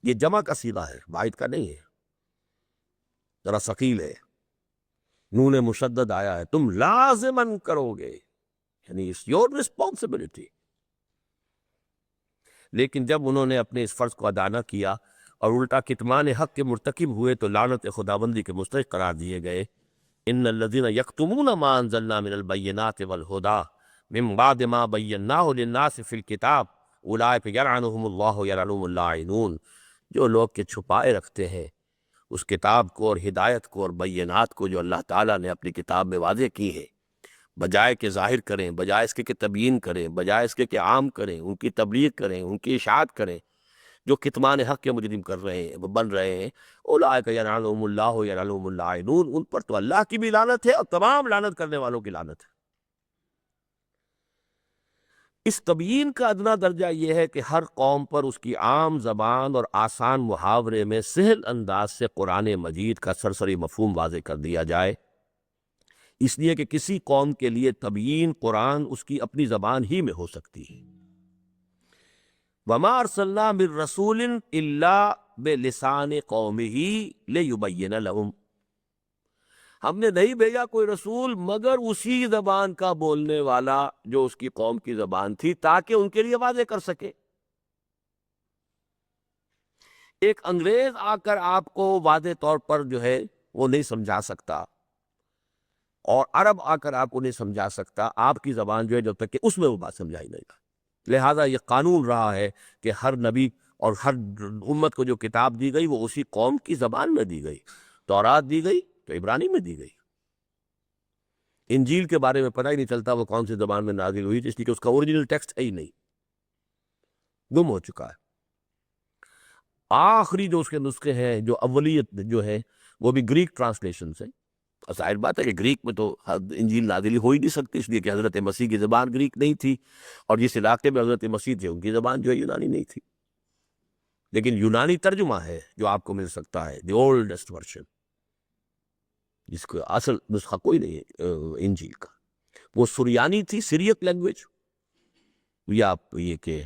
یہ جمع کا صیغہ ہے، واحد کا نہیں ہے، ذرا ثقیل ہے، نون مشدد آیا ہے، تم لازماً کرو گے، یعنی it's your responsibility۔ لیکن جب انہوں نے اپنے اس فرض کو ادا نہ کیا اور الٹا کتمان حق کے مرتکب ہوئے تو لعنت خداوندی کے مستحق قرار دیے گئے۔ ان الذین یکتمون ما انزلنا من البینات والہدی من بعد ما بیناہ للناس فی الکتاب اولئک یلعنهم اللہ ویلعنهم اللاعنون، جو لوگ کے چھپائے رکھتے ہیں اس کتاب کو اور ہدایت کو اور بینات کو جو اللہ تعالیٰ نے اپنی کتاب میں واضح کی ہیں، بجائے کہ ظاہر کریں، بجائے اس کے کہ تبیین کریں، بجائے اس کے کہ عام کریں، ان کی تبلیغ کریں، ان کی اشاعت کریں، جو کتمان حق کے مجرم کر رہے ہیں، بن رہے ہیں، اولئک یلعنهم اللہ ویلعنهم اللاعنون، ان پر تو اللہ کی بھی لعنت ہے اور تمام لعنت کرنے والوں کی لعنت ہے۔ اس تبیین کا ادنا درجہ یہ ہے کہ ہر قوم پر اس کی عام زبان اور آسان محاورے میں سہل انداز سے قرآن مجید کا سرسری مفہوم واضح کر دیا جائے، اس لیے کہ کسی قوم کے لیے تبیین قرآن اس کی اپنی زبان ہی میں ہو سکتی ہے۔ وَمَا أَرْسَلْنَا مِن رَّسُولٍ إِلَّا بِلِسَانِ قَوْمِهِ لِيُبَيِّنَ لَهُمْ، ہم نے نہیں بھیجا کوئی رسول مگر اسی زبان کا بولنے والا جو اس کی قوم کی زبان تھی، تاکہ ان کے لیے واضح کر سکے۔ ایک انگریز آ کر آپ کو واضح طور پر جو ہے وہ نہیں سمجھا سکتا، اور عرب آ کر آپ کو نہیں سمجھا سکتا، آپ کی زبان جو ہے جب تک کہ اس میں وہ بات سمجھائی نہیں جائے۔ لہٰذا یہ قانون رہا ہے کہ ہر نبی اور ہر امت کو جو کتاب دی گئی وہ اسی قوم کی زبان میں دی گئی۔ تورات دی گئی تو عبرانی میں دی گئی۔ انجیل کے بارے میں پتہ ہی نہیں چلتا وہ کون سی زبان میں نازل ہوئی، اس لیے کہ اس کا اوریجنل ٹیکسٹ ہے ہی نہیں، گم ہو چکا ہے۔ آخری جو اس کے نسخے ہیں، جو اولیت جو ہے وہ بھی گریک ٹرانسلیشن سے، ظاہر بات ہے کہ گریک میں تو انجیل نازل ہو ہی نہیں سکتی، اس لیے کہ حضرت مسیح کی زبان گریک نہیں تھی، اور جس علاقے میں حضرت مسیح تھے ان کی زبان جو ہے یونانی نہیں تھی، لیکن یونانی ترجمہ ہے جو آپ کو مل سکتا ہے، دی اولڈسٹ ورژن، جس کو اصل نسخہ کوئی نہیں ہے انجیل کا، وہ سریانی تھی، سیریک لینگویج، یا یہ کہ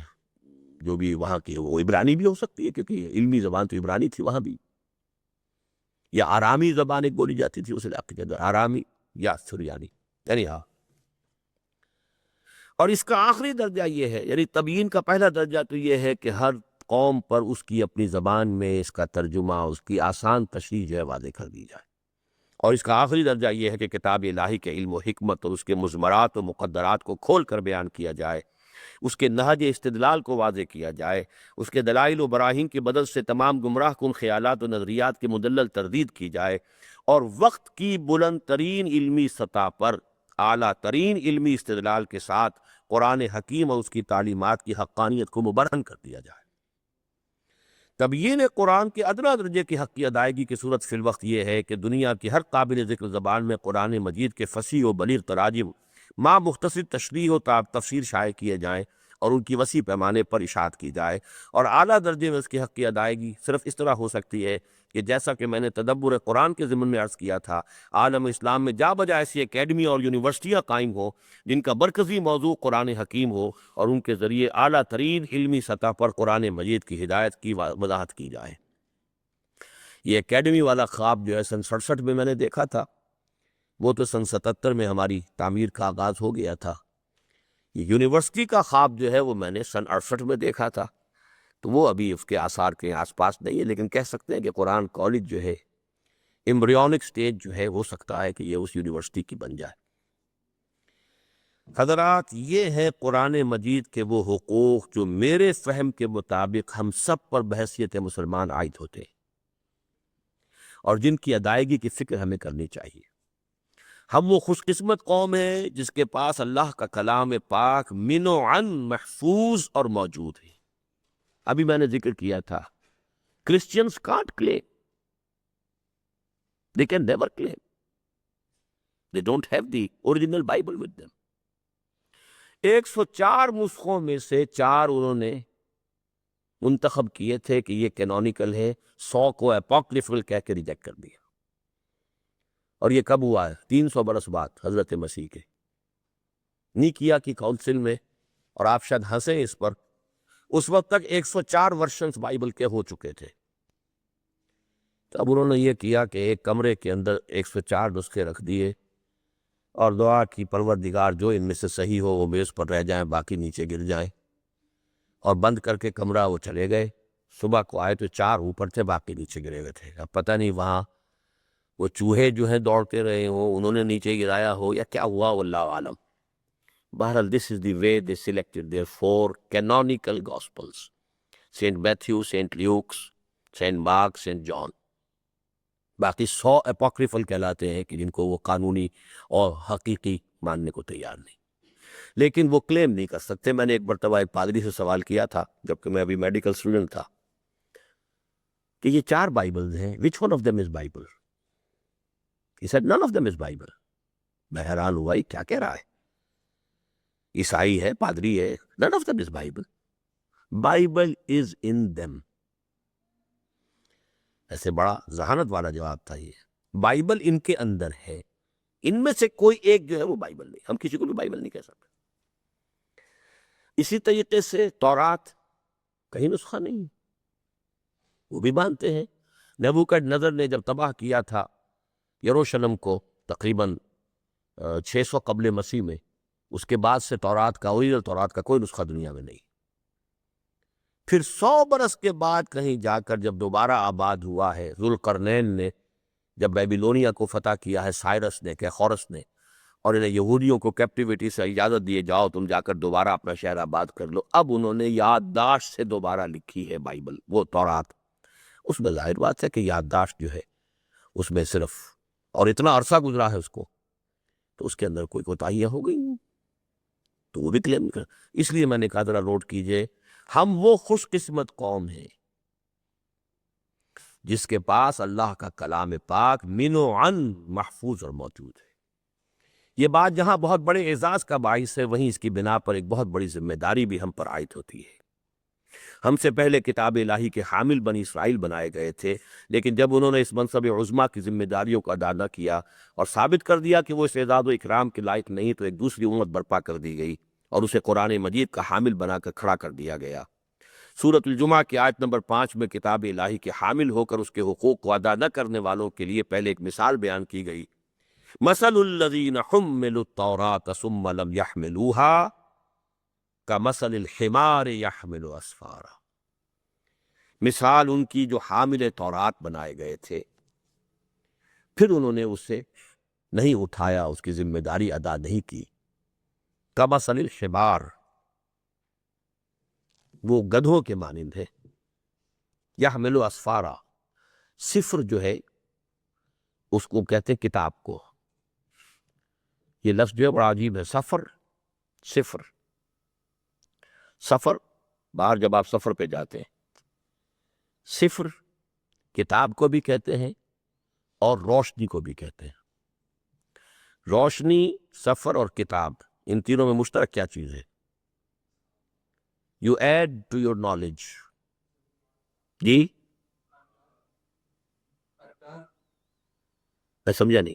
جو بھی وہاں کی وہ عبرانی بھی ہو سکتی ہے کیونکہ علمی زبان تو عبرانی تھی وہاں بھی، یا آرامی زبان ایک بولی جاتی تھی اس علاقے کے اندر، آرامی یا سریانی، یعنی ہاں۔ اور اس کا آخری درجہ یہ ہے، یعنی تبیین کا پہلا درجہ تو یہ ہے کہ ہر قوم پر اس کی اپنی زبان میں اس کا ترجمہ، اس کی آسان تشریح جو ہے واضح کر دی جائے، اور اس کا آخری درجہ یہ ہے کہ کتاب الہی کے علم و حکمت اور اس کے مضمرات و مقدرات کو کھول کر بیان کیا جائے، اس کے نہج استدلال کو واضح کیا جائے، اس کے دلائل و براہین کی مدد سے تمام گمراہ کن خیالات و نظریات کی مدلل تردید کی جائے، اور وقت کی بلند ترین علمی سطح پر اعلیٰ ترین علمی استدلال کے ساتھ قرآن حکیم اور اس کی تعلیمات کی حقانیت کو مبرہن کر دیا جائے۔ تبیین قرآن کے ادنیٰ درجے کی حق کی ادائیگی کی صورت فی الوقت یہ ہے کہ دنیا کی ہر قابل ذکر زبان میں قرآن مجید کے فصیح و بلیغ تراجم مع مختصر تشریح و تفسیر شائع کیے جائیں اور ان کی وسیع پیمانے پر اشاعت کی جائے، اور اعلیٰ درجے میں اس کی حق کی ادائیگی صرف اس طرح ہو سکتی ہے کہ جیسا کہ میں نے تدبر قرآن کے ضمن میں عرض کیا تھا، عالم اسلام میں جا بجا ایسی اکیڈمی اور یونیورسٹیاں قائم ہوں جن کا مرکزی موضوع قرآن حکیم ہو، اور ان کے ذریعے اعلیٰ ترین علمی سطح پر قرآن مجید کی ہدایت کی وضاحت کی جائے۔ یہ اکیڈمی والا خواب جو ہے سن 67 میں نے دیکھا تھا، وہ تو سن 77 میں ہماری تعمیر کا آغاز ہو گیا تھا۔ یہ یونیورسٹی کا خواب جو ہے وہ میں نے سن 68 میں دیکھا تھا، تو وہ ابھی اس کے آثار کے آس پاس نہیں ہے، لیکن کہہ سکتے ہیں کہ قرآن کالج جو ہے ایمبریونک سٹیج جو ہے ہو سکتا ہے کہ یہ اس یونیورسٹی کی بن جائے۔ حضرات، یہ ہے قرآن مجید کے وہ حقوق جو میرے فہم کے مطابق ہم سب پر بحیثیت مسلمان عائد ہوتے ہیں، اور جن کی ادائیگی کی فکر ہمیں کرنی چاہیے۔ ہم وہ خوش قسمت قوم ہے جس کے پاس اللہ کا کلام پاک من و عن محفوظ اور موجود ہے۔ ابھی میں نے ذکر کیا تھا، Christians can't claim, they can never claim, they don't have the original Bible with them۔ 104 نسخوں میں سے 4 انہوں نے منتخب کیے تھے کہ یہ کینونیکل ہے، 100 کو اپوکریفل کہہ کے ریجیکٹ کر دیا۔ اور یہ کب ہوا ہے؟ 300 برس بعد حضرت مسیح کے نیکیا کی کونسل میں، اور آپ شاید ہنسیں اس پر، اس وقت تک 104 ورشنز بائبل کے ہو چکے تھے۔ تو اب انہوں نے یہ کیا کہ ایک کمرے کے اندر 104 نسخے رکھ دیے، اور دعا کی پروردگار جو ان میں سے صحیح ہو وہ میز پر رہ جائیں، باقی نیچے گر جائیں، اور بند کر کے کمرہ وہ چلے گئے۔ صبح کو آئے تو 4 اوپر تھے، باقی نیچے گرے ہوئے تھے۔ اب پتہ نہیں وہاں وہ چوہے جو ہیں دوڑتے رہے ہوں، انہوں نے نیچے گرایا ہو، یا کیا ہوا، واللہ عالم۔ بہرحال this is the way they selected their 4 canonical gospels: Saint Matthew, Saint Luke, Saint Mark, Saint John۔ باقی 100 اپوکریفل کہلاتے ہیں کہ جن کو وہ قانونی اور حقیقی ماننے کو تیار نہیں، لیکن وہ کلیم نہیں کر سکتے۔ میں نے ایک مرتبہ ایک پادری سے سوال کیا تھا جبکہ میں ابھی میڈیکل اسٹوڈنٹ تھا کہ یہ 4 بائبلز ہیں، which one of them is Bible؟ He said none of them is Bible۔ میں حیران ہوا، یہ کیا کہہ رہا ہے؟ عیسائی ہے، پادری ہے، none of them is Bible۔ Bible is in them۔ ایسے بڑا ذہانت والا جواب تھا یہ۔ بائبل ان کے اندر ہے، ان میں سے کوئی ایک جو ہے وہ بائبل نہیں، ہم کسی کو بھی بائبل نہیں کہہ سکتے۔ اسی طریقے سے تورات کہیں نسخہ نہیں، وہ بھی مانتے ہیں۔ نبوکدنضر نے جب تباہ کیا تھا یروشلم کو تقریباً 600 قبل مسیح میں، اس کے بعد سے تورات کا، اوریجنل تورات کا کوئی نسخہ دنیا میں نہیں۔ پھر 100 برس کے بعد کہیں جا کر جب دوبارہ آباد ہوا ہے، ذوالقرنین نے جب بیبیلونیا کو فتح کیا ہے، سائرس نے، کیخورس نے، اور انہیں یہودیوں کو کیپٹیوٹی سے اجازت دیے، جاؤ تم جا کر دوبارہ اپنا شہر آباد کر لو، اب انہوں نے یادداشت سے دوبارہ لکھی ہے بائبل، وہ تورات۔ اس میں ظاہر بات ہے کہ یادداشت جو ہے اس میں صرف، اور اتنا عرصہ گزرا ہے اس کو، تو اس کے اندر کوئی کوتاہیاں ہو گئی، تو وہ بھی کلیم کر۔ اس لیے میں نے کہا ذرا نوٹ کیجئے، ہم وہ خوش قسمت قوم ہیں جس کے پاس اللہ کا کلام پاک من و عن محفوظ اور موجود ہے۔ یہ بات جہاں بہت بڑے اعزاز کا باعث ہے، وہیں اس کی بنا پر ایک بہت بڑی ذمہ داری بھی ہم پر عائد ہوتی ہے۔ ہم سے پہلے کتاب الہی کے حامل بنی اسرائیل بنائے گئے تھے، لیکن جب انہوں نے اس منصب عظمیٰ کی ذمہ داریوں کو ادا نہ کیا اور ثابت کر دیا کہ وہ اس اعزاز و اکرام کے لائق نہیں، تو ایک دوسری امت برپا کر دی گئی اور اسے قرآن مجید کا حامل بنا کر کھڑا کر دیا گیا۔ سورۃ الجمعہ کی آیت نمبر 5 میں کتاب الہی کے حامل ہو کر اس کے حقوق کو ادا نہ کرنے والوں کے لیے پہلے ایک مثال بیان کی گئی، مثل الذین حملوا التوراۃ ثم لم يحملوها کمثل الحمار یحمل اسفارا، مثال ان کی جو حامل تورات بنائے گئے تھے، پھر انہوں نے اسے نہیں اٹھایا، اس کی ذمہ داری ادا نہیں کی. کمثل الحمار، وہ گدھوں کے مانند ہے. یحمل اسفارا، صفر جو ہے اس کو کہتے ہیں کتاب کو. یہ لفظ جو ہے بڑا عجیب ہے، سفر، صفر. سفر، باہر جب آپ سفر پہ جاتے ہیں، صفر کتاب کو بھی کہتے ہیں اور روشنی کو بھی کہتے ہیں. روشنی، سفر اور کتاب، ان تینوں میں مشترک کیا چیز ہے؟ You add to your knowledge. جی میں سمجھا نہیں.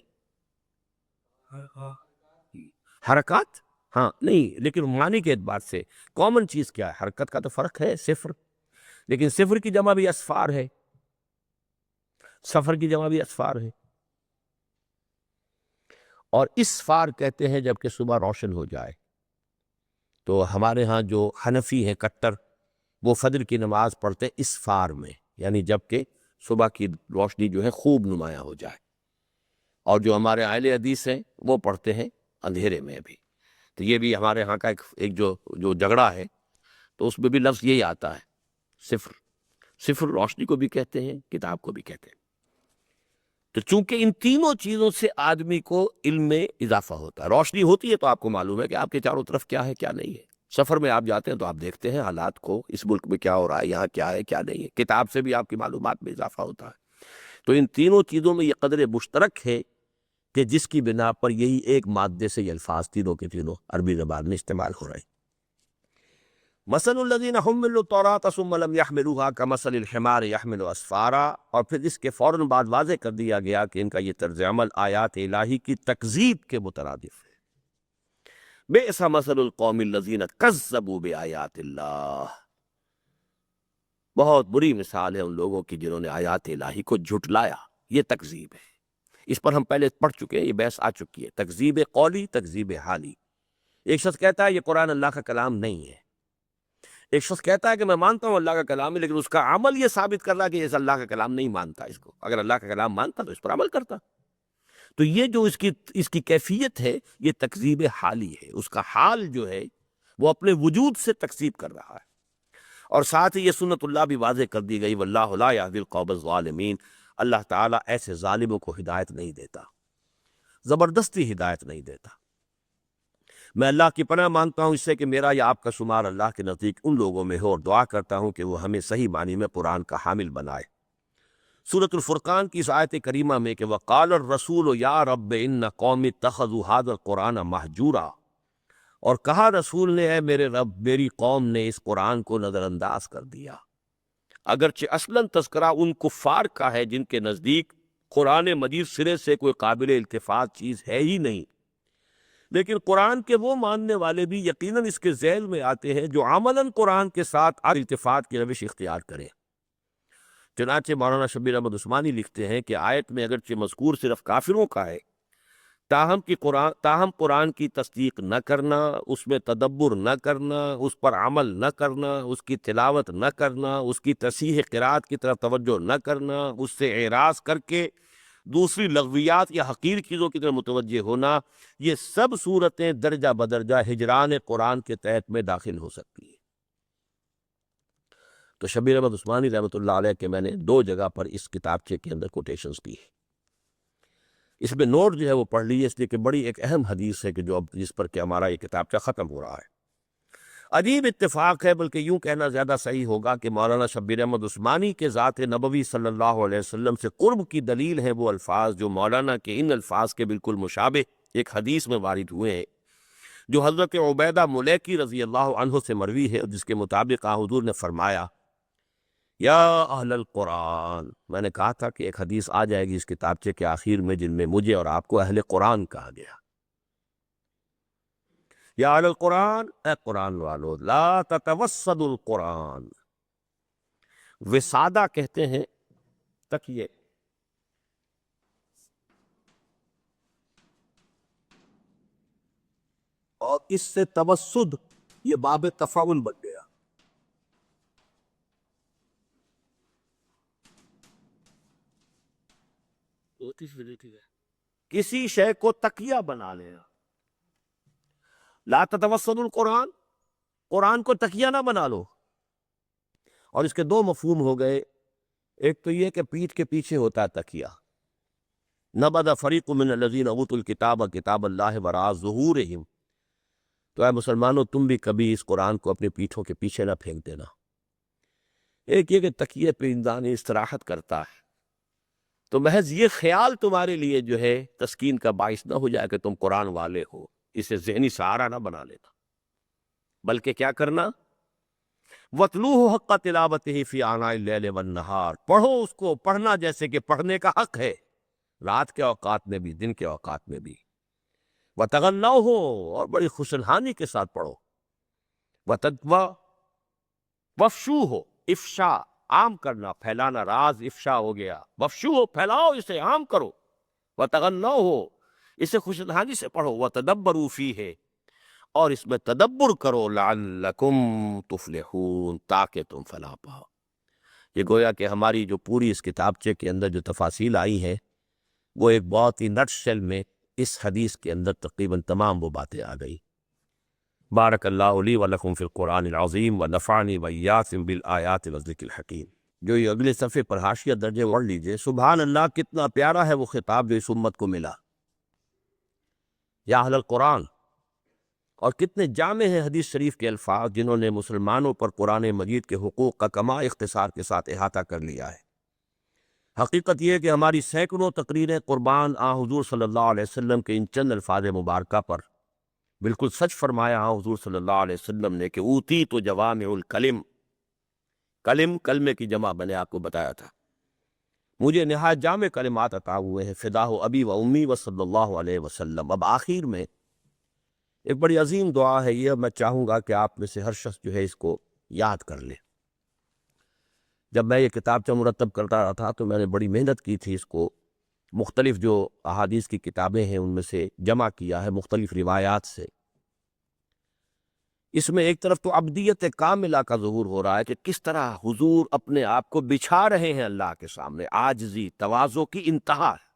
حرکات، ہاں نہیں، لیکن معنی کے اعتبار سے کامن چیز کیا ہے؟ حرکت کا تو فرق ہے، صفر. لیکن صفر کی جمع بھی اسفار ہے، سفر کی جمع بھی اسفار ہے. اور اسفار کہتے ہیں جب کہ صبح روشن ہو جائے. تو ہمارے ہاں جو حنفی ہیں کٹر، وہ فجر کی نماز پڑھتے ہیں اسفار میں، یعنی جب کہ صبح کی روشنی جو ہے خوب نمایاں ہو جائے. اور جو ہمارے اہل حدیث ہیں وہ پڑھتے ہیں اندھیرے میں بھی. تو یہ بھی ہمارے ہاں کا ایک جو جھگڑا ہے، تو اس میں بھی لفظ یہی آتا ہے، صفر. صفر روشنی کو بھی کہتے ہیں، کتاب کو بھی کہتے ہیں. تو چونکہ ان تینوں چیزوں سے آدمی کو علم میں اضافہ ہوتا ہے. روشنی ہوتی ہے تو آپ کو معلوم ہے کہ آپ کے چاروں طرف کیا ہے کیا نہیں ہے. سفر میں آپ جاتے ہیں تو آپ دیکھتے ہیں حالات کو، اس ملک میں کیا ہو رہا ہے، یہاں کیا ہے کیا نہیں ہے. کتاب سے بھی آپ کی معلومات میں اضافہ ہوتا ہے. تو ان تینوں چیزوں میں یہ قدر مشترک ہے کہ جس کی بنا پر یہی ایک مادے سے یہ الفاظ تینوں کے تینوں عربی زبان میں استعمال ہو رہے ہیں. مثل الذین حملوا التوراۃ ثم لم يحملوها كمثل الحمار يحمل اسفارا. اور پھر اس کے فوراً بعد واضح کر دیا گیا کہ ان کا یہ طرز عمل آیات الہی کی تکذیب کے مترادف ہے. بئس مثل القوم الذین کذبوا بآیات اللہ، بہت بری مثال ہے ان لوگوں کی جنہوں نے آیات الہی کو جھٹلایا. یہ تکذیب ہے. اس پر ہم پہلے پڑھ چکے ہیں، یہ بحث آ چکی ہے. تکذیب قولی، تکذیب حالی. ایک شخص کہتا ہے یہ قرآن اللہ کا کلام نہیں ہے. ایک شخص کہتا ہے کہ میں مانتا ہوں اللہ کا کلام ہے، لیکن اس کا عمل یہ ثابت کر رہا ہے کہ یہ اللہ کا کلام نہیں مانتا اس کو. اگر اللہ کا کلام مانتا تو اس پر عمل کرتا. تو یہ جو اس کی کیفیت ہے، یہ تکذیب حالی ہے. اس کا حال جو ہے وہ اپنے وجود سے تکذیب کر رہا ہے. اور ساتھ ہی یہ سنت اللہ بھی واضح کر دی گئی، واللہ لا یہدی القوم الظالمین. اللہ تعالیٰ ایسے ظالموں کو ہدایت نہیں دیتا، زبردستی ہدایت نہیں دیتا. میں اللہ کی پناہ مانگتا ہوں اس سے کہ میرا یا آپ کا شمار اللہ کے نزدیک ان لوگوں میں ہو، اور دعا کرتا ہوں کہ وہ ہمیں صحیح معنی میں قرآن کا حامل بنائے. سورۃ الفرقان کی اس آیت کریمہ میں کہ وقال الرسول یا رب ان قوم اتخذوا هذا القرآن مہجورا، اور کہا رسول نے اے میرے رب، میری قوم نے اس قرآن کو نظر انداز کر دیا. اگرچہ اصلاً تذکرہ ان کفار کا ہے جن کے نزدیک قرآن مجید سرے سے کوئی قابل التفات چیز ہے ہی نہیں، لیکن قرآن کے وہ ماننے والے بھی یقیناً اس کے ذیل میں آتے ہیں جو عملاً قرآن کے ساتھ التفات کی روش اختیار کریں. چنانچہ مولانا شبیر احمد عثمانی لکھتے ہیں کہ آیت میں اگرچہ مذکور صرف کافروں کا ہے، تاہم قرآن کی تصدیق نہ کرنا، اس میں تدبر نہ کرنا، اس پر عمل نہ کرنا، اس کی تلاوت نہ کرنا، اس کی تصحیح قرات کی طرف توجہ نہ کرنا، اس سے اعراض کر کے دوسری لغویات یا حقیر چیزوں کی طرف متوجہ ہونا، یہ سب صورتیں درجہ بدرجہ ہجران قرآن کے تحت میں داخل ہو سکتی ہیں. تو شبیر احمد عثمانی رحمۃ اللہ علیہ کے میں نے 2 جگہ پر اس کتابچے کے اندر کوٹیشنز کی ہے. اس میں نوٹ جو ہے وہ پڑھ لیجیے، اس لیے کہ بڑی ایک اہم حدیث ہے کہ جو اب جس پر کہ ہمارا یہ کتابچہ ختم ہو رہا ہے. عجیب اتفاق ہے، بلکہ یوں کہنا زیادہ صحیح ہوگا کہ مولانا شبیر احمد عثمانی کے ذات نبوی صلی اللہ علیہ وسلم سے قرب کی دلیل ہے وہ الفاظ جو مولانا کے ان الفاظ کے بالکل مشابہ ایک حدیث میں وارد ہوئے ہیں، جو حضرت عبیدہ ملیکی رضی اللہ عنہ سے مروی ہے، جس کے مطابق حضور نے فرمایا یا اہل القرآن. میں نے کہا تھا کہ ایک حدیث آ جائے گی اس کتابچے کے آخر میں جن میں مجھے اور آپ کو اہل قرآن کہا گیا. یا اہل القرآن، اے قرآن والو، لا تتوسد القرآن. وسادہ کہتے ہیں تکیے، اور اس سے توسد یہ باب تفاول بن گیا۔ کسی شے کو تکیہ بنا لینا، لا تتوسل القرآن، قرآن کو تکیہ نہ بنا لو۔ اور اس کے دو مفہوم ہو گئے، ایک تو یہ کہ پیٹھ کے پیچھے ہوتا ہے تکیہ، نبذ فریق من الذین اوتوا الکتاب کتاب اللہ وراء ظہورہم، تو اے مسلمانوں تم بھی کبھی اس قرآن کو اپنے پیٹھوں کے پیچھے نہ پھینک دینا۔ ایک یہ کہ تکیے پہ انسان استراحت کرتا ہے تو محض یہ خیال تمہارے لیے جو ہے تسکین کا باعث نہ ہو جائے کہ تم قرآن والے ہو، اسے ذہنی سہارا نہ بنا لینا، بلکہ کیا کرنا، وَاتْلُوهُ حَقَّ تِلَاوَتِهِ فِي آنَاءِ اللَّيْلِ وَالنَّهَارِ، پڑھو اس کو پڑھنا جیسے کہ پڑھنے کا حق ہے، رات کے اوقات میں بھی دن کے اوقات میں بھی، وَتَغَنَّوْهُ، اور بڑی خوشنہانی کے ساتھ پڑھو، وَفْشُوهُ، افشا عام کرنا، پھیلانا، راز افشا ہو گیا، وفشوه پھیلاؤ اسے، عام کرو، وَتَغَنَّوْهُ اسے خوشنہانی سے پڑھو، وَتَدَبَّرُوا فِيهِ، اور اس میں تدبر کرو، لعلکم تفلحون، تاکہ تم فلاح پاؤ۔ یہ گویا کہ ہماری جو پوری اس کتابچے کے اندر جو تفاصیل آئی ہیں وہ ایک بہت ہی نٹ شیل میں اس حدیث کے اندر تقریباً تمام وہ باتیں آ گئی۔ بارک اللہ لی و لکم فی القرآن العظیم و نفعنی و ایاکم بالآیات والذکر الحکیم۔ جو یہ اگلے صفحے پر حاشیہ درجے پڑھ لیجئے، سبحان اللہ کتنا پیارا ہے وہ خطاب جو اس امت کو ملا، یا اہل القرآن، اور کتنے جامع ہیں حدیث شریف کے الفاظ جنہوں نے مسلمانوں پر قرآن مجید کے حقوق کا کما اختصار کے ساتھ احاطہ کر لیا ہے۔ حقیقت یہ ہے کہ ہماری سینکڑوں تقریریں قربان آن حضور صلی اللہ علیہ وسلم کے ان چند الفاظ مبارکہ پر، بالکل سچ فرمایا آن حضور صلی اللہ علیہ وسلم نے کہ اوتی تو جوامع الکلم، کلم کلمے کی جمع میں نے آپ کو بتایا تھا، مجھے نہایت جامع کلمات عطا ہوئے ہیں، فداہ ابی و امی و صلی اللہ علیہ وسلم۔ اب آخر میں ایک بڑی عظیم دعا ہے، یہ میں چاہوں گا کہ آپ میں سے ہر شخص جو ہے اس کو یاد کر لے۔ جب میں یہ کتابچہ مرتب کرتا رہا تھا تو میں نے بڑی محنت کی تھی، اس کو مختلف جو احادیث کی کتابیں ہیں ان میں سے جمع کیا ہے، مختلف روایات سے۔ اس میں ایک طرف تو عبدیت کاملہ کا ظہور ہو رہا ہے کہ کس طرح حضور اپنے آپ کو بچھا رہے ہیں اللہ کے سامنے، عاجزی تواضع کی انتہا ہے،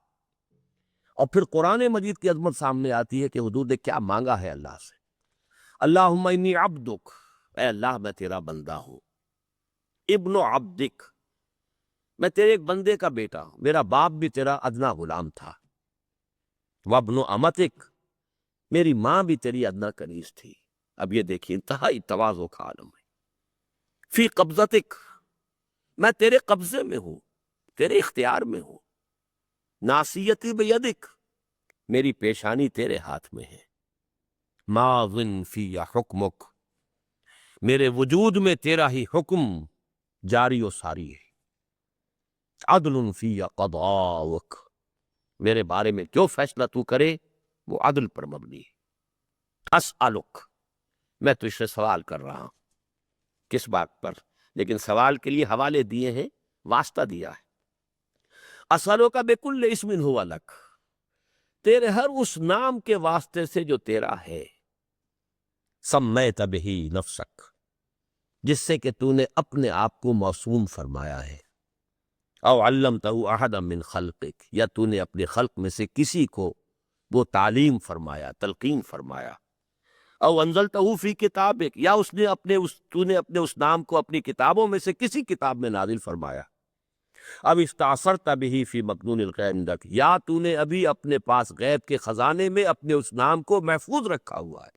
اور پھر قرآن مجید کی عظمت سامنے آتی ہے کہ حضور نے کیا مانگا ہے اللہ سے، اللہم انی عبدک، اے اللہ میں تیرا بندہ ہوں، ابن عبدک، میں تیرے ایک بندے کا بیٹا ہوں، میرا باپ بھی تیرا ادنا غلام تھا، وابن امتک، میری ماں بھی تیری ادنا کنیز تھی۔ اب یہ دیکھیے انتہائی تواضع کا عالم ہے۔ فی قبضتک، میں تیرے قبضے میں ہوں، تیرے اختیار میں ہوں، ناصیتی بیدک، میری پیشانی تیرے ہاتھ میں ہے، ماضٍ فی حکمک، میرے وجود میں تیرا ہی حکم جاری و ساری ہے، عدل فی قضاؤک، میرے بارے میں جو فیصلہ تو کرے وہ عدل پر مبنی ہے، اسألک، میں تجھ سے سوال کر رہا ہوں، کس بات پر؟ لیکن سوال کے لیے حوالے دیے ہیں، واسطہ دیا ہے، اسألک بکل اسم ہوا لک، تیرے ہر اس نام کے واسطے سے جو تیرا ہے، سمیت بہ نفسک، جس سے کہ تو نے اپنے آپ کو موسوم فرمایا ہے، او علمتہ احدا من خلقک، یا تو نے اپنے خلق میں سے کسی کو وہ تعلیم فرمایا، تلقین فرمایا، او انزلتہ فی کتابک، یا تو نے اپنے اس نام کو اپنی کتابوں میں سے کسی کتاب میں نازل فرمایا، اب استاثرت بہ فی مکنون الغیب عندک، یا تو نے ابھی اپنے پاس غیب کے خزانے میں اپنے اس نام کو محفوظ رکھا ہوا ہے۔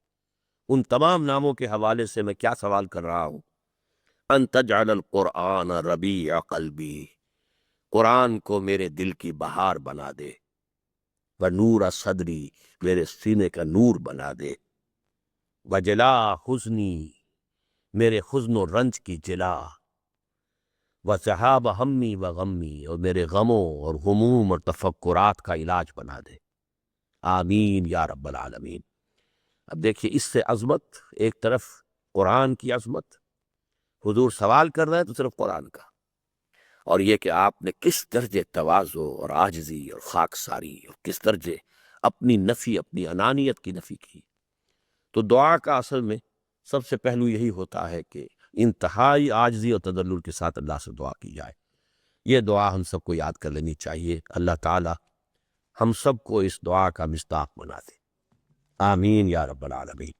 ان تمام ناموں کے حوالے سے میں کیا سوال کر رہا ہوں؟ ان تجعل القرآن ربیع قلبی، قرآن کو میرے دل کی بہار بنا دے، ونور صدری، میرے سینے کا نور بنا دے، وجلا حزنی، میرے حزن و رنج کی جلا، وذہاب ہمی و غمی، اور میرے غموں اور غموم اور تفکرات کا علاج بنا دے، آمین یا رب العالمین۔ اب دیکھیے اس سے عظمت، ایک طرف قرآن کی عظمت، حضور سوال کر رہے ہیں تو صرف قرآن کا، اور یہ کہ آپ نے کس درجے تواضع اور عاجزی اور خاکساری اور کس درجے اپنی نفی، اپنی انانیت کی نفی کی۔ تو دعا کا اصل میں سب سے پہلو یہی ہوتا ہے کہ انتہائی عاجزی اور تذلل کے ساتھ اللہ سے دعا کی جائے. یہ دعا ہم سب کو یاد کر لینی چاہیے. اللہ تعالی ہم سب کو اس دعا کا مصداق بنا دے. آمین یا رب العالمین.